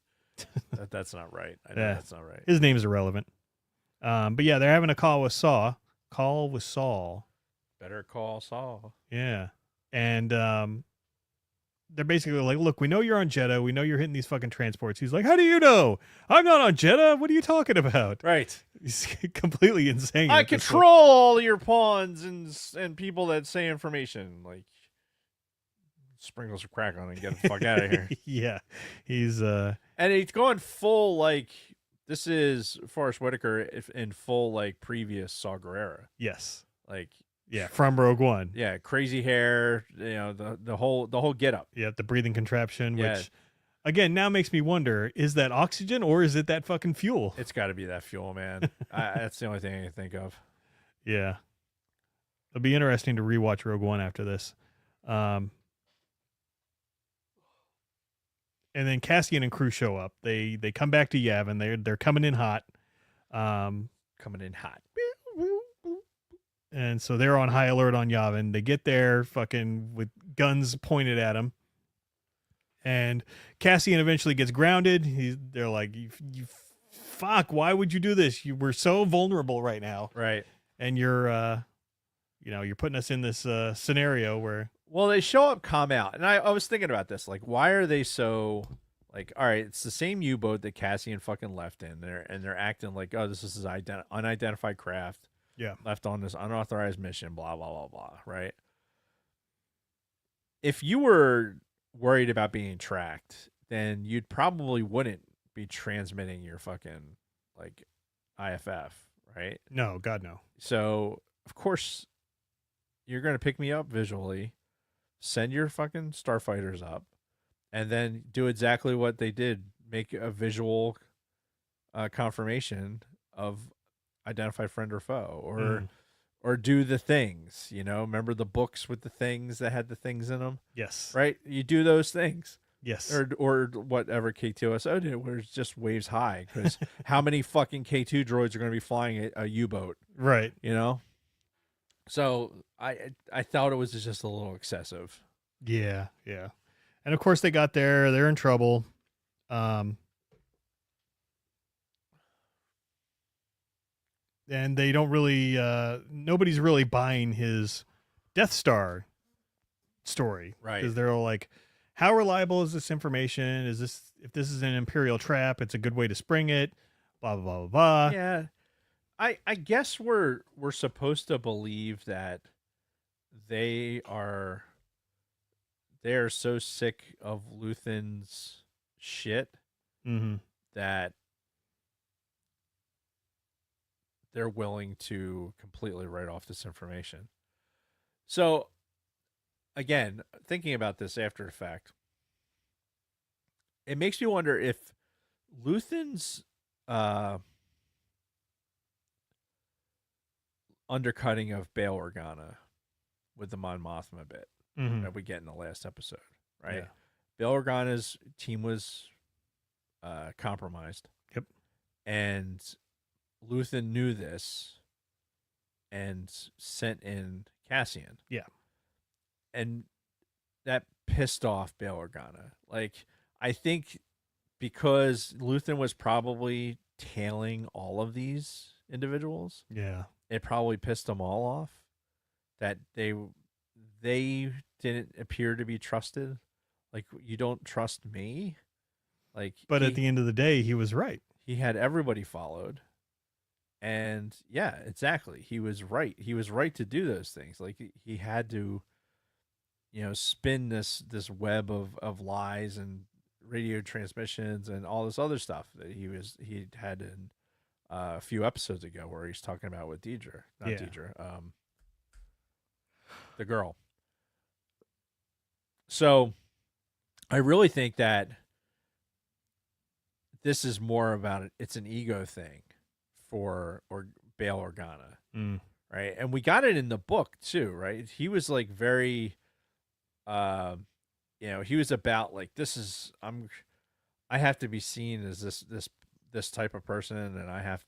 That's not right. I know that's not right. His name is irrelevant. But yeah, they're having a call with Saw. Call with Saul. Better call Saul. Yeah, and they're basically like, look, we know you're on Jeddah. We know you're hitting these fucking transports. He's like, how do you know? I'm not on Jeddah. What are you talking about? Right. He's completely insane. I control all your pawns and people that say information. Like, sprinkle some crack on it and get the fuck out of here. Yeah. He's and he's going full, like, this is Forrest Whitaker in full, like, previous Saw Gerrera. Yes. Like, yeah, from Rogue One. Yeah, crazy hair, you know, the whole get up. Yeah, the breathing contraption, which again now makes me wonder, is that oxygen or is it that fucking fuel? It's got to be that fuel, man. That's the only thing I can think of. Yeah. It'll be interesting to rewatch Rogue One after this. And then Cassian and crew show up. They come back to Yavin. They're coming in hot. Coming in hot. And so they're on high alert on Yavin. They get there fucking with guns pointed at him. And Cassian eventually gets grounded. They're like, you fuck, why would you do this? We're so vulnerable right now. Right. And you're putting us in this scenario where. Well, they show up, calm out. And I was thinking about this. Like, why are they so, like, all right, it's the same U-boat that Cassian fucking left in there. And they're acting like, oh, this is his unidentified craft. Yeah. Left on this unauthorized mission, blah, blah, blah, blah, right? if you were worried about being tracked, then you'd probably wouldn't be transmitting your fucking like IFF, right? No, God, no. So of course you're gonna pick me up visually, send your fucking starfighters up, and then do exactly what they did: make a visual confirmation of identified friend or foe, or do the things. Remember the books with the things that had the things in them? Yes. Right? You do those things. Yes. Or whatever K2SO did, where it's just waves high. Because how many fucking K2 droids are going to be flying a U-boat? Right. So I thought it was just a little excessive. Yeah. Yeah. And of course they got there. They're in trouble. And they don't really, nobody's really buying his Death Star story. Right. Because they're all like, how reliable is this information? If this is an Imperial trap, it's a good way to spring it, blah, blah, blah, blah, blah. Yeah. I guess we're supposed to believe that they're so sick of Luthen's shit that they're willing to completely write off this information. So, again, thinking about this after the fact, it makes me wonder if Luthen's undercutting of Bail Organa with the Mon Mothma bit that we get in the last episode, right? Yeah. Bail Organa's team was compromised. Yep. And Luthen knew this and sent in Cassian. Yeah. And that pissed off Bail Organa. Like, I think because Luthen was probably tailing all of these individuals, Yeah. it probably pissed them all off that they didn't appear to be trusted. Like, you don't trust me? Like, But at the end of the day, he was right. he had everybody followed. And yeah, exactly. He was right. He was right to do those things. Like, he had to, spin this web of lies and radio transmissions and all this other stuff that he had in a few episodes ago, where he's talking about with Deidre, the girl. So I really think that this is more about it. It's an ego thing for Bail Organa, right? And we got it in the book too, right? He was like very, he was about like, I have to be seen as this type of person, and I have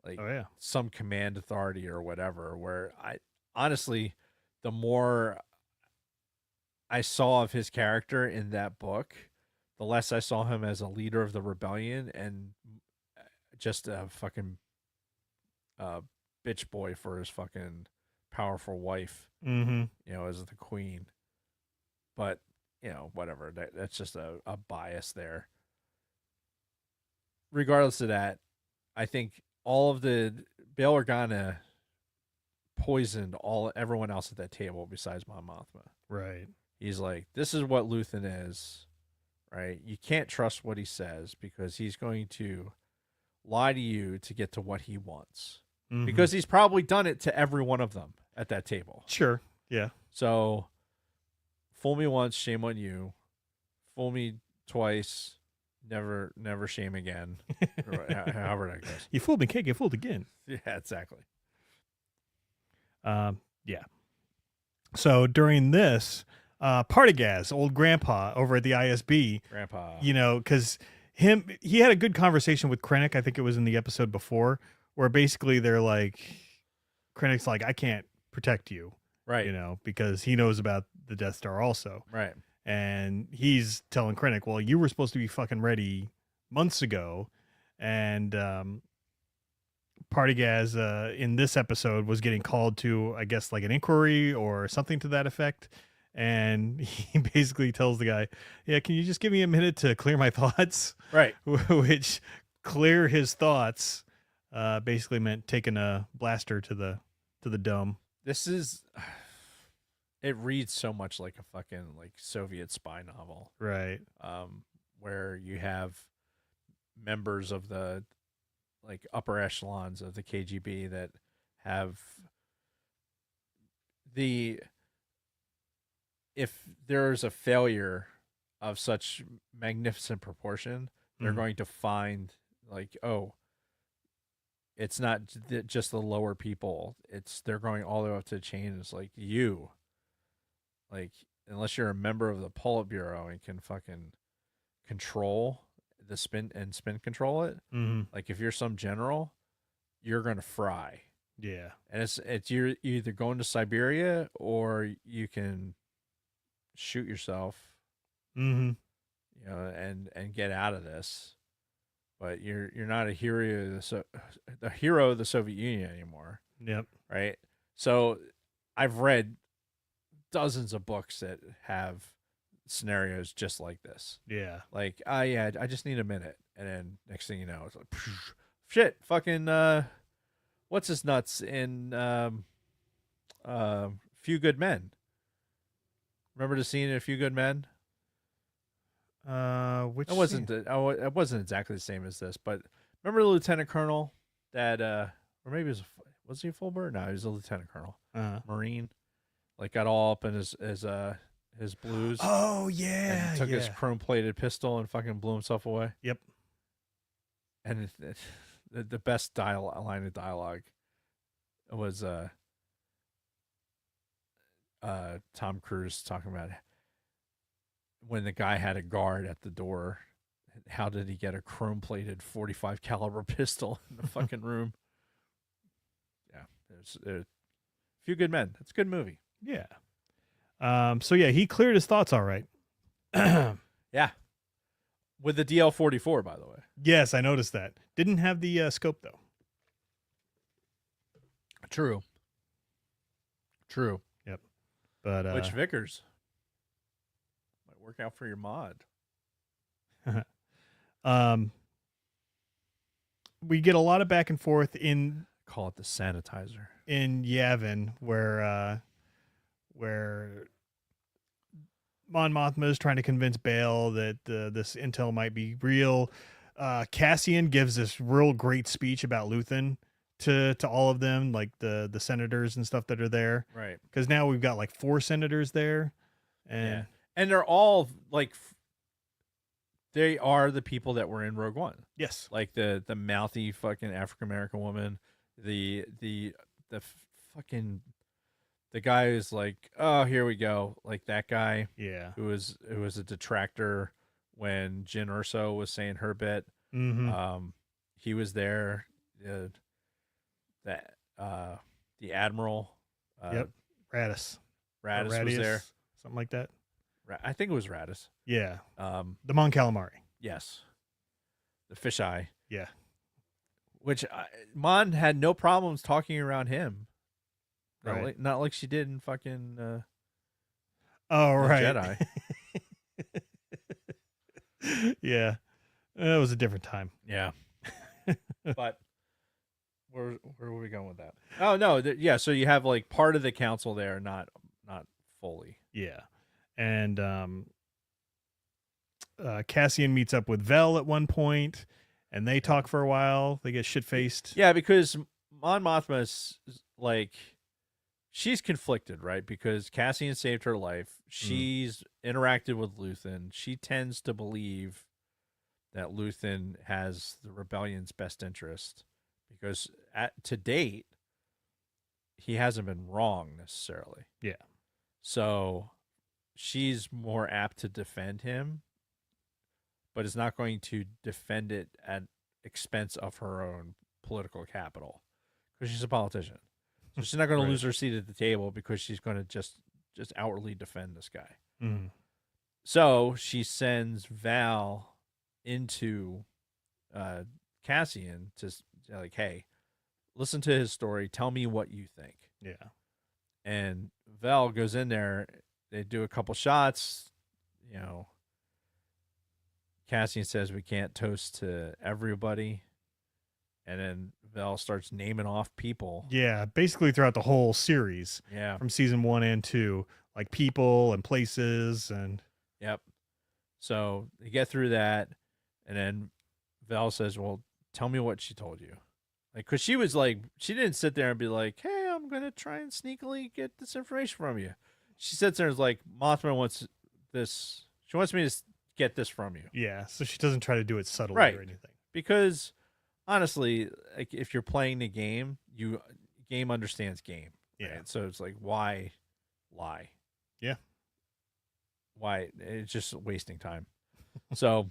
like some command authority or whatever. Where I honestly, the more I saw of his character in that book, the less I saw him as a leader of the rebellion and just a fucking bitch boy for his fucking powerful wife, as the queen. But, whatever. That's just a bias there. Regardless of that, I think all of the Bail Organa poisoned everyone else at that table besides Mon Mothma. Right. He's like, this is what Luthen is, right? You can't trust what he says because he's going to lie to you to get to what he wants. Because he's probably done it to every one of them at that table. Sure. Yeah. So, fool me once, shame on you. Fool me twice, never shame again. Or however that goes. You fooled me, can't get fooled again. Yeah, exactly. Yeah. So during this, Partagas, old grandpa over at the ISB, because he had a good conversation with Krennic. I think it was in the episode before, where basically they're like, Krennic's like, I can't protect you. Right. Because he knows about the Death Star also. Right. And he's telling Krennic, well, you were supposed to be fucking ready months ago. And Partagas in this episode was getting called to, I guess, like an inquiry or something to that effect. And he basically tells the guy, yeah, can you just give me a minute to clear my thoughts? Right. Which clear his thoughts basically meant taking a blaster to the dome. This is it reads so much like a fucking like Soviet spy novel, Right. where you have members of the like upper echelons of the KGB that have if there's a failure of such magnificent proportion, they're Mhm. going to find like, oh, it's not just the lower people. They're going all the way up to the chain. It's like you, like unless you're a member of the Politburo and can fucking control the spin control it. Mm-hmm. Like if you're some general, you're gonna fry. Yeah. And it's you're either going to Siberia or you can shoot yourself, Mm-hmm. you know, and get out of this. But you're not a hero of the Soviet Union anymore, Yep. right? So I've read dozens of books that have scenarios just like this. Yeah. Like, yeah, I just need a minute, and then next thing you know, it's like, shit, fucking, what's his nuts in Few Good Men? Remember the scene in A Few Good Men? Which It wasn't. scene? It wasn't exactly the same as this, but remember the lieutenant colonel that, or maybe it was he a full bird? No, he was a lieutenant colonel, Marine. Like got all up in his blues. Oh yeah. And took his yeah. chrome-plated pistol and fucking blew himself away. Yep. And the best line of dialogue was Tom Cruise talking about when the guy had a guard at the door. How did he get a chrome-plated 45 caliber pistol in the fucking room? Yeah, there's a Few Good Men. It's a good movie. Yeah. So yeah, he cleared his thoughts all right. Yeah, with the DL-44, by the way. Yes, I noticed that. Didn't have the scope though. True. Yep. But Which Vickers might work out for your mod. we get a lot of back and forth in Call it the sanitizer. Yavin where Mon Mothma is trying to convince Bail that this intel might be real. Cassian gives this real great speech about Luthen to all of them, like the senators and stuff that are there. Right. Because now we've got like 4 senators there. And And they're all like, they are the people that were in Rogue One. yes. Like the mouthy fucking African American woman, the fucking the guy who's like, oh, here we go, like that guy Yeah. who was a detractor when Jyn Erso was saying her bit. Mm-hmm. He was there. The admiral. Yep. Radis. Radis Or was Radius, there. something like that. I think it was Radis. Yeah. The Mon Calamari. Yes. The fisheye. Yeah. Which Mon had no problems talking around him. Right. Not like she did in fucking Oh, right. Jedi. Yeah. It was a different time. Yeah. But where were we going with that? Oh no, yeah. So you have like part of the council there, not fully. Yeah. And Cassian meets up with Vel at one point, and they talk for a while. They get shit-faced. Yeah, because Mon Mothma is like, she's conflicted, right? Because Cassian saved her life. She's interacted with Luthen. She tends to believe that Luthen has the rebellion's best interest because to date, he hasn't been wrong necessarily. Yeah. So she's more apt to defend him, but is not going to defend it at expense of her own political capital because she's a politician. So she's not going to lose her seat at the table because she's going to just outwardly defend this guy. Mm. So she sends Val into Cassian to like, hey, listen to his story. Tell me what you think. Yeah. And Val goes in there. They do a couple shots. You know, Cassian says we can't toast to everybody. And then Val starts naming off people. Yeah. Basically throughout the whole series Yeah. from season 1 and 2, like people and places and. Yep. So they get through that, and then Val says, "Well, tell me what she told you." Like, because she was like, she didn't sit there and be like, "Hey, I'm going to try and sneakily get this information from you." She sits there and is like, "Mothma wants this. She wants me to get this from you." Yeah, so she doesn't try to do it subtly Right. or anything. Because honestly, like, if you're playing the game, game understands game. Yeah. Right? So it's like, why lie? Yeah. Why? It's just wasting time. So,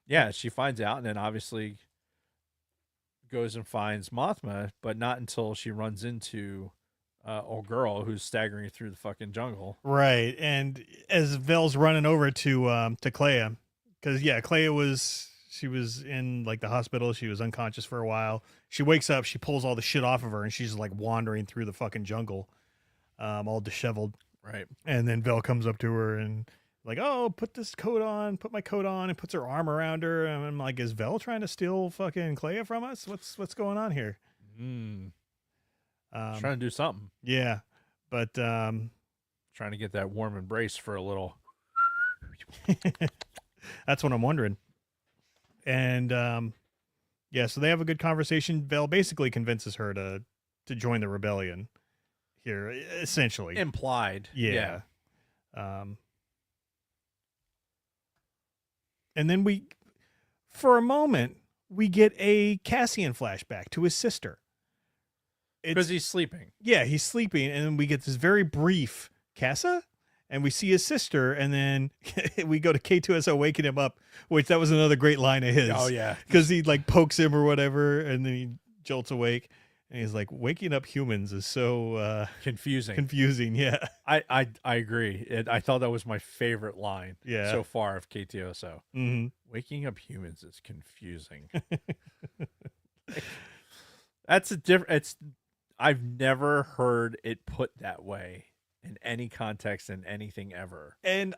yeah, she finds out, and then obviously goes and finds Mothma, but not until she runs into old girl who's staggering through the fucking jungle. Right, and as Vel's running over to Clea, because Clea was in like the hospital. She was unconscious for a while. She wakes up, she pulls all the shit off of her, and she's like wandering through the fucking jungle, all disheveled. Right, and then Vel comes up to her and like, "Oh, put this coat on, put my coat on," and puts her arm around her. And I'm like, "Is Vel trying to steal fucking Clea from us? What's going on here?" Trying to do something. Yeah, but trying to get that warm embrace for a little. That's what I'm wondering. And so they have a good conversation. Vel basically convinces her to join the rebellion here, essentially. Implied. Yeah. And then for a moment, we get a Cassian flashback to his sister. Because he's sleeping. Yeah, he's sleeping, and then we get this very brief Cassa, and we see his sister, and then we go to K2SO waking him up, which that was another great line of his. Oh, yeah. Because he like pokes him or whatever, and then he jolts awake, and he's like, waking up humans is so confusing. Confusing, yeah. I agree. I thought that was my favorite line so far of K2SO. Mm-hmm. Waking up humans is confusing. That's a different. I've never heard it put that way in any context in anything ever. And,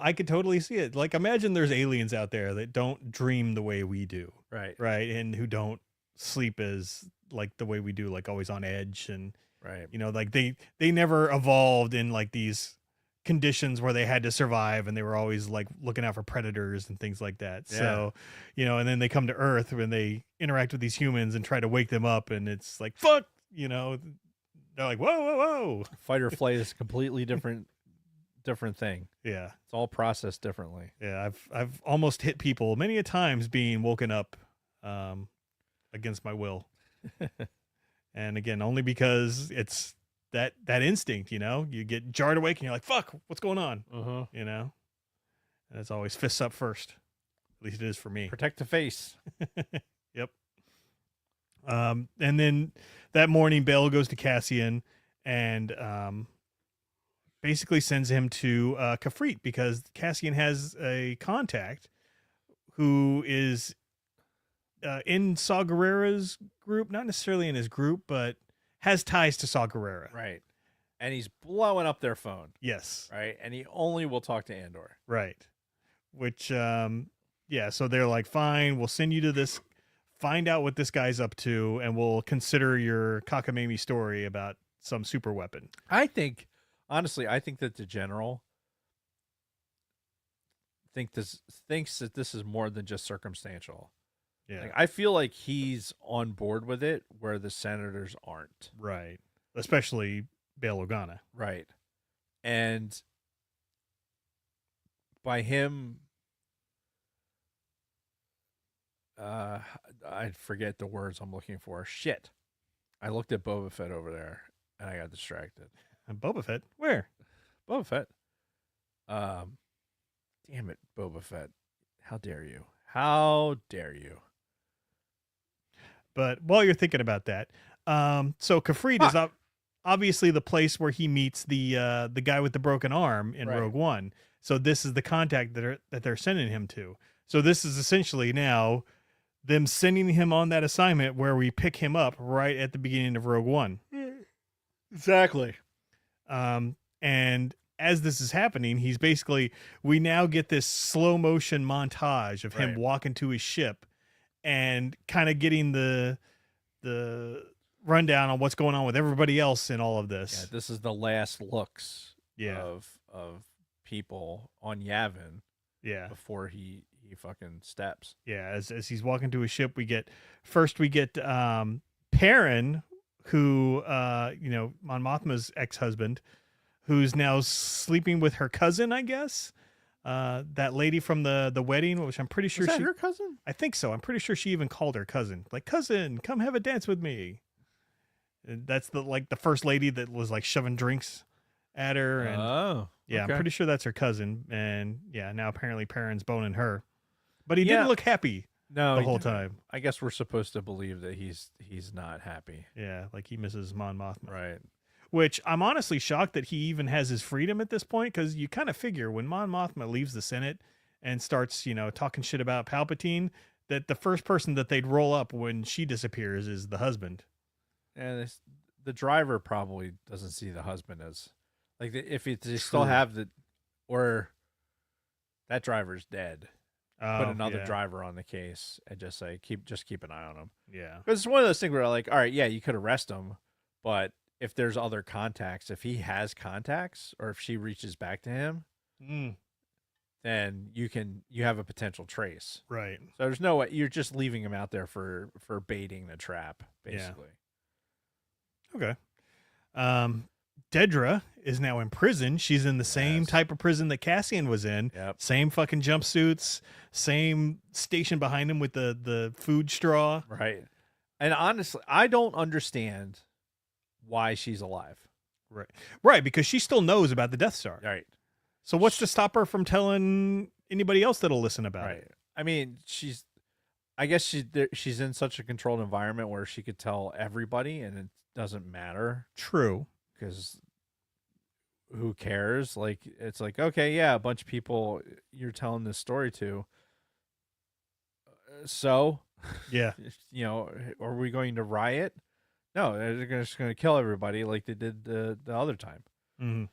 I could totally see it. Like, imagine there's aliens out there that don't dream the way we do. Right. Right. And who don't sleep as like the way we do, like always on edge. And, right. Like they never evolved in like these conditions where they had to survive, and they were always like looking out for predators and things like that. Yeah. So, and then they come to Earth when they interact with these humans and try to wake them up, and it's like, fuck. They're like, whoa. Fight or flight is a completely different thing. Yeah. It's all processed differently. Yeah. I've almost hit people many a times being woken up against my will. And again, only because it's that instinct, you get jarred awake and you're like, fuck, what's going on? Uh-huh. And it's always fists up first. At least it is for me. Protect the face. Yep. And then that morning, Bale goes to Cassian and basically sends him to Kafrit, because Cassian has a contact who is in Saw Gerrera's group, not necessarily in his group, but has ties to Saw Gerrera. Right. And he's blowing up their phone. Yes. Right. And he only will talk to Andor. Right. Which, so they're like, fine, we'll send you to this. Find out what this guy's up to, and we'll consider your cockamamie story about some super weapon. Honestly, I think that the general thinks that this is more than just circumstantial. Yeah. Like, I feel like he's on board with it where the senators aren't. Right. Especially Bail Organa. Right. And by him... I forget the words I'm looking for. Shit. I looked at Boba Fett over there and I got distracted. And Boba Fett? Where? Boba Fett. Damn it, Boba Fett. How dare you? How dare you? But while you're thinking about that, so Kafrit is obviously the place where he meets the guy with the broken arm in Rogue One. So this is the contact that they're sending him to. So this is essentially now them sending him on that assignment where we pick him up right at the beginning of Rogue One. Exactly. And as this is happening, we now get this slow motion montage of him walking to his ship and kind of getting the rundown on what's going on with everybody else in all of this. Yeah, this is the last looks Yeah. of people on Yavin Yeah. before he fucking steps. Yeah, as he's walking to his ship, we get Perrin, who Mon Mothma's ex-husband, who's now sleeping with her cousin, I guess. That lady from the wedding, which I'm pretty sure Is that her cousin? I think so. I'm pretty sure she even called her cousin, like, cousin, come have a dance with me. And that's the first lady that was like shoving drinks at her. And okay. I'm pretty sure that's her cousin. And yeah, now apparently Perrin's boning her, but he didn't look happy the whole time. I guess we're supposed to believe that he's not happy. Yeah, like he misses Mon Mothma. Right. Which I'm honestly shocked that he even has his freedom at this point, because you kind of figure when Mon Mothma leaves the Senate and starts, talking shit about Palpatine, that the first person that they'd roll up when she disappears is the husband. And the driver probably doesn't see the husband as like if they still have or that driver's dead. Put another driver on the case and just say keep an eye on him. Yeah, because it's one of those things where like, all right, yeah, you could arrest him, but if there's other contacts, if he has contacts, or if she reaches back to him, then you have a potential trace. Right. So there's no way you're just leaving him out there for baiting the trap, basically. Yeah. Okay. Dedra is now in prison. She's in the same type of prison that Cassian was in. Yep. Same fucking jumpsuits, same station behind him with the food straw. Right. And honestly, I don't understand why she's alive. Right, because she still knows about the Death Star. Right. So what's to stop her from telling anybody else that'll listen about it? I mean, I guess she's in such a controlled environment where she could tell everybody and it doesn't matter. True. Because who cares? Like, it's like, okay, yeah, a bunch of people you're telling this story to. So, yeah, are we going to riot? No, they're just going to kill everybody like they did the other time. Mm-hmm.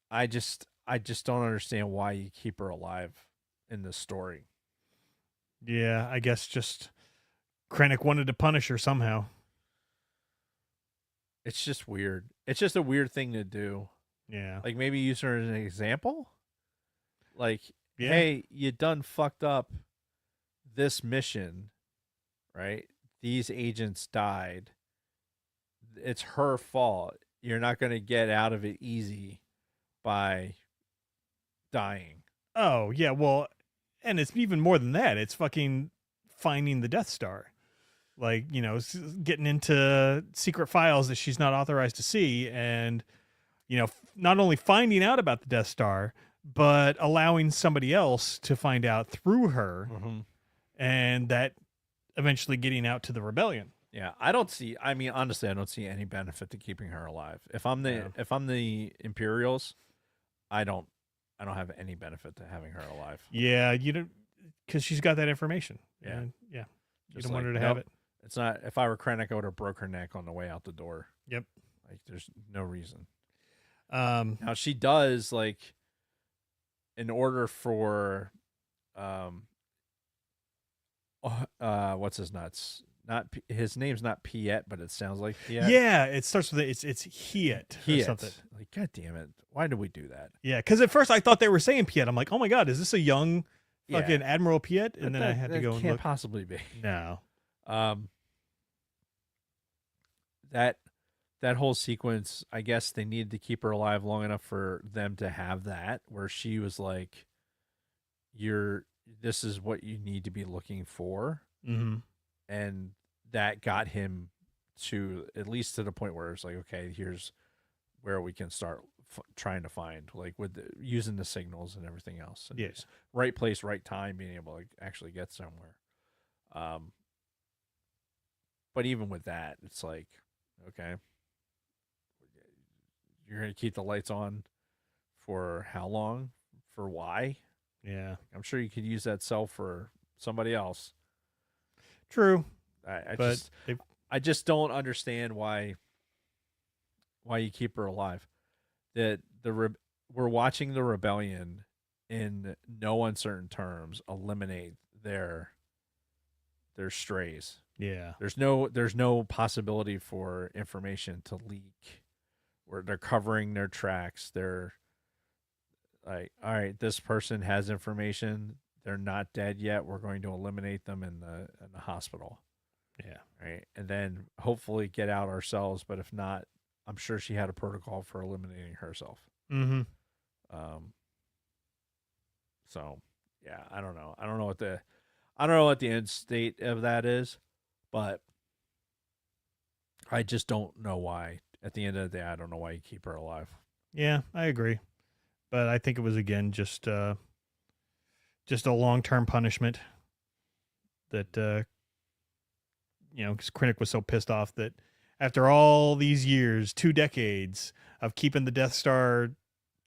I just don't understand why you keep her alive in this story. Yeah, I guess just Krennic wanted to punish her somehow. It's just weird. It's just a weird thing to do. Yeah. Like maybe use her as an example. Like, hey, you done fucked up this mission, right? These agents died. It's her fault. You're not going to get out of it easy by dying. Oh, yeah. Well, and it's even more than that. It's fucking finding the Death Star. Like, getting into secret files that she's not authorized to see. And, not only finding out about the Death Star, but allowing somebody else to find out through her. Mm-hmm. And that eventually getting out to the rebellion. Yeah, honestly, I don't see any benefit to keeping her alive. If I'm the Imperials, I don't have any benefit to having her alive. Yeah, because she's got that information. Yeah. And, yeah. You Just don't want her like, to have it. It's not. If I were Krennic, I would have broke her neck on the way out the door. Yep. Like, there's no reason. Now she does, like, in order for what's his nuts? Not his name's not Piet, but it sounds like Piet. Yeah, it starts with it's Hiet or something. Like, God damn it, why did we do that? Yeah, because at first I thought they were saying Piet. I'm like, oh my god, is this a young fucking Admiral Piet? And then I had to go and can't look. Possibly be. No. That whole sequence, I guess they needed to keep her alive long enough for them to have that, where she was like, this is what you need to be looking for. Mm-hmm. And that got him to at least to the point where it's like, okay, here's where we can start trying to find, like, with using the signals and everything else. And yes. Right place, right time, being able to actually get somewhere. But even with that, it's like, okay, you're going to keep the lights on for how long? For why? Yeah. I'm sure you could use that cell for somebody else. True. I just don't understand why you keep her alive. That we're watching the rebellion in no uncertain terms eliminate their strays. Yeah. There's no possibility for information to leak where they're covering their tracks. They're like, all right, this person has information. They're not dead yet. We're going to eliminate them in the hospital. Yeah. Right. And then hopefully get out ourselves. But if not, I'm sure she had a protocol for eliminating herself. Mm-hmm. So yeah, I don't know. I don't know what the end state of that is, but I just don't know why. At the end of the day, I don't know why you keep her alive. Yeah, I agree. But I think it was, again, just a long-term punishment that, because Krennic was so pissed off that after all these years, 2 decades of keeping the Death Star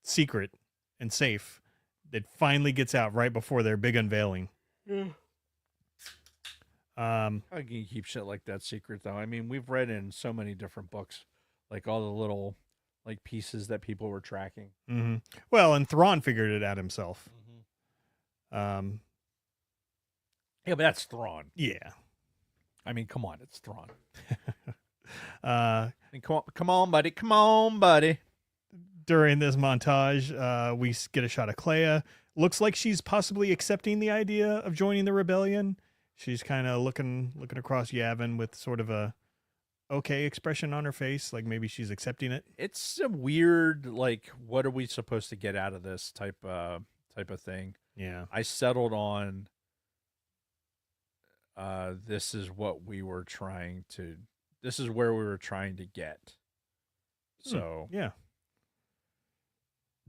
secret and safe, it finally gets out right before their big unveiling. Yeah. How can you keep shit like that secret, though? I mean, we've read in so many different books, like all the little like pieces that people were tracking. Mm-hmm. Well, and Thrawn figured it out himself. Yeah, but that's Thrawn. Yeah. I mean, come on, it's Thrawn. I mean, come on, buddy. Come on, buddy. During this montage, we get a shot of Clea. Looks like she's possibly accepting the idea of joining the rebellion. She's kind of looking across Yavin with sort of a okay expression on her face, like maybe she's accepting it. It's a weird, like, what are we supposed to get out of this type of thing? Yeah. I settled on this is where we were trying to get. So yeah.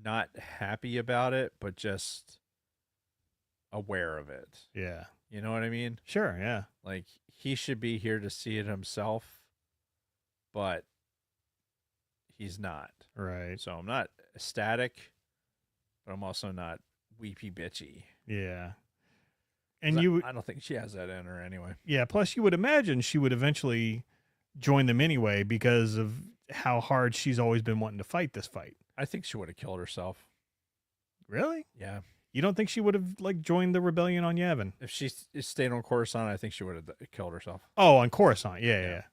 Not happy about it, but just aware of it. Yeah. You know what I mean? Sure, yeah. Like, he should be here to see it himself, but he's not. Right. So I'm not ecstatic, but I'm also not weepy bitchy. Yeah. And I don't think she has that in her anyway. Yeah, plus you would imagine she would eventually join them anyway because of how hard she's always been wanting to fight this fight. I think she would have killed herself. Really? Yeah. You don't think she would have joined the rebellion on Yavin? If she stayed on Coruscant, I think she would have killed herself. Oh, on Coruscant. Yeah.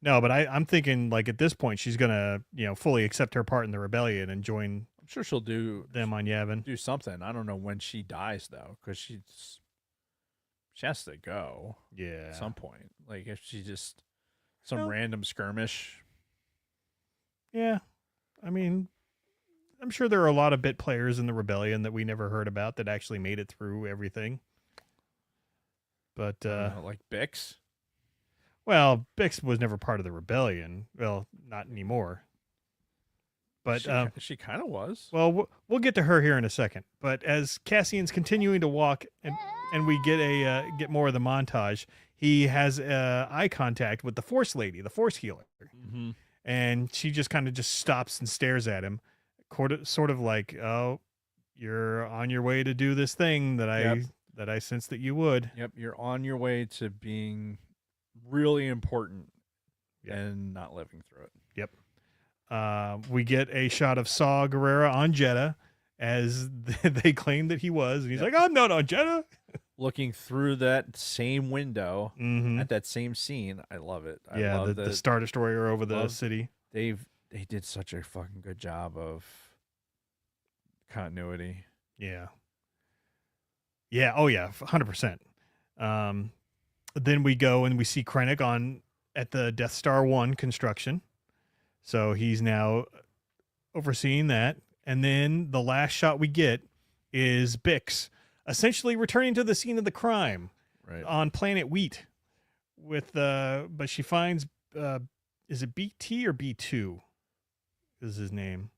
No, but I'm thinking like at this point she's gonna fully accept her part in the rebellion and join. I'm sure she'll do them on Yavin. Do something. I don't know when she dies though, because she has to go. Yeah. At some point, like if she just some random skirmish. Yeah, I mean, I'm sure there are a lot of bit players in the rebellion that we never heard about that actually made it through everything. But like Bix. Well, Bix was never part of the rebellion. Well, not anymore. But she kind of was. Well, we'll get to her here in a second. But as Cassian's continuing to walk, and we get more of the montage, he has eye contact with the Force lady, the Force healer, and she just kind of stops and stares at him, sort of like, "Oh, you're on your way to do this thing that I sensed that you would." Yep, you're on your way to being really important and not living through it. Yep. We get a shot of Saw Gerrera on Jeddah as they claim that he was. And he's like, I'm not on Jeddah. Looking through that same window at that same scene. I love it. I love the Star Destroyer over the city. They did such a fucking good job of continuity. Yeah. Yeah. Oh, yeah. 100%. Then we go and we see Krennic at the Death Star 1 construction. So he's now overseeing that. And then the last shot we get is Bix essentially returning to the scene of the crime on planet Wheat but she finds, is it BT or B2 is his name?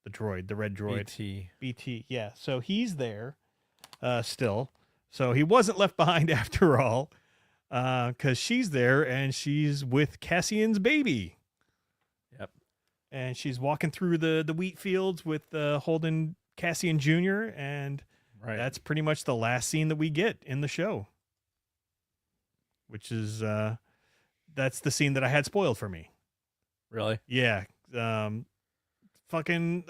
The droid, the red droid. BT. Yeah. So he's there still. So he wasn't left behind after all, because she's there and she's with Cassian's baby. Yep. And she's walking through the wheat fields with holding Cassian Jr. And that's pretty much the last scene that we get in the show, which is that's the scene that I had spoiled for me. Really? Yeah. Fucking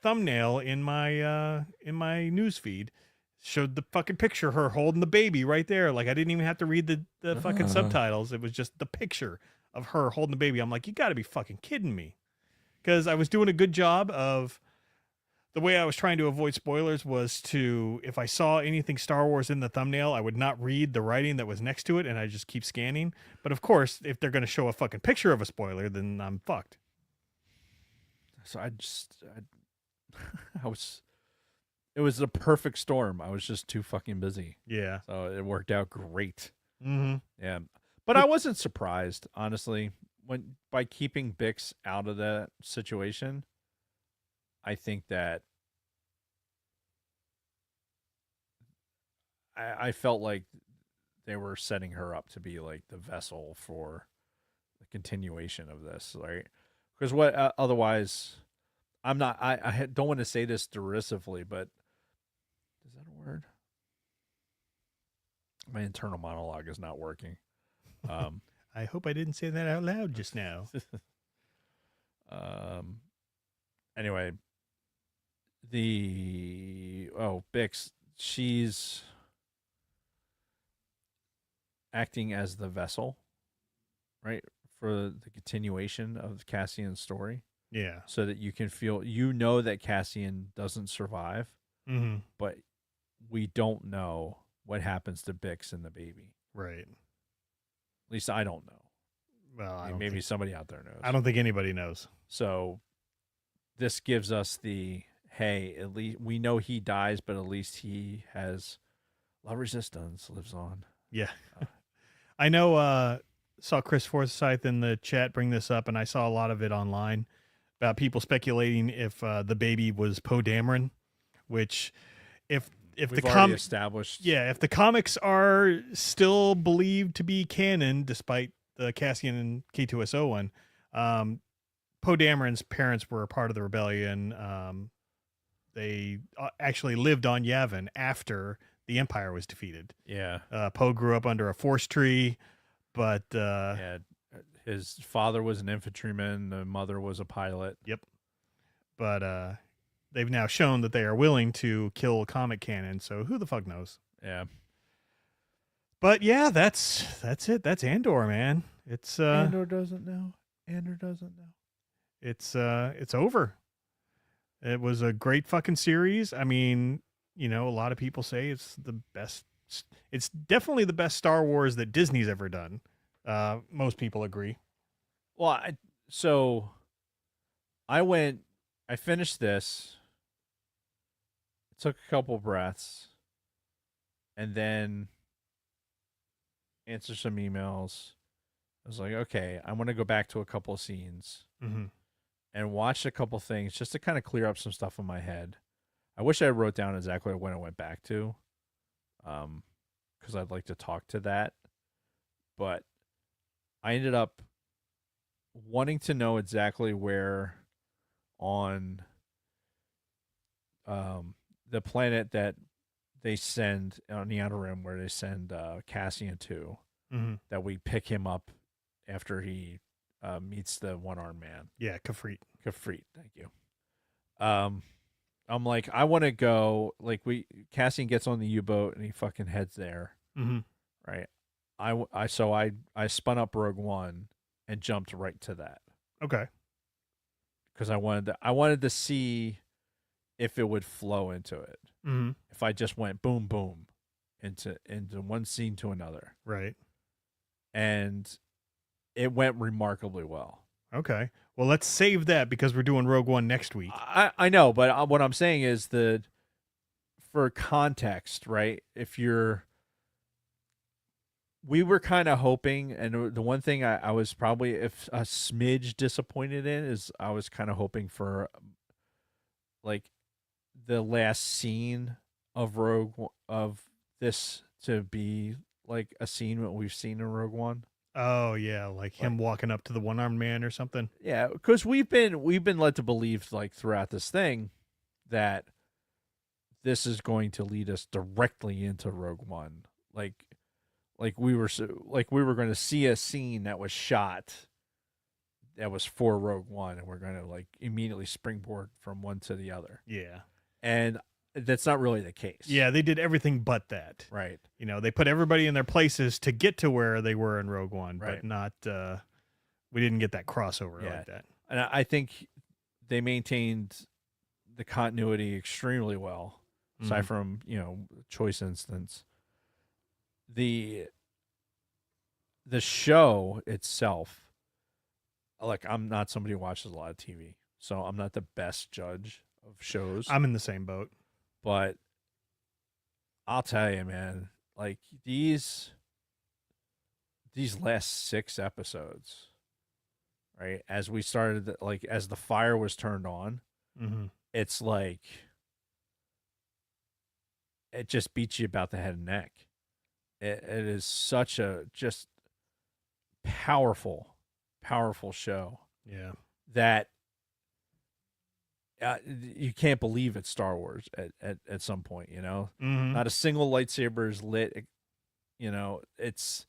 thumbnail in my news feed showed the fucking picture of her holding the baby right there. Like I didn't even have to read the fucking subtitles. It was just the picture of her holding the baby. I'm like, you got to be fucking kidding me. because I was doing a good job of the way I was trying to avoid spoilers was to, if I saw anything Star Wars in the thumbnail, I would not read the writing that was next to it, and I just keep scanning. But of course, if they're going to show a fucking picture of a spoiler, then I'm fucked. So it was the perfect storm. I was just too fucking busy. Yeah. So it worked out great. Mm-hmm. Yeah. But I wasn't surprised, honestly, by keeping Bix out of that situation. I think that I felt like they were setting her up to be like the vessel for the continuation of this, right? Because what otherwise, I'm not. I don't want to say this derisively, but is that a word? My internal monologue is not working. I hope I didn't say that out loud just now. Anyway, Bix, she's acting as the vessel, right, for the continuation of Cassian's story. Yeah. So that you can feel, that Cassian doesn't survive, Mm-hmm. but we don't know what happens to Bix and the baby. Right. At least I don't know. Well, Maybe somebody out there knows. I don't think anybody knows. So this gives us hey, at least we know he dies, but at least he has La Resistance lives on. Yeah. I know, saw Chris Forsyth in the chat bring this up, and I saw a lot of it online about people speculating if the baby was Poe Dameron, which if We've the already established. Yeah, if the comics are still believed to be canon, despite the Cassian and K2SO one, Poe Dameron's parents were a part of the rebellion. They actually lived on Yavin after the Empire was defeated. Yeah. Poe grew up under a force tree, but his father was an infantryman. The mother was a pilot. Yep. But they've now shown that they are willing to kill comic canon. So who the fuck knows? Yeah. But yeah, that's it. That's Andor, man. It's Andor doesn't know. Andor doesn't know. It's over. It was a great fucking series. I mean, a lot of people say it's the best. It's definitely the best Star Wars that Disney's ever done. Most people agree. Well, I finished this, took a couple breaths, and then answered some emails. I was like, okay, I want to go back to a couple of scenes and watch a couple things just to kind of clear up some stuff in my head. I wish I wrote down exactly when I went back to, because I'd like to talk to that. But I ended up wanting to know exactly where on the planet that they send on the Outer Rim, where they send Cassian to, that we pick him up after he meets the one-armed man. Yeah, Kafrit, thank you. I'm like, I want to go. Like, Cassian gets on the U-boat and he fucking heads there. Right. I spun up Rogue One and jumped right to that. Okay. Because I wanted to see if it would flow into it. If I just went boom boom into one scene to another. Right. And it went remarkably well. Okay. Well, let's save that because we're doing Rogue One next week. I know, but what I'm saying is for context, right? We were kind of hoping, and the one thing I was probably if a smidge disappointed in is I was kind of hoping for like the last scene of this to be like a scene that we've seen in Rogue One. Oh yeah, like him walking up to the one-armed man or something. Yeah, because we've been led to believe like throughout this thing that this is going to lead us directly into Rogue One. Like we were going to see a scene that was shot that was for Rogue One, and we're going to like immediately springboard from one to the other. Yeah. And that's not really the case. Yeah, they did everything but that. Right. They put everybody in their places to get to where they were in Rogue One, right. But not we didn't get that crossover like that. And I think they maintained the continuity extremely well, aside Mhm. from choice instance. The show itself, like, I'm not somebody who watches a lot of TV, so I'm not the best judge of shows. I'm in the same boat. But I'll tell you, man, like these last 6 episodes, right? As we started, like as the fire was turned on, Mm-hmm. it's like it just beats you about the head and neck. It is such a just powerful show Yeah. that you can't believe it's Star Wars at some point, Mm-hmm. Not a single lightsaber is lit. It's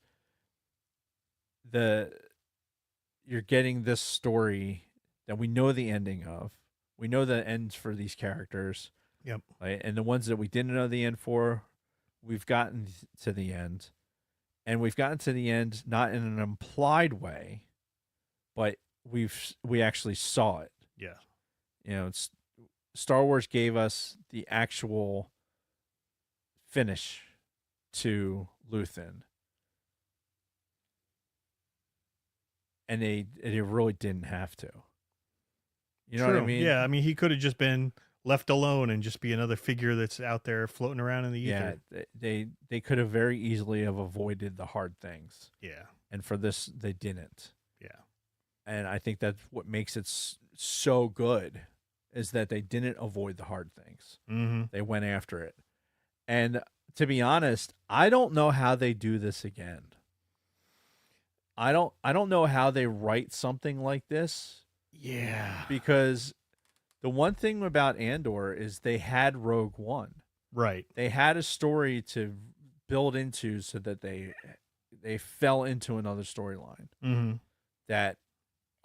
you're getting this story that we know the ending of. We know the ends for these characters. Yep. Right? And the ones that we didn't know the end for, we've gotten to the end. And we've gotten to the end not in an implied way, but we actually saw it. Yeah. It's Star Wars gave us the actual finish to Luthen. And they really didn't have to. You know what I True. mean? Yeah, I mean, he could have just been left alone and just be another figure that's out there floating around in the ether. Yeah, they could have very easily have avoided the hard things. Yeah. And for this, they didn't. Yeah. And I think that's what makes it so good, is that they didn't avoid the hard things. Mm-hmm. They went after it. And to be honest, I don't know how they do this again. I don't know how they write something like this. Yeah. Because the one thing about Andor is they had Rogue One. Right. They had a story to build into so that they fell into another storyline Mm-hmm. that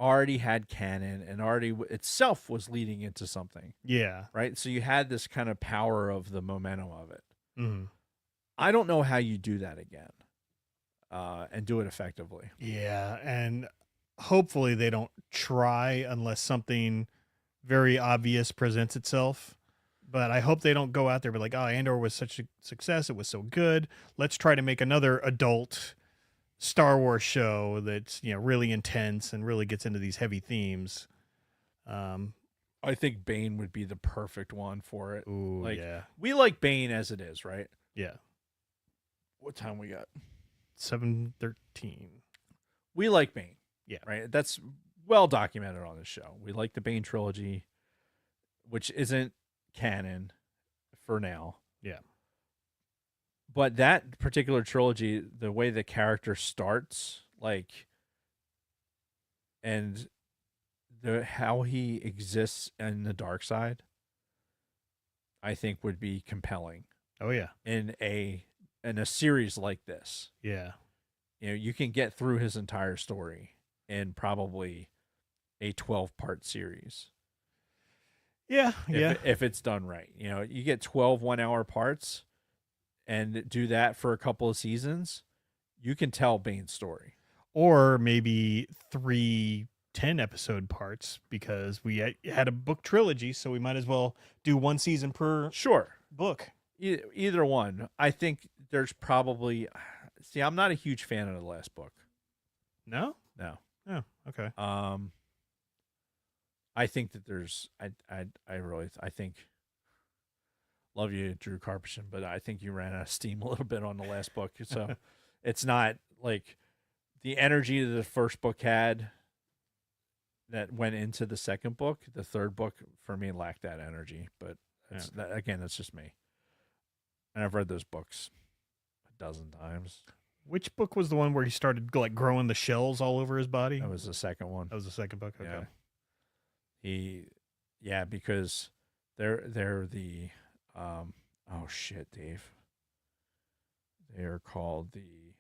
already had canon and already itself was leading into something. Yeah. Right? So you had this kind of power of the momentum of it. Mm-hmm. I don't know how you do that again and do it effectively. Yeah, and hopefully they don't try unless something very obvious presents itself. But I hope they don't go out there and be like, oh, Andor was such a success. It was so good. Let's try to make another adult Star Wars show that's, really intense and really gets into these heavy themes. I think Bane would be the perfect one for it. Ooh, Like, yeah. we like Bane as it is, right? Yeah. What time we got? 7:13. We like Bane. Yeah. Right? That's well documented on the show. We like the Bane trilogy, which isn't canon for now. Yeah. But that particular trilogy, the way the character starts, and how he exists in the dark side, I think would be compelling Oh, yeah. in a series like this. Yeah. You can get through his entire story in probably a 12-part series. Yeah. Yeah. If it's done right. You get 12 1-hour parts and do that for a couple of seasons, you can tell Bane's story. Or maybe 3 10-episode parts, because we had a book trilogy, so we might as well do one season per Sure. book. Either one. I think there's probably... See, I'm not a huge fan of the last book. No? No. Oh, okay. I think that there's... I think... Love you, Drew Carpenter, but I think you ran out of steam a little bit on the last book. So it's not like the energy that the first book had that went into the second book. The third book, for me, lacked that energy. But again, that's just me. And I've read those books a dozen times. Which book was the one where he started growing the shells all over his body? That was the second one. That was the second book. Okay. Yeah. Because they're the oh shit, Dave. They are called the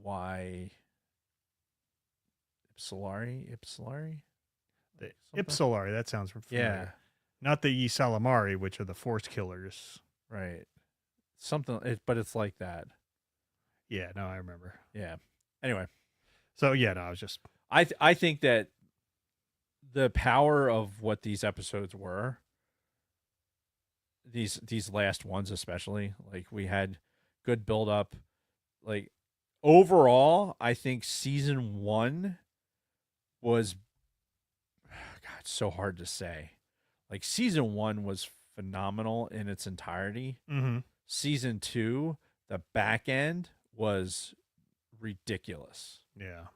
Y Ipsilari? The Something? Ipsilari, that sounds familiar. Yeah. Not the Ysalamari, which are the Force killers. Right. Something, but it's like that. Yeah, no, I remember. Yeah. Anyway, So yeah, no, I was just I think that the power of what these episodes were, these last ones especially, like we had good build up. Like overall, I think season 1 was God, it's so hard to say. Like season 1 was phenomenal in its entirety. mm-hmm. Season 2, the back end was ridiculous. Yeah.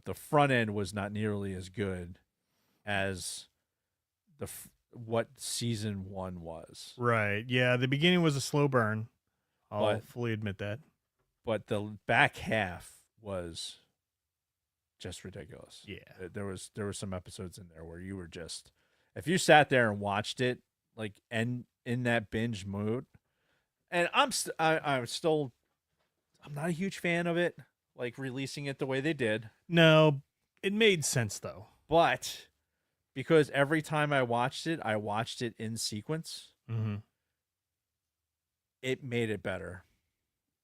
The front end was not nearly as good as what season 1 was. Right. Yeah, the beginning was a slow burn. I'll But- fully admit that. But the back half was just ridiculous. Yeah. There was some episodes in there where you were just, if you sat there and watched it like and in that binge mood, and I'm not a huge fan of it, like releasing it the way they did. No, it made sense though. But because every time I watched it in sequence, Mm-hmm. it made it better.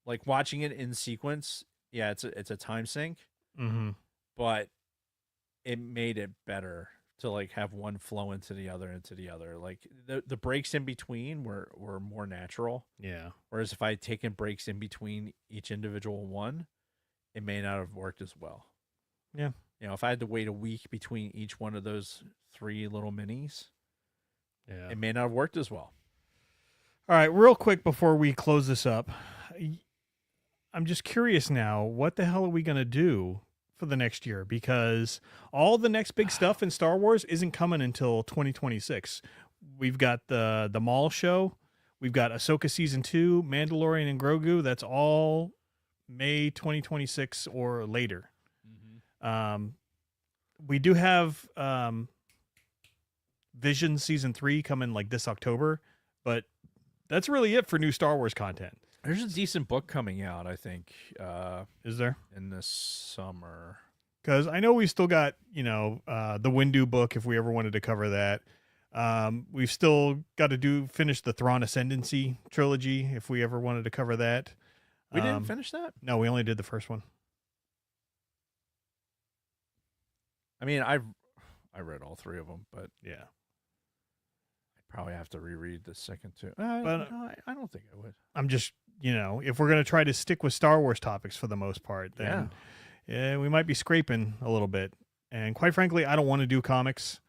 Like watching it in sequence, yeah, it's a time sink, Mm-hmm. but it made it better to like have one flow into the other. Like the breaks in between were more natural. Yeah. Whereas if I had taken breaks in between each individual one, it may not have worked as well. Yeah. You know, if I had to wait a week between each one of those 3 little minis, Yeah. it may not have worked as well. All right, real quick before we close this up, I'm just curious now, what the hell are we going to do for the next year? Because all the next big stuff in Star Wars isn't coming until 2026. We've got the Maul show. We've got Ahsoka Season 2, Mandalorian and Grogu. That's all May 2026 or later. We do have Vision Season 3 coming like this October, but that's really it for new Star Wars content. There's a decent book coming out, I think, Is there? in this summer. Because I know we still got, the Windu book if we ever wanted to cover that. We've still got to finish the Thrawn Ascendancy trilogy if we ever wanted to cover that. We didn't finish that? No, we only did the first one. I mean, I read all 3 of them, but Yeah. I'd probably have to reread the second 2. But- No, I don't think I would. I'm just, if we're going to try to stick with Star Wars topics for the most part, then we might be scraping a little bit. And quite frankly, I don't want to do comics.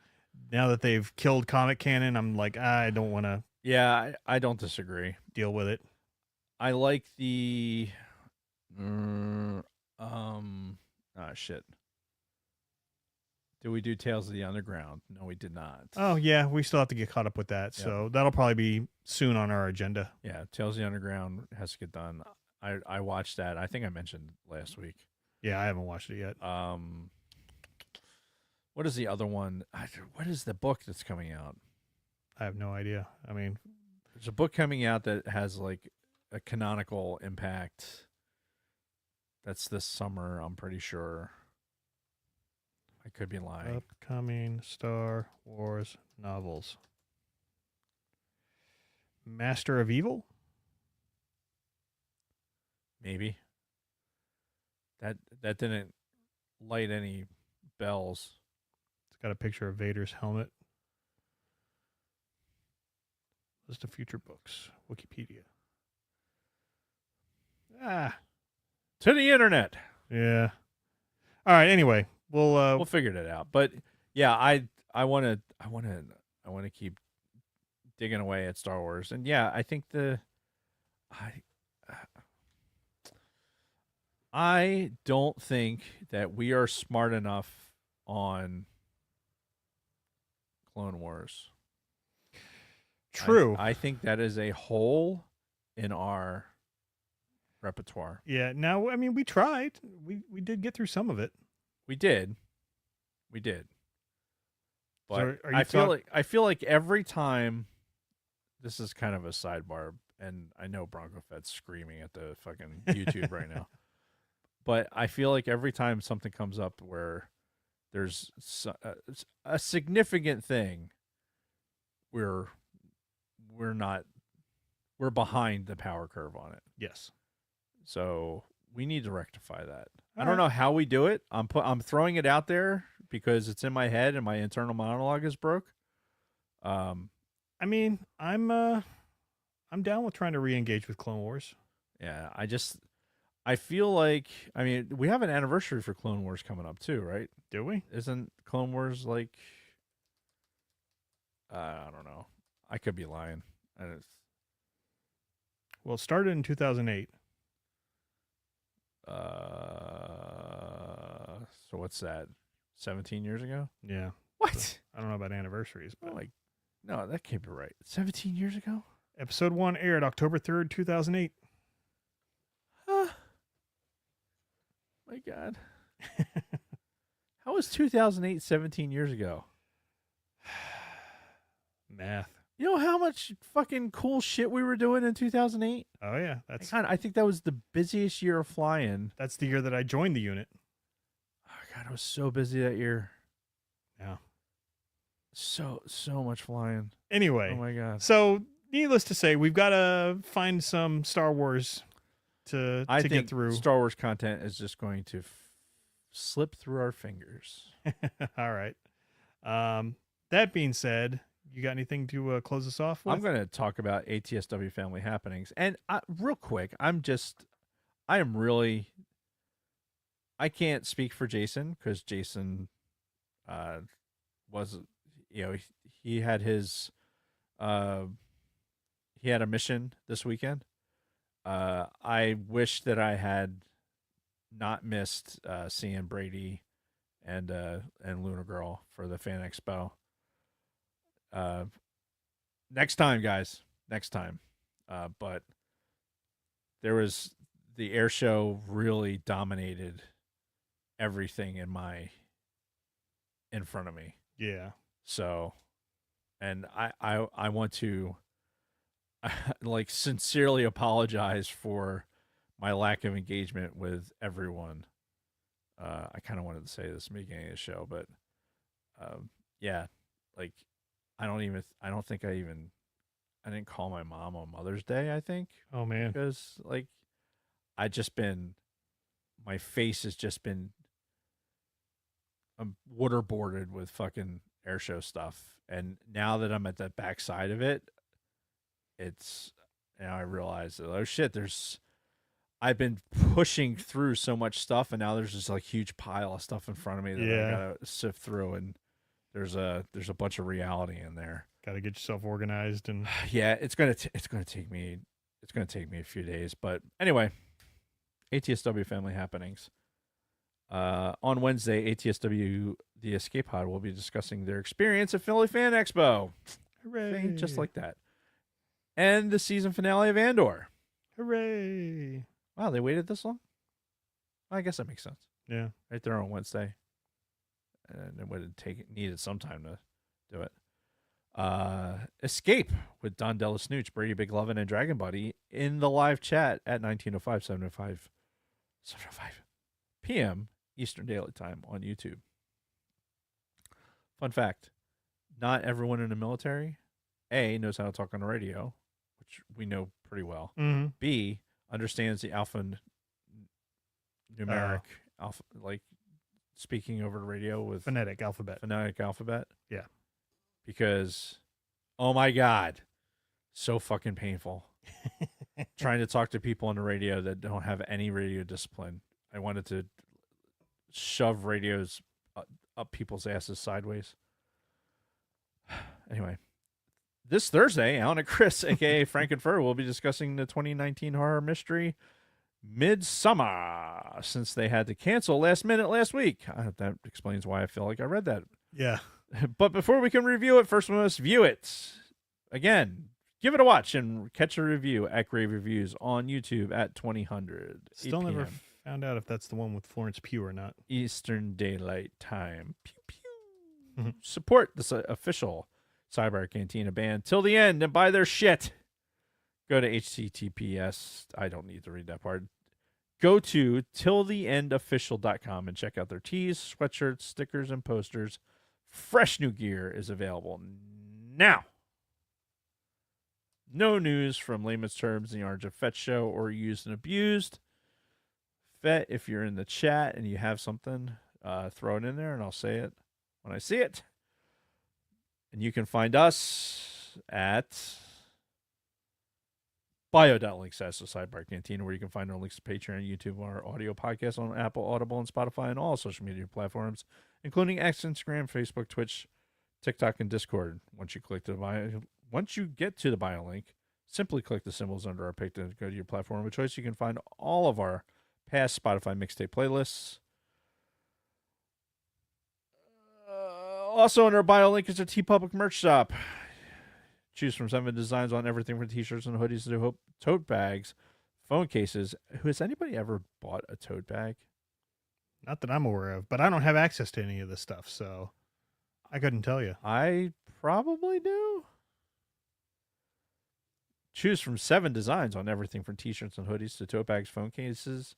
Now that they've killed comic canon, I'm like, I don't want to Yeah, I don't disagree. deal with it. I like the shit. Did we do Tales of the Underground? No, we did not. Oh, yeah, we still have to get caught up with that. So that'll probably be soon on our agenda. Yeah, Tales of the Underground has to get done. I watched that. I think I mentioned last week. Yeah, I haven't watched it yet. What is the other one? What is the book that's coming out? I have no idea. I mean, There's a book coming out that has like a canonical impact. That's this summer, I'm pretty sure. I could be lying. upcoming Star Wars novels. Master of Evil? Maybe. That didn't light any bells. It's got a picture of Vader's helmet. List of future books. Wikipedia. To the internet. Yeah. All right. Anyway, We'll figure it out. But yeah, I want to keep digging away at Star Wars. And yeah, I think I don't think that we are smart enough on Clone Wars. True. I think that is a hole in our repertoire. Yeah. Now, I mean, we tried. We did get through some of it. We did. But So are you I feel like every time, this is kind of a sidebar, and I know Bronco Fett's screaming at the fucking YouTube right now. But I feel like every time something comes up where there's a significant thing, we're behind the power curve on it. Yes. So we need to rectify that. I don't know how we do it. I'm throwing it out there because it's in my head and my internal monologue is broke. I mean, I'm down with trying to re-engage with Clone Wars. Yeah, I feel like, I mean, we have an anniversary for Clone Wars coming up too, right? Do we? Isn't Clone Wars like, I don't know. I could be lying. Well, it started in 2008. So what's that? 17 years ago? Yeah. What? So, I don't know about anniversaries, but No, that can't be right. 17 years ago? Episode 1 aired October 3rd, 2008. My God. How was 2008 17 years ago? Math. You know how much fucking cool shit we were doing in 2008? Oh yeah, I think that was the busiest year of flying. That's the year that I joined the unit. Oh God, I was so busy that year. Yeah. So much flying. Anyway. Oh my God. So, needless to say, we've got to find some Star Wars to get through. Star Wars content is just going to slip through our fingers. All right. That being said, you got anything to close us off with? I'm going to talk about ATSW family happenings. And real quick, I can't speak for Jason because Jason was, he had his, he had a mission this weekend. I wish that I had not missed seeing Brady and Luna Girl for the Fan Expo. Next time, guys. Next time. But there was the air show really dominated everything in front of me. Yeah. So, and I want to like sincerely apologize for my lack of engagement with everyone. I kind of wanted to say this at the beginning of the show, but yeah, like I didn't call my mom on Mother's Day, I think. Oh man. Because like my face has just been waterboarded with fucking air show stuff. And now that I'm at the backside of it, now I realize that, oh shit, I've been pushing through so much stuff, and now there's this like huge pile of stuff in front of me that I gotta sift through, and there's a bunch of reality in there. Got to get yourself organized, and yeah, it's gonna take me a few days, but anyway, ATSW family happenings. On Wednesday, ATSW the Escape Pod will be discussing their experience at Philly Fan Expo. Hooray! Just like that, and the season finale of Andor. Hooray! Wow, they waited this long? I guess that makes sense. Yeah. Right there on Wednesday. And it would needed some time to do it. Escape with Don Della Snooch, Brady Big Lovin', and Dragon Buddy in the live chat at 7:05 p.m. Eastern Daylight Time on YouTube. Fun fact, not everyone in the military, A, knows how to talk on the radio, which we know pretty well. Mm-hmm. B, understands the numeric alpha, like speaking over the radio with Phonetic alphabet. Yeah. Because, oh my God, so fucking painful. Trying to talk to people on the radio that don't have any radio discipline. I wanted to shove radios up people's asses sideways. Anyway. This Thursday, Alan and Chris, a.k.a. Frank and Fur, will be discussing the 2019 horror mystery Midsummer, since they had to cancel last minute last week. That explains why I feel like I read that. Yeah. But before we can review it, first we must view it. Again, give it a watch and catch a review at Grave Reviews on YouTube at 2000. Still never found out if that's the one with Florence Pugh or not. Eastern Daylight Time. Pew, pew. Support this official Sidebar Cantina band till the end and buy their shit. Go to https. I don't need to read that part. Go to tilltheendofficial.com and check out their tees, sweatshirts, stickers, and posters. Fresh new gear is available now. No news from Layman's Terms, the Orange and Fett show, or Used and Abused. Fett, if you're in the chat and you have something, throw it in there and I'll say it when I see it. And you can find us at bio.link / the Sidebar Cantina, where you can find our links to Patreon, YouTube, our audio podcast on Apple, Audible, and Spotify, and all social media platforms, including X, Instagram, Facebook, Twitch, TikTok, and Discord. Once you get to the bio link, simply click the symbols under our pic to go to your platform of choice. You can find all of our past Spotify mixtape playlists. Also, under our bio link is a TeePublic merch shop. Choose from 7 designs on everything from t-shirts and hoodies to tote bags, phone cases. Has anybody ever bought a tote bag? Not that I'm aware of, but I don't have access to any of this stuff, so I couldn't tell you. I probably do. Choose from 7 designs on everything from t-shirts and hoodies to tote bags, phone cases,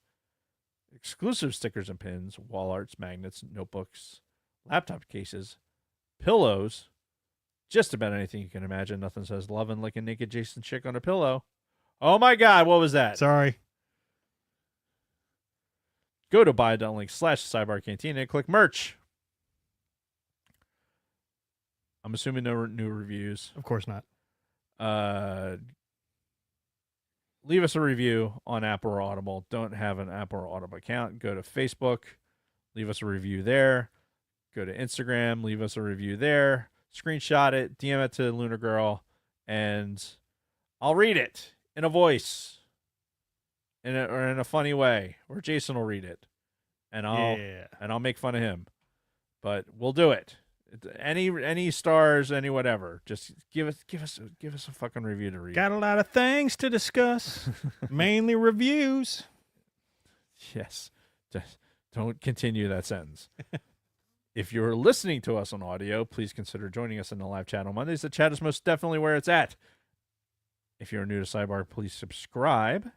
exclusive stickers and pins, wall arts, magnets, notebooks, laptop cases, pillows, just about anything you can imagine. Nothing says loving like a naked Jason chick on a pillow. Oh my God, what was that? Sorry. Go to bio.link / Sidebar Cantina and click merch. I'm assuming no new reviews. Of course not. Leave us a review on Apple or Audible. Don't have an Apple or Audible account, go to Facebook. Leave us a review there. Go to Instagram. Leave us a review there. Screenshot it, DM it to Lunar Girl, and I'll read it in a voice, or in a funny way, or Jason will read it, and I'll make fun of him. But we'll do it. Any stars, any whatever. Just give us a fucking review to read. Got a lot of things to discuss, mainly reviews. Yes. Just don't continue that sentence. If you're listening to us on audio, please consider joining us in the live chat on Mondays. The chat is most definitely where it's at. If you're new to Sidebar, please subscribe.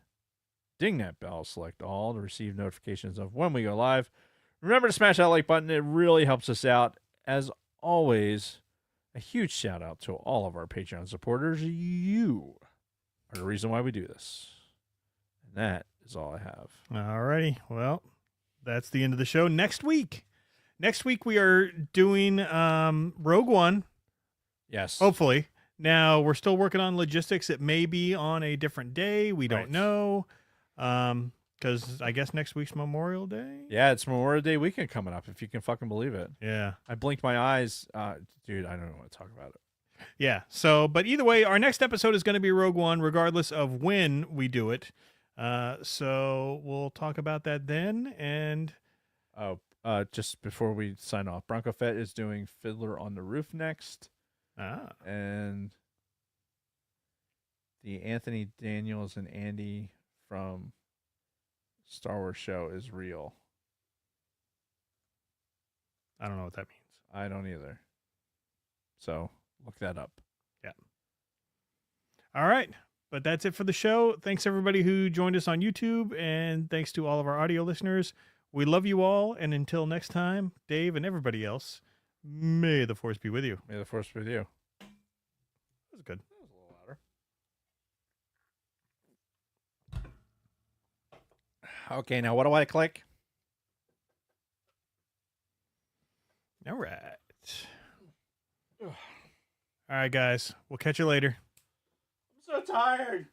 Ding that bell, select all to receive notifications of when we go live. Remember to smash that like button. It really helps us out. As always, a huge shout out to all of our Patreon supporters. You are the reason why we do this. And that is all I have. All righty. Well, that's the end of the show. Next week we are doing Rogue One. Yes. Hopefully. Now, we're still working on logistics. It may be on a different day. We don't know. Because I guess next week's Memorial Day. Yeah, it's Memorial Day weekend coming up, if you can fucking believe it. Yeah. I blinked my eyes. Dude, I don't want to talk about it. Yeah. So, but either way, our next episode is going to be Rogue One, regardless of when we do it. So we'll talk about that then. And just before we sign off, Bronco Fett is doing Fiddler on the Roof next. And the Anthony Daniels and Andy from Star Wars show is real. I don't know what that means. I don't either. So look that up. Yeah. All right. But that's it for the show. Thanks everybody who joined us on YouTube, and thanks to all of our audio listeners. We love you all, and until next time, Dave and everybody else, may the Force be with you. May the Force be with you. That was good. That was a little louder. Okay, now what do I click? All right. All right, guys. We'll catch you later. I'm so tired.